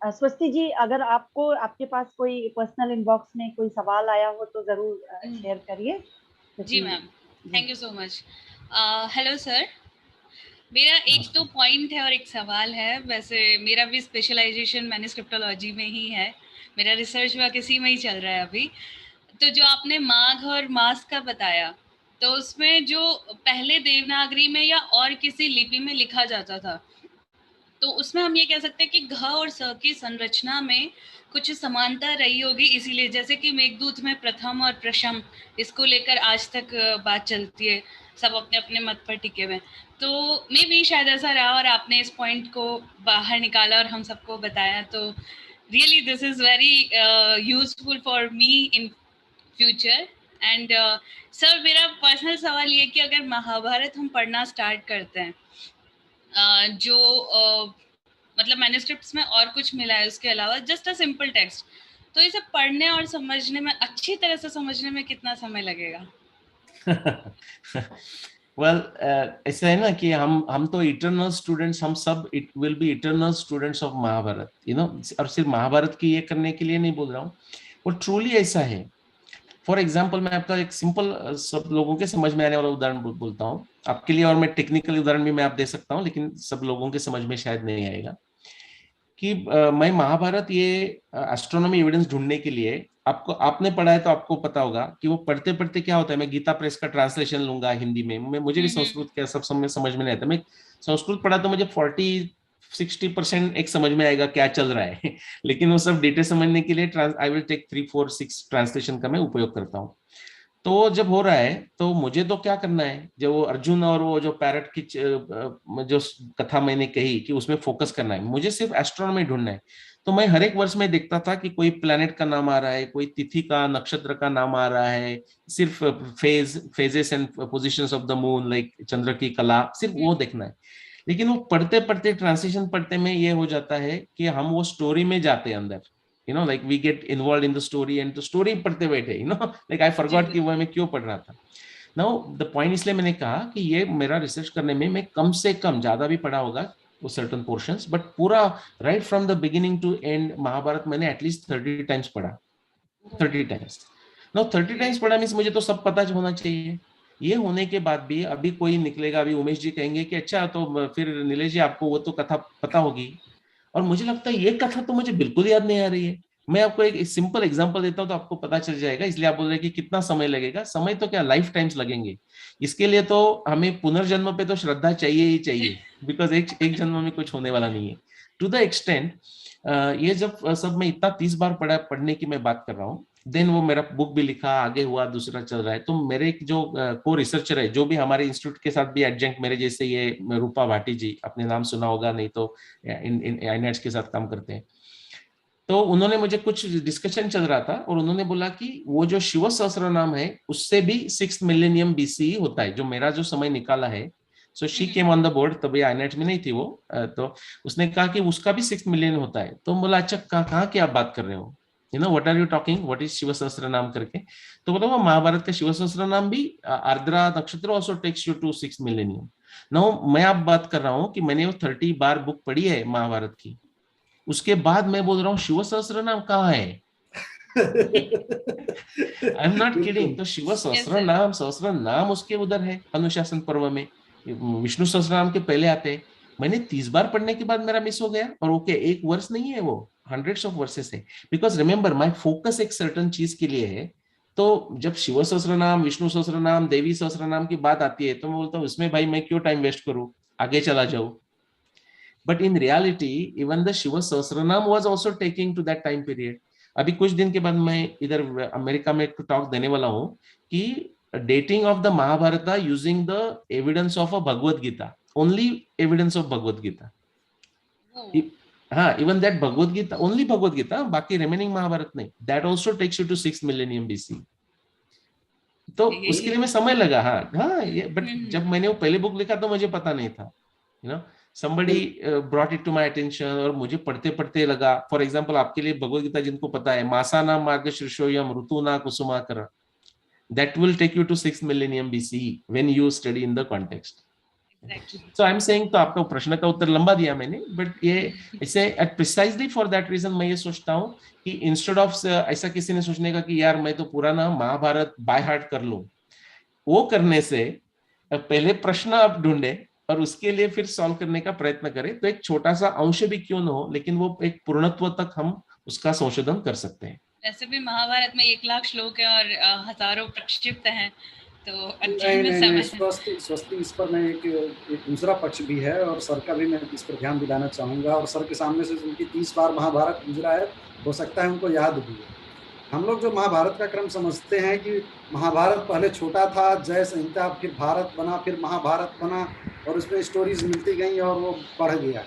स्वस्ति जी, अगर आपके पास कोई पर्सनल इनबॉक्स में कोई सवाल आया हो तो जरूर शेयर करिए. जी ma'am, thank you so much. Hello sir, मेरा एक तो पॉइंट है और एक सवाल है. वैसे मेरा भी स्पेशलाइजेशन मैन्युस्क्रिप्टोलॉजी में ही है, मेरा रिसर्च वर्क इसी में ही चल रहा है अभी. तो जो आपने माघ और मास का बताया, तो उसमें जो पहले देवनागरी में या और किसी लिपि में लिखा जाता था, तो उसमें हम ये कह सकते हैं कि घ और स की संरचना में कुछ समानता रही होगी, इसीलिए जैसे कि मेघदूत में प्रथम और प्रशम, इसको लेकर आज तक बात चलती है, सब अपने अपने मत पर टिके हुए. तो मे भी शायद ऐसा रहा और आपने इस पॉइंट को बाहर निकाला और हम सबको बताया. तो really this is very useful for me in future. And sir, मेरा पर्सनल सवाल ये कि अगर महाभारत हम पढ़ना स्टार्ट करते हैं, जो मतलब मैन्युस्क्रिप्ट्स में और कुछ मिला है उसके अलावा, जस्ट अ सिंपल टेक्स्ट, तो इसे पढ़ने और समझने में, अच्छी तरह से समझने में कितना समय लगेगा? Well, ऐसा है ना कि हम तो इटर्नल स्टूडेंट्स, हम सब it will be eternal students of Mahabharata, और सिर्फ महाभारत की ये करने के लिए नहीं बोल रहा हूँ. वो ट्रूली ऐसा है। फॉर एग्जाम्पल मैं आपका एक सिंपल सब लोगों के समझ में आने वाला उदाहरण बोलता हूँ आपके लिए, और मैं टेक्निकल उदाहरण भी मैं आप दे सकता हूँ, लेकिन सब लोगों के समझ में शायद नहीं आएगा। कि मैं महाभारत ये एस्ट्रोनॉमी एविडेंस ढूंढने के लिए, आपको आपने पढ़ा है तो आपको पता होगा कि वो पढ़ते पढ़ते क्या होता है, मैं गीता प्रेस का ट्रांसलेशन लूंगा हिंदी में, मुझे भी संस्कृत क्या सब समझ में नहीं आता। मैं संस्कृत पढ़ा तो मुझे 40-60% एक समझ में आएगा क्या चल रहा है लेकिन वो सब डिटेल समझने के लिए आई विल टेक 3-4-6 ट्रांसलेशन का मैं उपयोग करता हूँ। तो जब हो रहा है तो मुझे तो क्या करना है, जो वो अर्जुन और वो जो पैरट की जो कथा मैंने कही कि उसमें फोकस करना है, मुझे सिर्फ एस्ट्रोनॉमी ढूंढना है। तो मैं हर एक वर्ष में देखता था कि कोई प्लैनेट का नाम आ रहा है, कोई तिथि का नक्षत्र का नाम आ रहा है, सिर्फ phases and positions of the moon, like चंद्र की कला, सिर्फ वो देखना है। लेकिन वो पढ़ते पढ़ते ट्रांसलेशन पढ़ते में ये हो जाता है कि हम वो स्टोरी में जाते हैं अंदर, like we get involved in the story and the story पढ़ते बैठे, like I forgot कि वो मैं क्यों पढ़ रहा था। Now the point इसलिए मैंने कहा कि ये मेरा रिसर्च करने में मैं कम से कम, ज्यादा भी पढ़ा होगा वो certain portions, but पूरा right from the beginning to end Mahabharat मैंने एटलीस्ट 30 टाइम्स पढ़ा, 30 टाइम्स। Now 30 टाइम्स पढ़ा मीन्स मुझे तो सब पता होना चाहिए। ये होने के बाद भी अभी कोई निकलेगा, अभी उमेश जी कहेंगे कि अच्छा तो फिर नीलेश जी आपको वो तो कथा पता होगी, और मुझे लगता है ये कथा तो मुझे बिल्कुल याद नहीं आ रही है। मैं आपको एक सिंपल एग्जांपल देता हूं तो आपको पता चल जाएगा। इसलिए आप बोल रहे हैं कि कितना समय लगेगा, समय तो क्या लाइफ टाइम्स लगेंगे। इसके लिए तो हमें पुनर्जन्म पे तो श्रद्धा चाहिए ही चाहिए, बिकॉज एक जन्म में कुछ होने वाला नहीं है। टू द एक्सटेंट ये जब सब मैं इतना 30 बार पढ़ने की मैं बात कर रहा हूँ, देन वो मेरा बुक भी लिखा, आगे हुआ, दूसरा चल रहा है। तो मेरे एक जो को रिसर्चर है, जो भी हमारे इंस्टीट्यूट के साथ भी एडजंक्ट मेरे जैसे, ये रूपा भाटी जी, अपने नाम सुना होगा, नहीं तो इन आईनेट्स के साथ काम करते हैं। तो उन्होंने मुझे कुछ डिस्कशन चल रहा था और उन्होंने बोला कि वो जो शिव सहस्त्र नाम है उससे भी 6 मिलेनियम बीसी होता है, जो मेरा जो समय निकाला है। So she came on the board, तभी आईनेट में नहीं थी वो, तो उसने कहा कि उसका भी 6 मिलियन होता है। तो बोला अच्छा कहाँ की आप बात कर रहे हो, what are you talking, what is Shiva Sahasranama करके। तो बोला वो महाभारत का शिव सहस्त्र नाम भी Ardra nakshatra also takes you to 6 millennium. Now मैं आप बात कर रहा हूँ कि मैंने वो 30 बार बुक पढ़ी है महाभारत की, उसके बाद मैं बोल रहा हूँ शिव सहस्त्र नाम कहाँ है। I am not kidding. तो शिव सहस्त्र नाम उसके उधर है अनुशासन पर्व में, विष्णु सहस्त्र नाम के पहले आते हैं। मैंने 30 बार पढ़ने के बाद मेरा मिस हो गया। और ओके, एक वर्ष नहीं है वो, हंड्रेड्स ऑफ वर्सेस है। बिकॉज रिमेंबर माय फोकस एक सर्टन चीज के लिए है। तो जब शिव सहस्त्र नाम, विष्णु सहस्त्र नाम, देवी सहस्त्र नाम की बात आती है तो मैं बोलता हूँ इसमें भाई मैं क्यों टाइम वेस्ट करूं, आगे चला जाऊं। But in reality, even the Shiva Sahasranam was also taking to that time period. अभी कुछ दिन के बाद मैं इधर अमेरिका में एक टॉक देने वाला हूँ कि dating of the Mahabharata using the evidence of a Bhagavad Gita, only evidence of Bhagavad Gita. हाँ, even that Bhagavad Gita, only Bhagavad Gita, बाकी रिमेनिंग महाभारत नहीं। That also takes you to 6 millennium BC. तो उसके लिए मैं समय लगा। हाँ ये, बट जब मैंने वो पहले बुक लिखा तो मुझे पता नहीं था, somebody brought it to my attention, और मुझे पढ़ते पढ़ते लगा। फॉर एग्जाम्पल आपके लिए भगवद गीता जिनको पता है, मासाना मार्गशीर्षोयम ऋतुना Kusumakar, that will take you to 6 millennium BCE when you study in the context. So I'm saying, तो आपका प्रश्न का उत्तर लंबा दिया मैंने, बट ये ऐसे precisely for that reason मैं ये सोचता हूँ कि इंस्टेड ऑफ ऐसा किसी ने सोचने का कि यार मैं तो पूरा ना महाभारत बाय हार्ट कर लूं, वो करने से पहले प्रश्न आप ढूंढे और उसके लिए फिर सॉल्व करने का प्रयत्न करें, तो एक छोटा सा अंश भी क्यों न हो, लेकिन वो एक पूर्णत्व तक हम उसका संशोधन कर सकते हैं। वैसे भी महाभारत में 1 लाख श्लोक है और हजारों प्रक्षिप्त हैं, तो नहीं, स्वस्ति इस पर मैं एक दूसरा पक्ष भी है, और सर का भी मैं इस पर ध्यान दिलाना चाहूँगा। और सर के सामने से उनकी 30 बार महाभारत गुजरा है, हो सकता है उनको याद भी है। हम लोग जो महाभारत का क्रम समझते हैं कि महाभारत पहले छोटा था, जय संहिता, फिर भारत बना, फिर महाभारत बना, और उसमें स्टोरीज मिलती गई और वो बढ़ गया।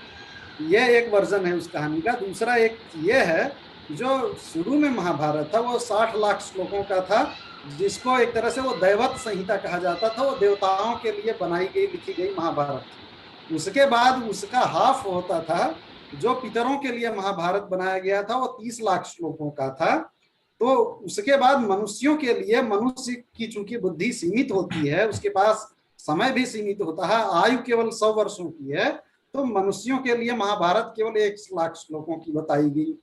ये एक वर्जन है उस कहानी का। दूसरा एक ये है, जो शुरू में महाभारत था वो 60 लाख श्लोकों का था, जिसको एक तरह से वो दैवत संहिता कहा जाता था। वो देवताओं के लिए बनाई गई, लिखी गई महाभारत। उसके बाद उसका हाफ होता था, जो पितरों के लिए महाभारत बनाया गया था, वो 30 लाख श्लोकों का था। तो उसके बाद मनुष्यों के लिए, मनुष्य की चूंकि बुद्धि सीमित होती है, उसके पास समय भी सीमित होता है, आयु केवल 100 वर्षों की है, तो मनुष्यों के लिए महाभारत केवल 1 लाख श्लोकों की बताई गई।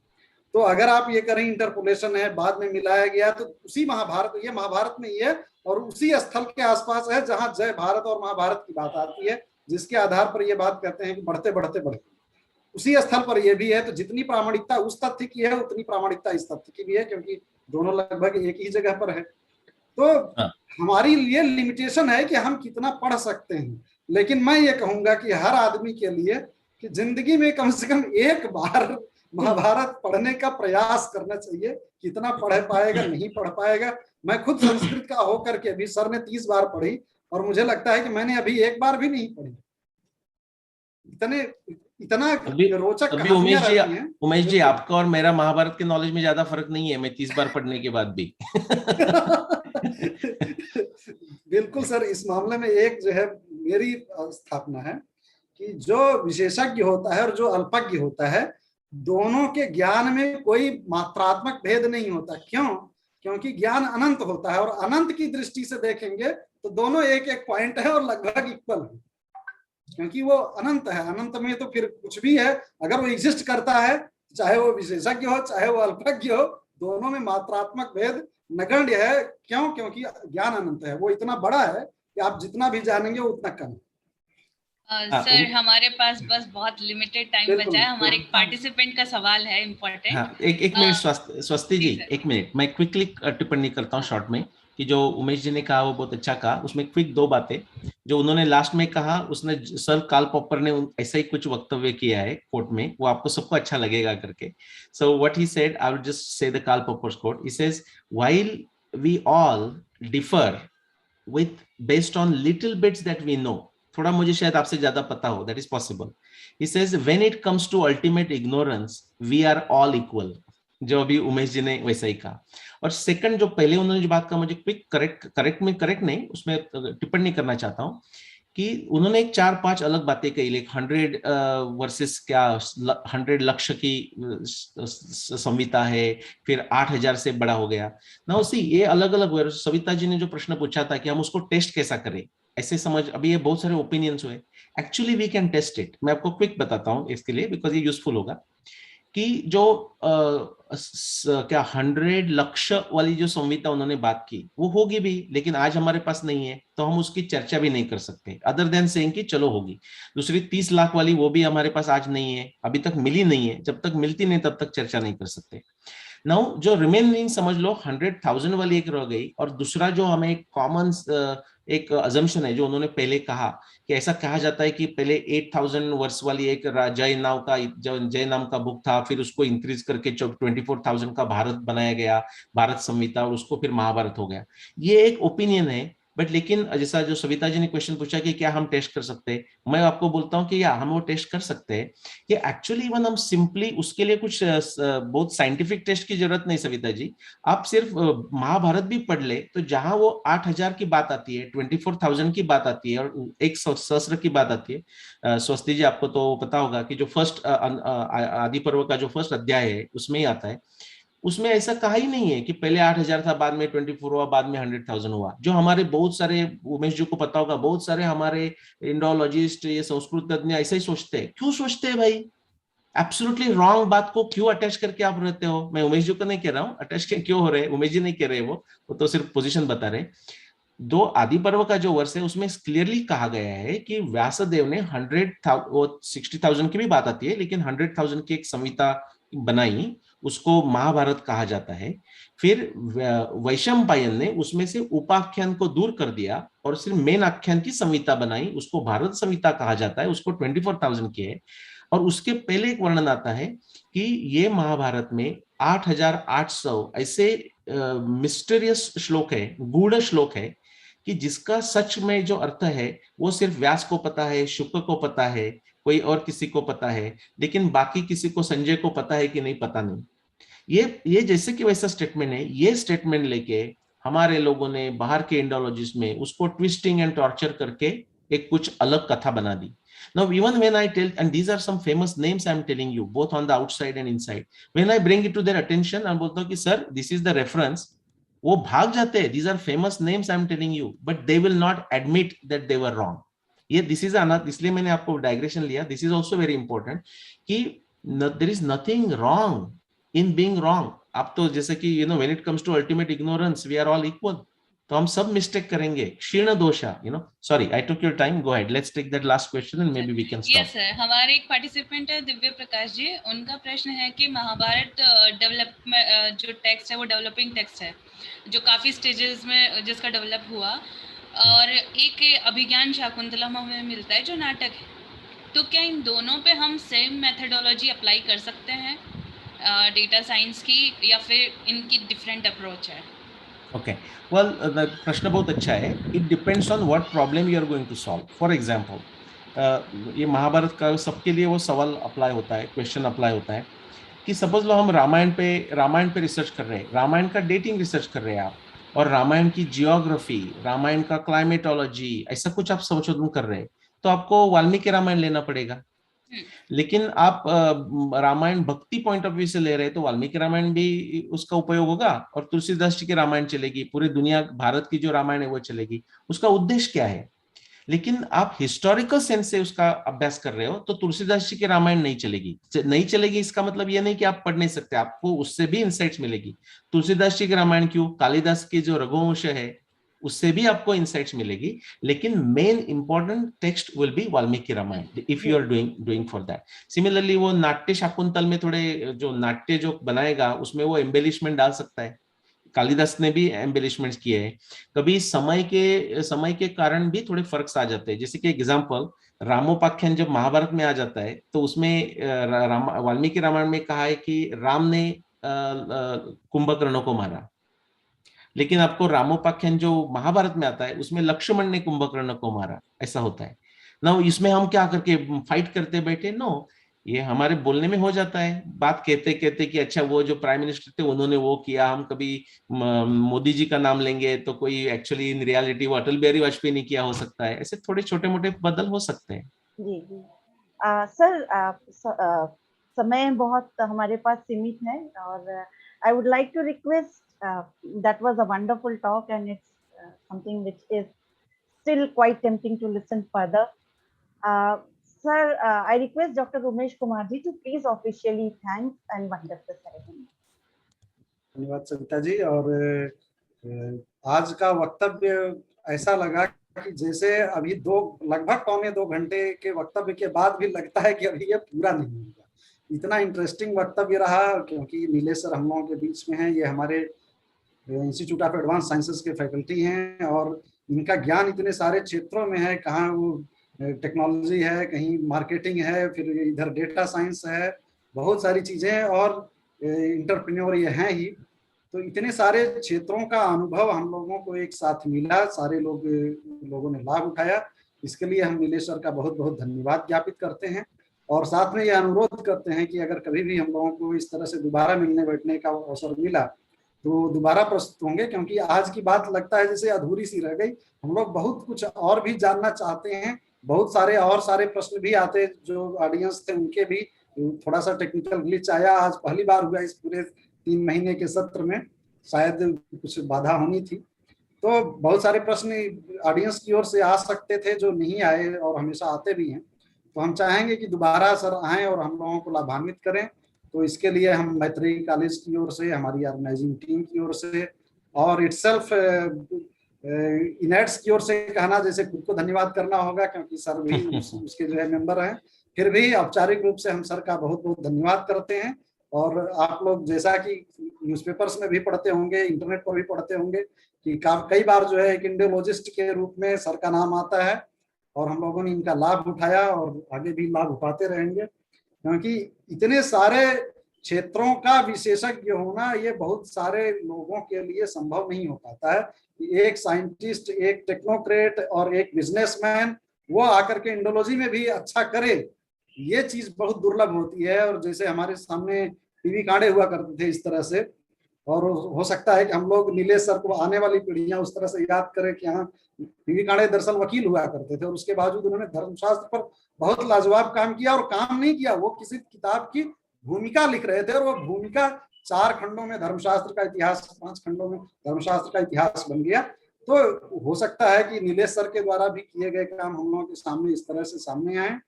तो अगर आप ये करें इंटरपोलेशन है, बाद में मिलाया गया, तो उसी महाभारत, ये महाभारत में ही है और उसी स्थल के आसपास है जहां जय भारत और महाभारत की बात आती है, जिसके आधार पर ये बात कहते हैं कि बढ़ते बढ़ते बढ़ते, उसी स्थल पर ये भी है। तो जितनी प्रामाणिकता उस तथ्य की है उतनी प्रामाणिकता इस तथ्य की भी है, क्योंकि दोनों लगभग एक ही जगह पर है। तो हमारी लिए लिमिटेशन है कि हम कितना पढ़ सकते हैं, लेकिन मैं ये कहूंगा कि हर आदमी के लिए कि जिंदगी में कम से कम एक बार महाभारत पढ़ने का प्रयास करना चाहिए। कितना पढ़ पाएगा, नहीं पढ़ पाएगा। मैं खुद संस्कृत का होकर के भी, सर ने 30 बार पढ़ी और मुझे लगता है कि मैंने अभी एक बार भी नहीं पढ़ी। इतना रोचक कहानियां रहती हैं। उमेश जी, आपका और मेरा महाभारत के नॉलेज में ज्यादा फर्क नहीं है, मैं 30 बार पढ़ने के बाद भी। बिल्कुल सर, इस मामले में एक जो है मेरी स्थापना है कि जो विशेषज्ञ होता है और जो अल्पज्ञ होता है, दोनों के ज्ञान में कोई मात्रात्मक भेद नहीं होता। क्यों? क्योंकि ज्ञान अनंत होता है और अनंत की दृष्टि से देखेंगे तो दोनों एक एक पॉइंट है और लगभग इक्वल है, क्योंकि वो अनंत है। अनंत में तो फिर कुछ भी है, अगर वो एग्जिस्ट करता है, चाहे वो विशेषज्ञ हो चाहे वो अल्पज्ञ हो, दोनों में मात्रात्मक भेद नगण्य है। क्यों? क्योंकि ज्ञान अनंत है, वो इतना बड़ा है कि आप जितना भी जानेंगे उतना कम। सर हमारे पास बस बहुत लिमिटेड टाइम बचा है। हमारे एक पार्टिसिपेंट का सवाल है इम्पोर्टेंट। एक मिनट स्वस्ति जी, एक मिनट, मैं क्विकली टिप्पणी करता हूँ शॉर्ट में, कि जो उमेश जी ने कहा वो बहुत अच्छा कहा। उसमें क्विक 2 बातें जो उन्होंने लास्ट में कहा, उसने सर कार्ल पॉपर ने ऐसा ही कुछ वक्तव्य किया है कोर्ट में, वो आपको सबको अच्छा लगेगा करके। So what he said, I will just say the Karl Popper's quote. He says, while we all differ with based on little bits that we know, थोड़ा मुझे शायद आपसे ज्यादा पता हो, that is possible. He says when it comes to ultimate ignorance we are all equal, जो अभी उमेश जी ने वैसा ही कहा। और सेकंड, जो पहले उन्होंने जो बात कहा, मुझे क्विक करेक्ट नहीं, उसमें टिप्पणी करना चाहता हूं कि उन्होंने एक 4-5 अलग बातें कही, लाइक 100 वर्सेस क्या 100 लक्ष की संहिता है, फिर 8000 से बड़ा हो गया ना। उसी ये अलग अलग, सविता जी ने जो प्रश्न पूछा था कि हम उसको टेस्ट कैसा करें, ऐसे समझ, अभी ये बहुत सारे ओपिनियंस हुए। Actually we can test it. मैं आपको क्विक बताता हूँ इसके लिए, बिकॉज ये यूजफुल होगा, कि जो क्या 100 लक्ष वाली जो संहिता उन्होंने बात की वो होगी भी, लेकिन आज हमारे पास नहीं है, तो हम उसकी चर्चा भी नहीं कर सकते, अदर देन सेइंग कि चलो होगी। दूसरी 30 लाख वाली, वो भी हमारे पास आज नहीं है, अभी तक मिली नहीं है, जब तक मिलती नहीं तब तक चर्चा नहीं कर सकते। नाउ जो रिमेनिंग समझ लो 100,000 वाली एक रह गई, और दूसरा जो हमें एक कॉमन एक अजम्पशन है जो उन्होंने पहले कहा कि ऐसा कहा जाता है कि पहले 8,000 वर्ष वाली एक जय नाम का बुक था, फिर उसको इंक्रीज करके 24,000 का भारत बनाया गया, भारत संहिता, और उसको फिर महाभारत हो गया। ये एक ओपिनियन है, बट लेकिन जैसा जो सविता जी ने क्वेश्चन पूछा कि क्या हम टेस्ट कर सकते हैं, मैं आपको बोलता हूं कि या हम वो टेस्ट कर सकते हैं कि एक्चुअली इवन हम सिंपली उसके लिए कुछ बहुत साइंटिफिक टेस्ट की जरूरत नहीं। सविता जी, आप सिर्फ महाभारत भी पढ़ ले तो जहां वो 8,000 की बात आती है, 24,000 की बात आती है, और एक सहस्त्र की बात आती है, स्वस्ति जी आपको तो पता होगा कि जो फर्स्ट आदि पर्व का जो फर्स्ट अध्याय है उसमें ही आता है, उसमें ऐसा कहा ही नहीं है कि पहले 8,000 था, बाद में 24 हुआ, बाद में 100,000 हुआ। जो हमारे बहुत सारे, उमेश जी को पता होगा, बहुत सारे हमारे इंडोलॉजिस्ट, ये संस्कृत तज्ञ ऐसा ही सोचते हैं। क्यों सोचते हैं भाई? एब्सोल्युटली रॉन्ग बात को क्यों अटैच करके आप रहते हो? मैं उमेश जी को नहीं कह रहा हूँ अटैच के क्यों हो रहे, उमेश जी नहीं कह रहे, वो तो सिर्फ पोजिशन बता रहे। 2 आदि पर्व का जो वर्ष है उसमें क्लियरली कहा गया है कि व्यासदेव ने 60,000 की भी बात आती है, लेकिन 100,000 की एक संहिता बनाई, उसको महाभारत कहा जाता है। फिर वैशंपायन ने उसमें से उपाख्यान को दूर कर दिया और सिर्फ मेन आख्यान की संहिता बनाई, उसको भारत संहिता कहा जाता है, उसको 24,000 की है। और उसके पहले एक वर्णन आता है कि ये महाभारत में 8,800 ऐसे मिस्टीरियस श्लोक है, गूढ़ श्लोक है, कि जिसका सच में जो अर्थ है वो सिर्फ व्यास को पता है, शुक्र को पता है, कोई और किसी को पता है, लेकिन बाकी किसी को, संजय को पता है कि नहीं पता नहीं। ये जैसे कि वैसा स्टेटमेंट है। ये स्टेटमेंट लेके हमारे लोगों ने बाहर के इंडोलॉजिस्ट में उसको ट्विस्टिंग एंड टॉर्चर करके एक कुछ अलग कथा बना दी। Now even when I tell, and these are some famous names I'm telling you, both on the outside and inside, when I bring it to their attention and बोलता हूँ कि sir this is the reference, वो भाग जाते हैं। These are famous names I'm telling you, but they will not admit that they were wrong. ये this is another, इसलिए मैंने आपको डाइग्रेशन लिया। This is also very important कि there is nothing wrong in being wrong. आप तो जैसे कि when it comes to ultimate ignorance we are all equal, तो हम सब मिस्टेक करेंगे, क्षीण दोषा, sorry I took your time, go ahead, let's take that last question and maybe we can stop. Yes sir, हमारे एक participant है दिव्य प्रकाश जी, उनका प्रश्न है कि महाभारत डेवलपमेंट जो टेक्स्ट है वो डेवलपिंग टेक्स्ट है जो काफी स्टेजेस में जिसका डेवलप हुआ, और एक अभिज्ञान शाकुंतलम हमें मिलता है जो नाटक है, तो क्या इन दोनों पे हम सेम मेथडोलॉजी अप्लाई कर सकते हैं डेटा साइंस की, या फिर इनकी डिफरेंट अप्रोच है? ओके, वेल प्रश्न बहुत अच्छा है। It depends on what problem you are going to solve. For example ये महाभारत का सबके लिए वो सवाल अप्लाई होता है, क्वेश्चन अप्लाई होता है कि सपोज लो हम रामायण पे रिसर्च कर रहे हैं, रामायण का डेटिंग रिसर्च कर रहे हैं आप, और रामायण की जियोग्राफी, रामायण का क्लाइमेटोलॉजी, ऐसा कुछ आप संशोधन कर रहे हैं, तो आपको वाल्मीकि रामायण लेना पड़ेगा। लेकिन आप रामायण भक्ति पॉइंट ऑफ व्यू से ले रहे हैं तो वाल्मीकि रामायण भी उसका उपयोग होगा, और तुलसीदास जी की रामायण चलेगी, पूरी दुनिया भारत की जो रामायण है वो चलेगी। उसका उद्देश्य क्या है? लेकिन आप हिस्टोरिकल सेंस से उसका अभ्यास कर रहे हो तो तुलसीदास जी की रामायण नहीं चलेगी। इसका मतलब ये नहीं कि आप पढ़ नहीं सकते, आपको उससे भी इंसाइट्स मिलेगी। तुलसीदास जी की रामायण क्यों, कालिदास की जो रघुवंश है उससे भी आपको इंसाइट्स मिलेगी, लेकिन main important text will be Valmiki Ramayana if you are doing for that. Similarly वो नाट्य शाकुंतल में थोड़े जो नाट्य जो बनाएगा उसमें वो एम्बेलिशमेंट डाल सकता है, कालिदास ने भी एम्बेलिशमेंट्स किए हैं। कभी समय के कारण भी थोड़े फर्क आ जाते हैं। जैसे कि एग्जांपल, रामोपाख्यान जब महाभारत में आ जाता है तो उसमें वाल्मीकि रामायण में कहा है कि राम ने कुंभकर्ण को मारा, लेकिन आपको रामोपाख्यान जो महाभारत में आता है उसमें लक्ष्मण ने कुंभकर्ण को मारा, ऐसा होता है ना। इसमें हम क्या करके फाइट करते बैठे? नो, ये हमारे बोलने में हो जाता है, बात कहते कहते कि अच्छा वो जो प्राइम मिनिस्टर थे उन्होंने वो किया, हम कभी मोदी जी का नाम लेंगे तो कोई एक्चुअली इन रियलिटी वो अटल बिहारी वाजपेयी ने किया हो सकता है। ऐसे थोड़े छोटे मोटे बदल हो सकते हैं। जी जी सर, समय बहुत हमारे पास सीमित है, और I would like to request, that was a wonderful talk, and it's something which is still quite tempting to listen further. Sir, I request Dr. Umesh Kumar ji to please officially thank and wind up the ceremony. धन्यवाद सविता जी। और आज का वक्तव्य ऐसा लगा कि जैसे अभी लगभग 2 घंटे के वक्तव्य के बाद भी लगता है कि अभी ये पूरा नहीं होगा। इतना इंटरेस्टिंग वक्तव्य रहा, क्योंकि नीलेश सर हम लोगों के बीच में है, ये हमारे इंस्टीट्यूट ऑफ एडवांस साइंसेस के फैकल्टी हैं, और इनका ज्ञान इतने सारे क्षेत्रों में है, कहाँ वो टेक्नोलॉजी है, कहीं मार्केटिंग है, फिर इधर डेटा साइंस है, बहुत सारी चीजें, और इंटरप्रेन्योर ये हैं ही। तो इतने सारे क्षेत्रों का अनुभव हम लोगों को एक साथ मिला, सारे लोगों ने लाभ उठाया। इसके लिए हम नीलेश सर का बहुत बहुत धन्यवाद ज्ञापित करते हैं, और साथ में ये अनुरोध करते हैं कि अगर कभी भी हम लोगों को इस तरह से दोबारा मिलने बैठने का अवसर मिला तो दोबारा प्रस्तुत होंगे, क्योंकि आज की बात लगता है जैसे अधूरी सी रह गई। हम लोग बहुत कुछ और भी जानना चाहते हैं, बहुत सारे प्रश्न भी आते, जो ऑडियंस थे उनके भी थोड़ा सा टेक्निकल ग्लिच आया। आज पहली बार हुआ इस पूरे 3 महीने के सत्र में, शायद कुछ बाधा होनी थी, तो बहुत सारे प्रश्न ऑडियंस की ओर से आ सकते थे जो नहीं आए, और हमेशा आते भी हैं। तो हम चाहेंगे कि दोबारा सर आएँ और हम लोगों को लाभान्वित करें। तो इसके लिए हम मैत्री कॉलेज की ओर से, हमारी ऑर्गेनाइजिंग टीम की ओर से, और इटसेल्फ इनेट्स की ओर से कहना जैसे खुद को धन्यवाद करना होगा, क्योंकि सर भी उसके जो है मेंबर हैं। फिर भी औपचारिक रूप से हम सर का बहुत बहुत धन्यवाद करते हैं। और आप लोग जैसा कि न्यूज़पेपर्स में भी पढ़ते होंगे, इंटरनेट पर भी पढ़ते होंगे कि कई बार जो है एक इंडियोलॉजिस्ट के रूप में सर का नाम आता है, और हम लोगों ने इनका लाभ उठाया और आगे भी लाभ उठाते रहेंगे, क्योंकि इतने सारे क्षेत्रों का विशेषज्ञ होना ये बहुत सारे लोगों के लिए संभव नहीं हो पाता है कि एक साइंटिस्ट, एक टेक्नोक्रेट और एक बिजनेसमैन वो आकर के इंडोलॉजी में भी अच्छा करे, ये चीज बहुत दुर्लभ होती है। और जैसे हमारे सामने टीवी कांडे हुआ करते थे इस तरह से, और हो सकता है कि हम लोग नीलेश सर को आने वाली पीढ़ियां उस तरह से याद करें कि हाँ, टीवी कांडे दरअसल वकील हुआ करते थे, और उसके बावजूद उन्होंने धर्मशास्त्र पर बहुत लाजवाब काम किया। और काम नहीं किया, वो किसी किताब की भूमिका लिख रहे थे, और वो भूमिका 4 खंडों में धर्मशास्त्र का इतिहास, 5 खंडों में धर्मशास्त्र का इतिहास बन गया। तो हो सकता है कि नीलेश सर के द्वारा भी किए गए काम हम लोगों के सामने इस तरह से सामने आए,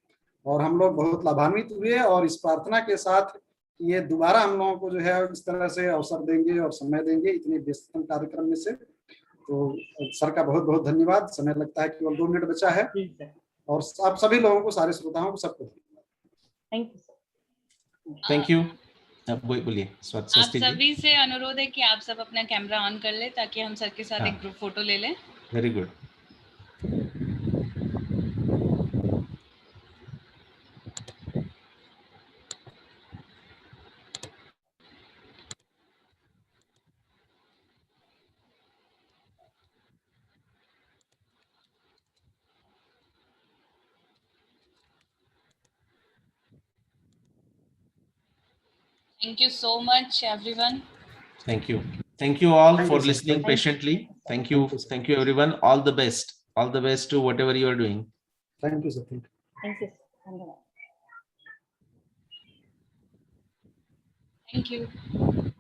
और हम लोग बहुत लाभान्वित हुए। और इस प्रार्थना के साथ ये दोबारा हम लोगों को जो है इस तरह से अवसर देंगे और समय देंगे इतने व्यस्ततम कार्यक्रम में से। तो सर का बहुत बहुत धन्यवाद। समय लगता है केवल 2 मिनट बचा है जी सर, और आप सभी लोगों को, सारे श्रोताओं को, सबको धन्यवाद। Thank you sir. Thank you. बोलिए आप स्वस्ति जी। सभी से अनुरोध है कि आप सब अपना कैमरा ऑन कर ले ताकि हम सर के साथ हाँ। एक ग्रुप फोटो ले लें। Very good. Thank you so much, everyone. Thank you. Thank you all Thank for you, sir. listening Thank you. patiently. Thank you. Thank you, sir. Thank you, everyone. All the best. All the best to whatever you are doing. Thank you, sir. Thank you. Thank you sir, धन्यवाद। Thank you.